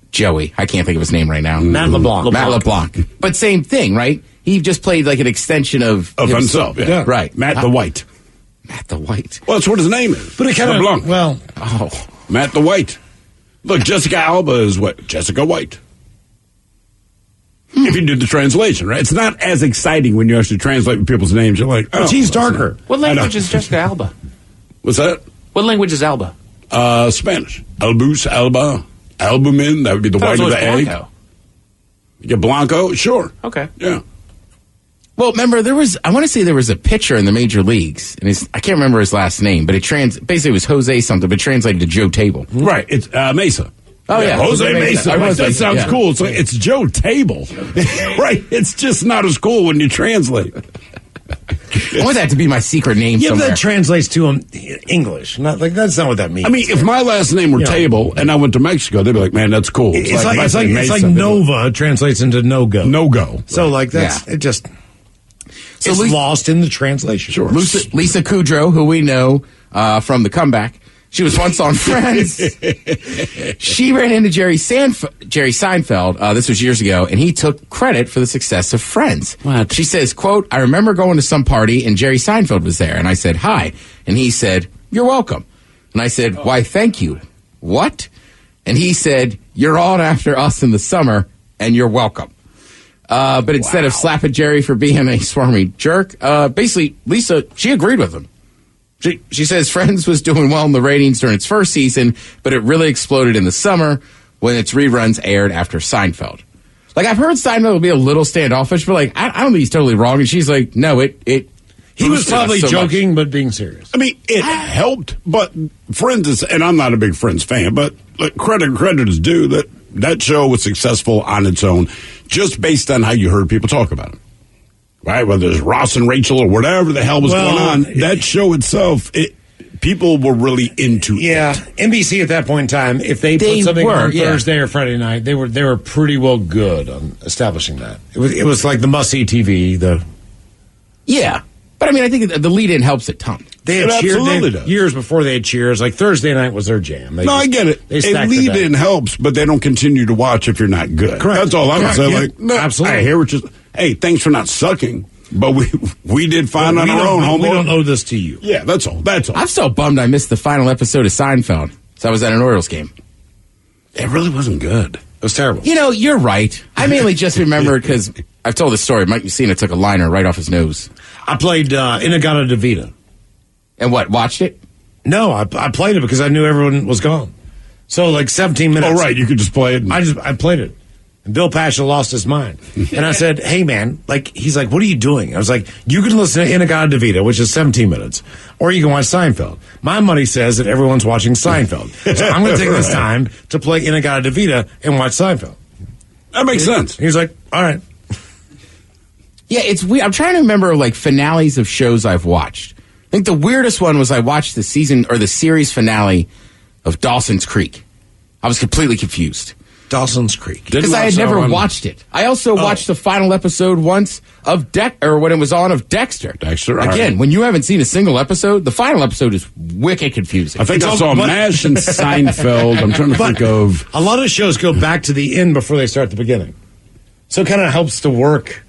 Joey. I can't think of his name right now. Matt LeBlanc. Matt LeBlanc. But same thing, right? He just played like an extension of himself. Yeah. Right. Matt the White. Matt the White. Well, that's what his name is. But it kind LeBlanc. of, well. Oh. Matt the White. Look, Jessica Alba is what? Jessica White. If you do the translation, right? It's not as exciting when you actually translate people's names. You're like, oh. She's darker. What language is Jessica Alba? What's that? What language is Alba? Spanish. Albus, Alba, albumin. That would be the white of the egg. You get Blanco? Sure. Okay. Yeah. Well, remember, I want to say there was a pitcher in the major leagues, and I can't remember his last name, but basically it was Jose something, but translated to Joe Table. Right. It's Mesa. Oh, yeah. Jose Mesa. That sounds cool. It's like, it's Joe Table. Right. It's just not as cool when you translate. I want that to be my secret name somewhere. That translates to English. Not like that's not what that means. I mean, if my last name were Table and I went to Mexico, they'd be like, man, that's cool. It's like Nova translates into no-go. No-go. So, like, that's it just... So it's lost in the translation. Sure. Lisa Kudrow, who we know from The Comeback, she was once on Friends. She ran into Jerry Seinfeld. This was years ago, and he took credit for the success of Friends. What? She says, quote, I remember going to some party, and Jerry Seinfeld was there, and I said, hi. And he said, you're welcome. And I said, why, thank you. What? And he said, you're on after us in the summer, and you're welcome. But instead of slapping Jerry for being a swarmy jerk, basically, Lisa, she agreed with him. She says Friends was doing well in the ratings during its first season, but it really exploded in the summer when its reruns aired after Seinfeld. Like, I've heard Seinfeld will be a little standoffish, but, like, I don't think he's totally wrong. And she's like, no, he was probably joking, but being serious. I mean, it helped, but Friends is, and I'm not a big Friends fan, but like, credit is due that show was successful on its own just based on how you heard people talk about it. Right? Whether it's Ross and Rachel or whatever the hell was going on, that show itself, people were really into it. Yeah. NBC at that point in time, if they put something on Thursday or Friday night, they were pretty well good on establishing that. It was like the must-see TV. Yeah. But I mean, I think the lead-in helps a ton. They had Cheers years before they had Cheers. Like Thursday night was their jam. I get it. A lead-in helps, but they don't continue to watch if you're not good. Correct. That's all I would say. Yeah, like, no, absolutely. I hear what you're. Hey, thanks for not sucking, but we did fine on our own. We don't owe this to you. Yeah, that's all. I'm so bummed I missed the final episode of Seinfeld. So I was at an Orioles game. It really wasn't good. It was terrible. You know, you're right. I mainly just remembered because I've told this story. Mike Messina took a liner right off his nose. I played Inagata Davida. And what, watched it? No, I played it because I knew everyone was gone. So, like 17 minutes. Oh, right. You could just play it. I played it. And Bill Pasha lost his mind. And I said, hey, man, he's like, what are you doing? I was like, you can listen to Inagata Davida, which is 17 minutes, or you can watch Seinfeld. My money says that everyone's watching Seinfeld. So I'm going to take this time to play Inagata Davida and watch Seinfeld. That makes sense. He's like, all right. Yeah, it's weird. I'm trying to remember, like, finales of shows I've watched. I think the weirdest one was I watched the series finale of Dawson's Creek. I was completely confused. Dawson's Creek. Because I had never watched it. I also watched the final episode once of when it was on of Dexter. Again, when you haven't seen a single episode, the final episode is wicked confusing. I think I saw MASH and Seinfeld. I'm trying to think of... A lot of shows go back to the end before they start the beginning. So it kind of helps to work.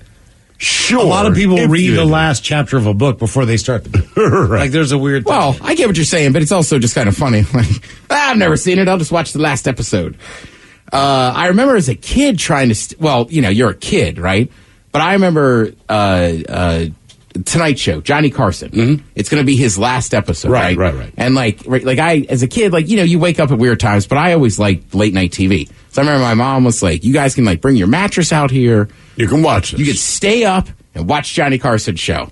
Sure. A lot of people read the last chapter of a book before they start the book. Right. Like there's a weird thing. Well, I get what you're saying, but it's also just kind of funny. Like, I've never seen it. I'll just watch the last episode. I remember as a kid trying to... well, you're a kid, right? But I remember Tonight Show, Johnny Carson. Mm-hmm. It's going to be his last episode, right? Right. And like I, as a kid, you wake up at weird times, but I always liked late night TV. So I remember my mom was like, you guys can bring your mattress out here. You can watch it. You can stay up and watch Johnny Carson's show.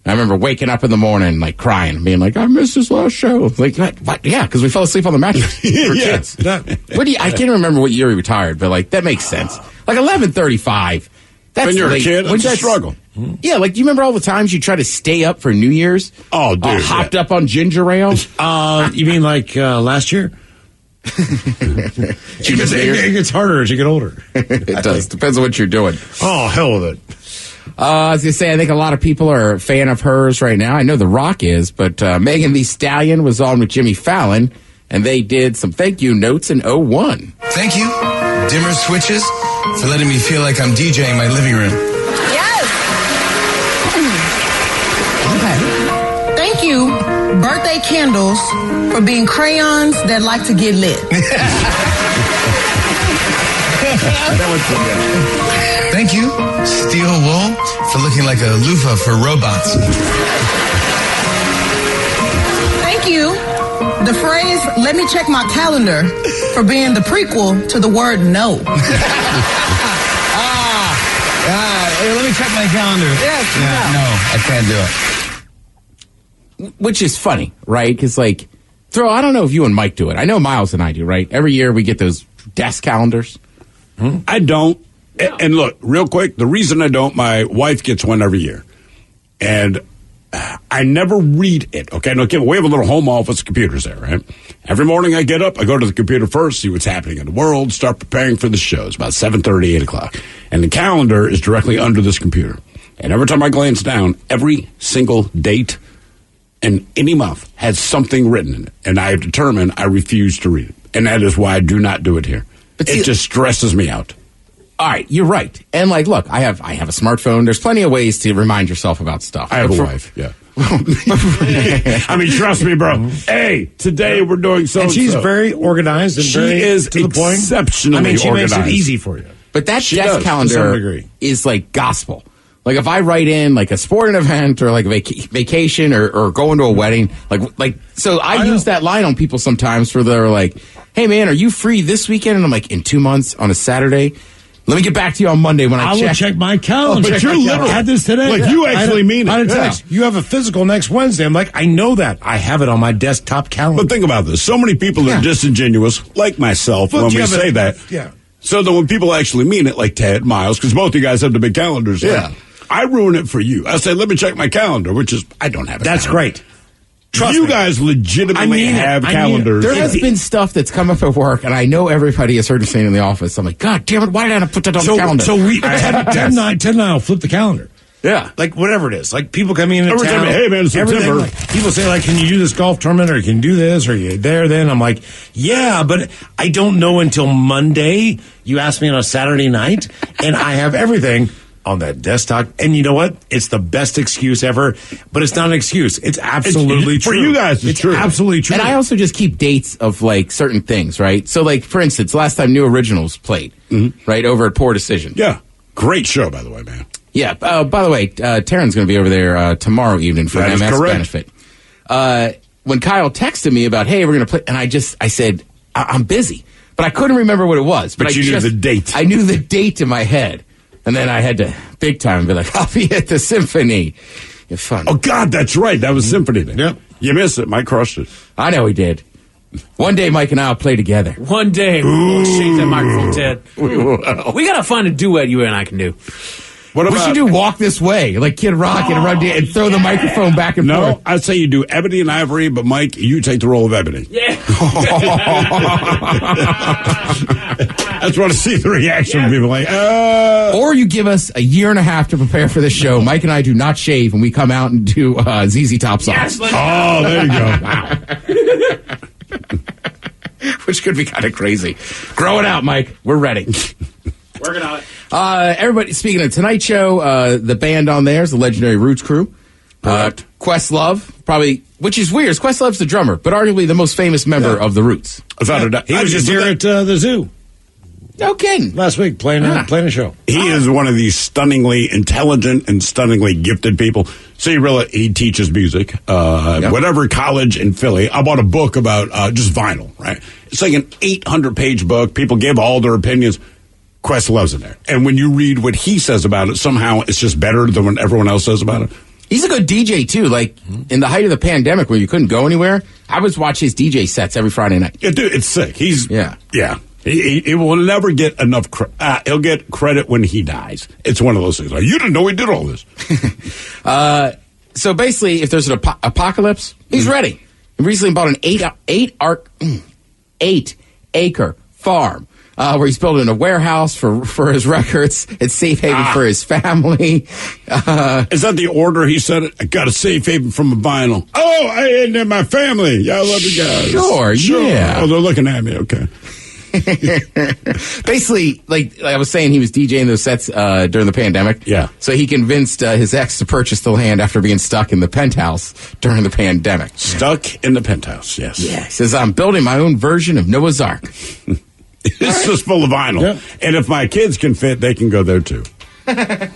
And I remember waking up in the morning, crying, being like, I missed this last show. Like, what? Yeah, because we fell asleep on the mattress for kids. I can't remember what year he retired, but that makes sense. 11:35. That's when you're late. a kid, it's a struggle. Yeah, do you remember all the times you try to stay up for New Year's? Oh, dude. Hopped up on ginger ale? You mean last year? It gets harder as you get older. It does. Depends on what you're doing. Oh, hell with it. I was going to say, I think a lot of people are a fan of hers right now. I know The Rock is, but Megan Thee Stallion was on with Jimmy Fallon, and they did some thank you notes in 01. Thank you, dimmer switches, for letting me feel like I'm DJing my living room. Yes. Okay. Thank you, birthday candles, for being crayons that like to get lit. That was so good. Thank you, steel wool, for looking like a loofah for robots. Thank you, the phrase, let me check my calendar, for being the prequel to the word no. Hey, let me check my calendar. Yes, no, I can't do it. Which is funny, right? Because, I don't know if you and Mike do it. I know Miles and I do, right? Every year we get those desk calendars. I don't. And look, real quick, the reason I don't, my wife gets one every year. And I never read it, okay? No, we have a little home office, computers there, right? Every morning I get up, I go to the computer first, see what's happening in the world, start preparing for the shows, about 7:30, 8 o'clock. And the calendar is directly under this computer. And every time I glance down, every single date in any month has something written in it. And I have determined I refuse to read it. And that is why I do not do it here. But it just stresses me out. All right, you're right. And look, I have a smartphone. There's plenty of ways to remind yourself about stuff. I have a wife, yeah. I mean, trust me, bro. Hey, today we're doing so. And she's very organized and she is to the point. Exceptionally she organized. makes it easy for you. But that desk calendar is gospel. If I write in a sporting event or a vacation or going to a wedding, so I use that line on people sometimes where they're hey man, are you free this weekend? And I'm in 2 months on a Saturday. Let me get back to you on Monday when I check. will check my calendar. But you're literal. I had this today. You actually mean it. I had a text. You have a physical next Wednesday. I'm I know that. I have it on my desktop calendar. But think about this. So many people are disingenuous, like myself, when we say that. Yeah. So that when people actually mean it, like Ted, Miles, because both of you guys have the big calendars. Yeah. I ruin it for you. I say, let me check my calendar, which is, I don't have a That's calendar. great. Trust you me. guys legitimately have calendars. There has been stuff that's come up at work, and I know everybody has heard it saying in the office. I'm God damn it, why did I not put that on the calendar? So Ted and I will flip the calendar. Yeah. Whatever it is. People come in Every town. time, hey man, it's September. People say can you do this golf tournament or can you do this or are you there then? I'm yeah, but I don't know until Monday. You ask me on a Saturday night and I have everything on that desktop. And you know what? It's the best excuse ever, but it's not an excuse. It's absolutely true. For you guys, it's true. Absolutely true. And I also just keep dates of certain things, right? So for instance, last time New Originals played, right, over at Poor Decision. Yeah. Great show, by the way, man. Yeah. By the way, Taryn's going to be over there tomorrow evening for an MS benefit. When Kyle texted me about, hey, we're going to play, and I said, I'm busy. But I couldn't remember what it was. But you knew the date. I knew the date in my head. And then I had to big time be I'll be at the symphony. It's fun. Oh, God, that's right. That was Symphony Day. Yep. You missed it. Mike crushed it. I know he did. One day, Mike and I will play together. One day, we'll shake that microphone, Ted. We got to find a duet you and I can do. What we should do Walk This Way, like Kid Rock and Run and throw the microphone back and forth. No, I'd say you do Ebony and Ivory, but Mike, you take the role of Ebony. Yeah. I just want to see the reaction of people like, Or you give us a year and a half to prepare for the show. Mike and I do not shave, and we come out and do ZZ Top songs. Yes, there you go. Wow. Which could be kind of crazy. Grow it out, Mike. We're ready. Working on it. Everybody, speaking of Tonight Show, the band on there is the legendary Roots Crew. Questlove, probably, which is weird. Questlove's the drummer, but arguably the most famous member of the Roots. He was just here at the zoo. No kidding. Last week, playing a show. He is one of these stunningly intelligent and stunningly gifted people. So he teaches music, whatever college in Philly. I bought a book about just vinyl, right? It's like an 800-page book. People give all their opinions. Questlove's in there. And when you read what he says about it, somehow it's just better than what everyone else says about it. He's a good DJ, too. Like, in the height of the pandemic where you couldn't go anywhere, I would watch his DJ sets every Friday night. Yeah, dude, it's sick. Yeah. He will never get enough he'll get credit when he dies. It's one of those things. Like, you didn't know he did all this. So basically, if there's an apocalypse, he's ready. He recently bought an 8-acre farm where he's building a warehouse for his records. It's safe haven for his family. Is that the order he said it? I got a safe haven from a vinyl. Oh, and my family. Yeah, I love you guys. Sure, yeah. Oh, they're looking at me. Okay. Basically, like I was saying, he was DJing those sets during the pandemic. Yeah. So he convinced his ex to purchase the land after being stuck in the penthouse during the pandemic. Stuck in the penthouse, yes. Yeah. He says, I'm building my own version of Noah's Ark. It's just full of vinyl. Yeah. And if my kids can fit, they can go there too. I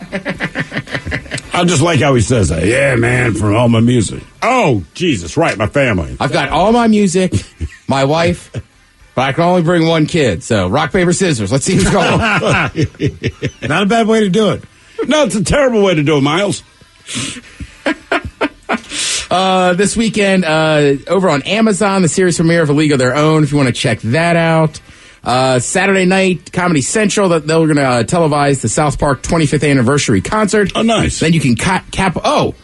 just like how he says that. Yeah, man, from all my music. Oh, Jesus, right, my family. I've got all my music, my wife, but I can only bring one kid. So rock, paper, scissors. Let's see who's going. Not a bad way to do it. No, it's a terrible way to do it, Miles. This weekend, over on Amazon, the series premiere of A League of Their Own, if you want to check that out. Saturday night, Comedy Central, that they're going to televise the South Park 25th anniversary concert. Oh, nice. Then you can Seahawks.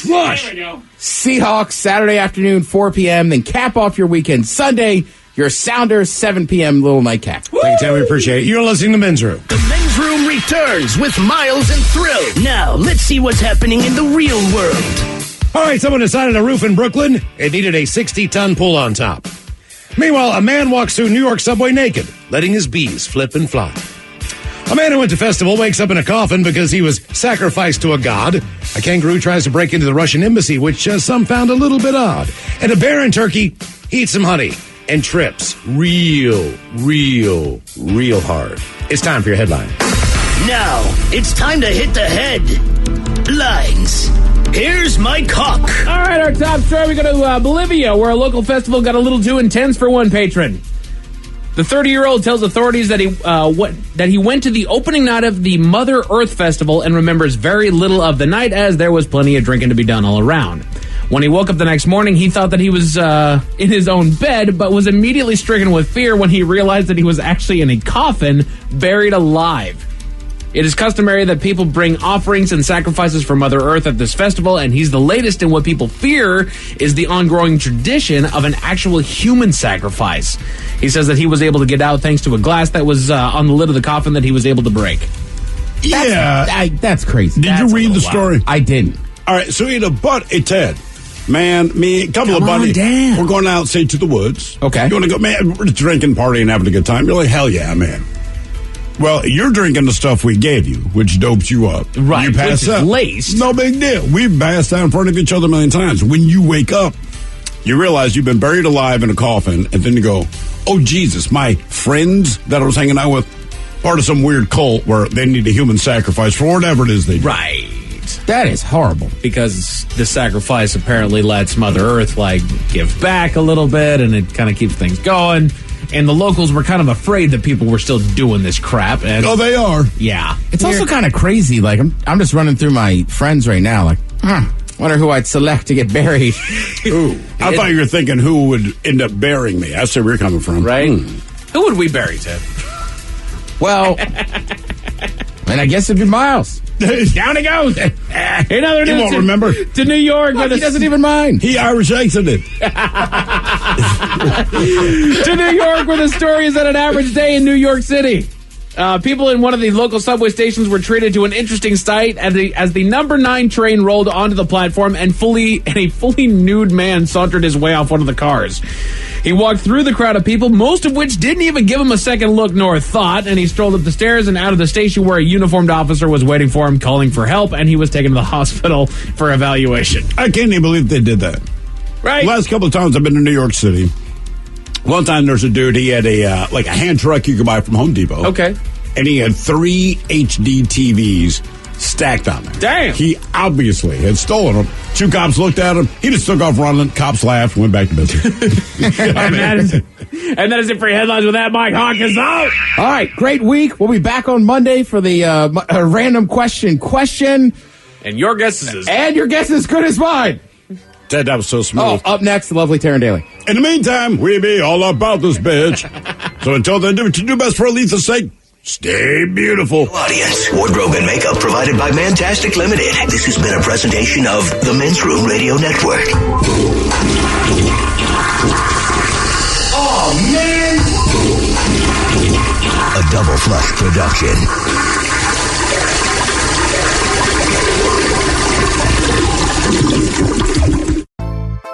Rush. There we go. Seahawks, Saturday afternoon, 4 p.m. Then cap off your weekend Sunday, your Sounders, 7 p.m. little nightcap. Thank you, Tim. We appreciate it. You're listening to Men's Room. The Men's Room returns with Miles and Thrill. Now, let's see what's happening in the real world. All right, someone decided a roof in Brooklyn. It needed a 60-ton pull on top. Meanwhile, a man walks through New York subway naked, letting his bees flip and fly. A man who went to festival wakes up in a coffin because he was sacrificed to a god. A kangaroo tries to break into the Russian embassy, which some found a little bit odd. And a bear in Turkey eats some honey and trips real hard. It's time for your headline. Now, it's time to hit the headlines. Here's Mike Hawk. All right, our top story, we go to Bolivia, where a local festival got a little too intense for one patron. The 30-year-old tells authorities that he went to the opening night of the Mother Earth Festival and remembers very little of the night, as there was plenty of drinking to be done all around. When he woke up the next morning, he thought that he was in his own bed, but was immediately stricken with fear when he realized that he was actually in a coffin, buried alive. It is customary that people bring offerings and sacrifices for Mother Earth at this festival, and he's the latest in what people fear is the ongoing tradition of an actual human sacrifice. He says that he was able to get out thanks to a glass that was on the lid of the coffin that he was able to break. That's crazy. Did you read the story? I didn't. All right, so he had a Ted. Man, me, a couple of buddies. We're going out, say, to the woods. Okay. You want to go, man, we're just drinking, partying, having a good time. You're like, hell yeah, man. Well, you're drinking the stuff we gave you, which dopes you up. Right, You pass which is out. laced. No big deal. We've passed out in front of each other a million times. When you wake up, you realize you've been buried alive in a coffin, and then you go, oh, Jesus, my friends that I was hanging out with, part of some weird cult where they need a human sacrifice for whatever it is they do. Right. That is horrible. Because the sacrifice apparently lets Mother Earth, give back a little bit, and it kind of keeps things going. And the locals were kind of afraid that people were still doing this crap. And oh, they are. Yeah. It's also kind of crazy. Like, I'm just running through my friends right now. Like, wonder who I'd select to get buried. Ooh. I thought you were thinking who would end up burying me. That's where we're coming from. Right? Who would we bury, Ted? Well, And I guess it'd be Miles. Down he goes. In other He news, won't remember. to New York. Look, he doesn't even mind. He Irish accented. To New York, where the story is at an average day in New York City. People in one of the local subway stations were treated to an interesting sight as the number 9 train rolled onto the platform and a fully nude man sauntered his way off one of the cars. He walked through the crowd of people, most of which didn't even give him a second look nor a thought, and he strolled up the stairs and out of the station where a uniformed officer was waiting for him, calling for help, and he was taken to the hospital for evaluation. I can't even believe they did that. Right? Last couple of times I've been to New York City. One time there's a dude, he had a hand truck you could buy from Home Depot. Okay. And he had 3 HD TVs stacked on there. Damn. He obviously had stolen them. 2 cops looked at him. He just took off running. Cops laughed, went back to business. And that is it for your headlines with that. Mike Hawk is out. All right, great week. We'll be back on Monday for the random question. And your guess is as good as mine. Ted, that was so smooth. Oh, up next, the lovely Taryn Daly. In the meantime, we be all about this bitch. So until then, do what you do best for Aletha's sake. Stay beautiful. Audience, wardrobe and makeup provided by Mantastic Limited. This has been a presentation of the Men's Room Radio Network. Oh, man! A Double Flush production.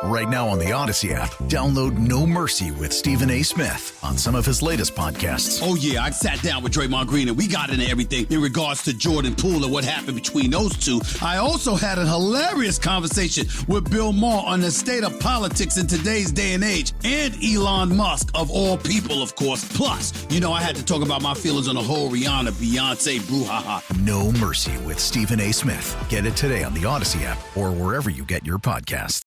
Right now on the Odyssey app, download No Mercy with Stephen A. Smith on some of his latest podcasts. Oh, yeah, I sat down with Draymond Green and we got into everything in regards to Jordan Poole and what happened between those two. I also had a hilarious conversation with Bill Maher on the state of politics in today's day and age, and Elon Musk, of all people, of course. Plus, I had to talk about my feelings on the whole Rihanna, Beyonce brouhaha. No Mercy with Stephen A. Smith. Get it today on the Odyssey app or wherever you get your podcasts.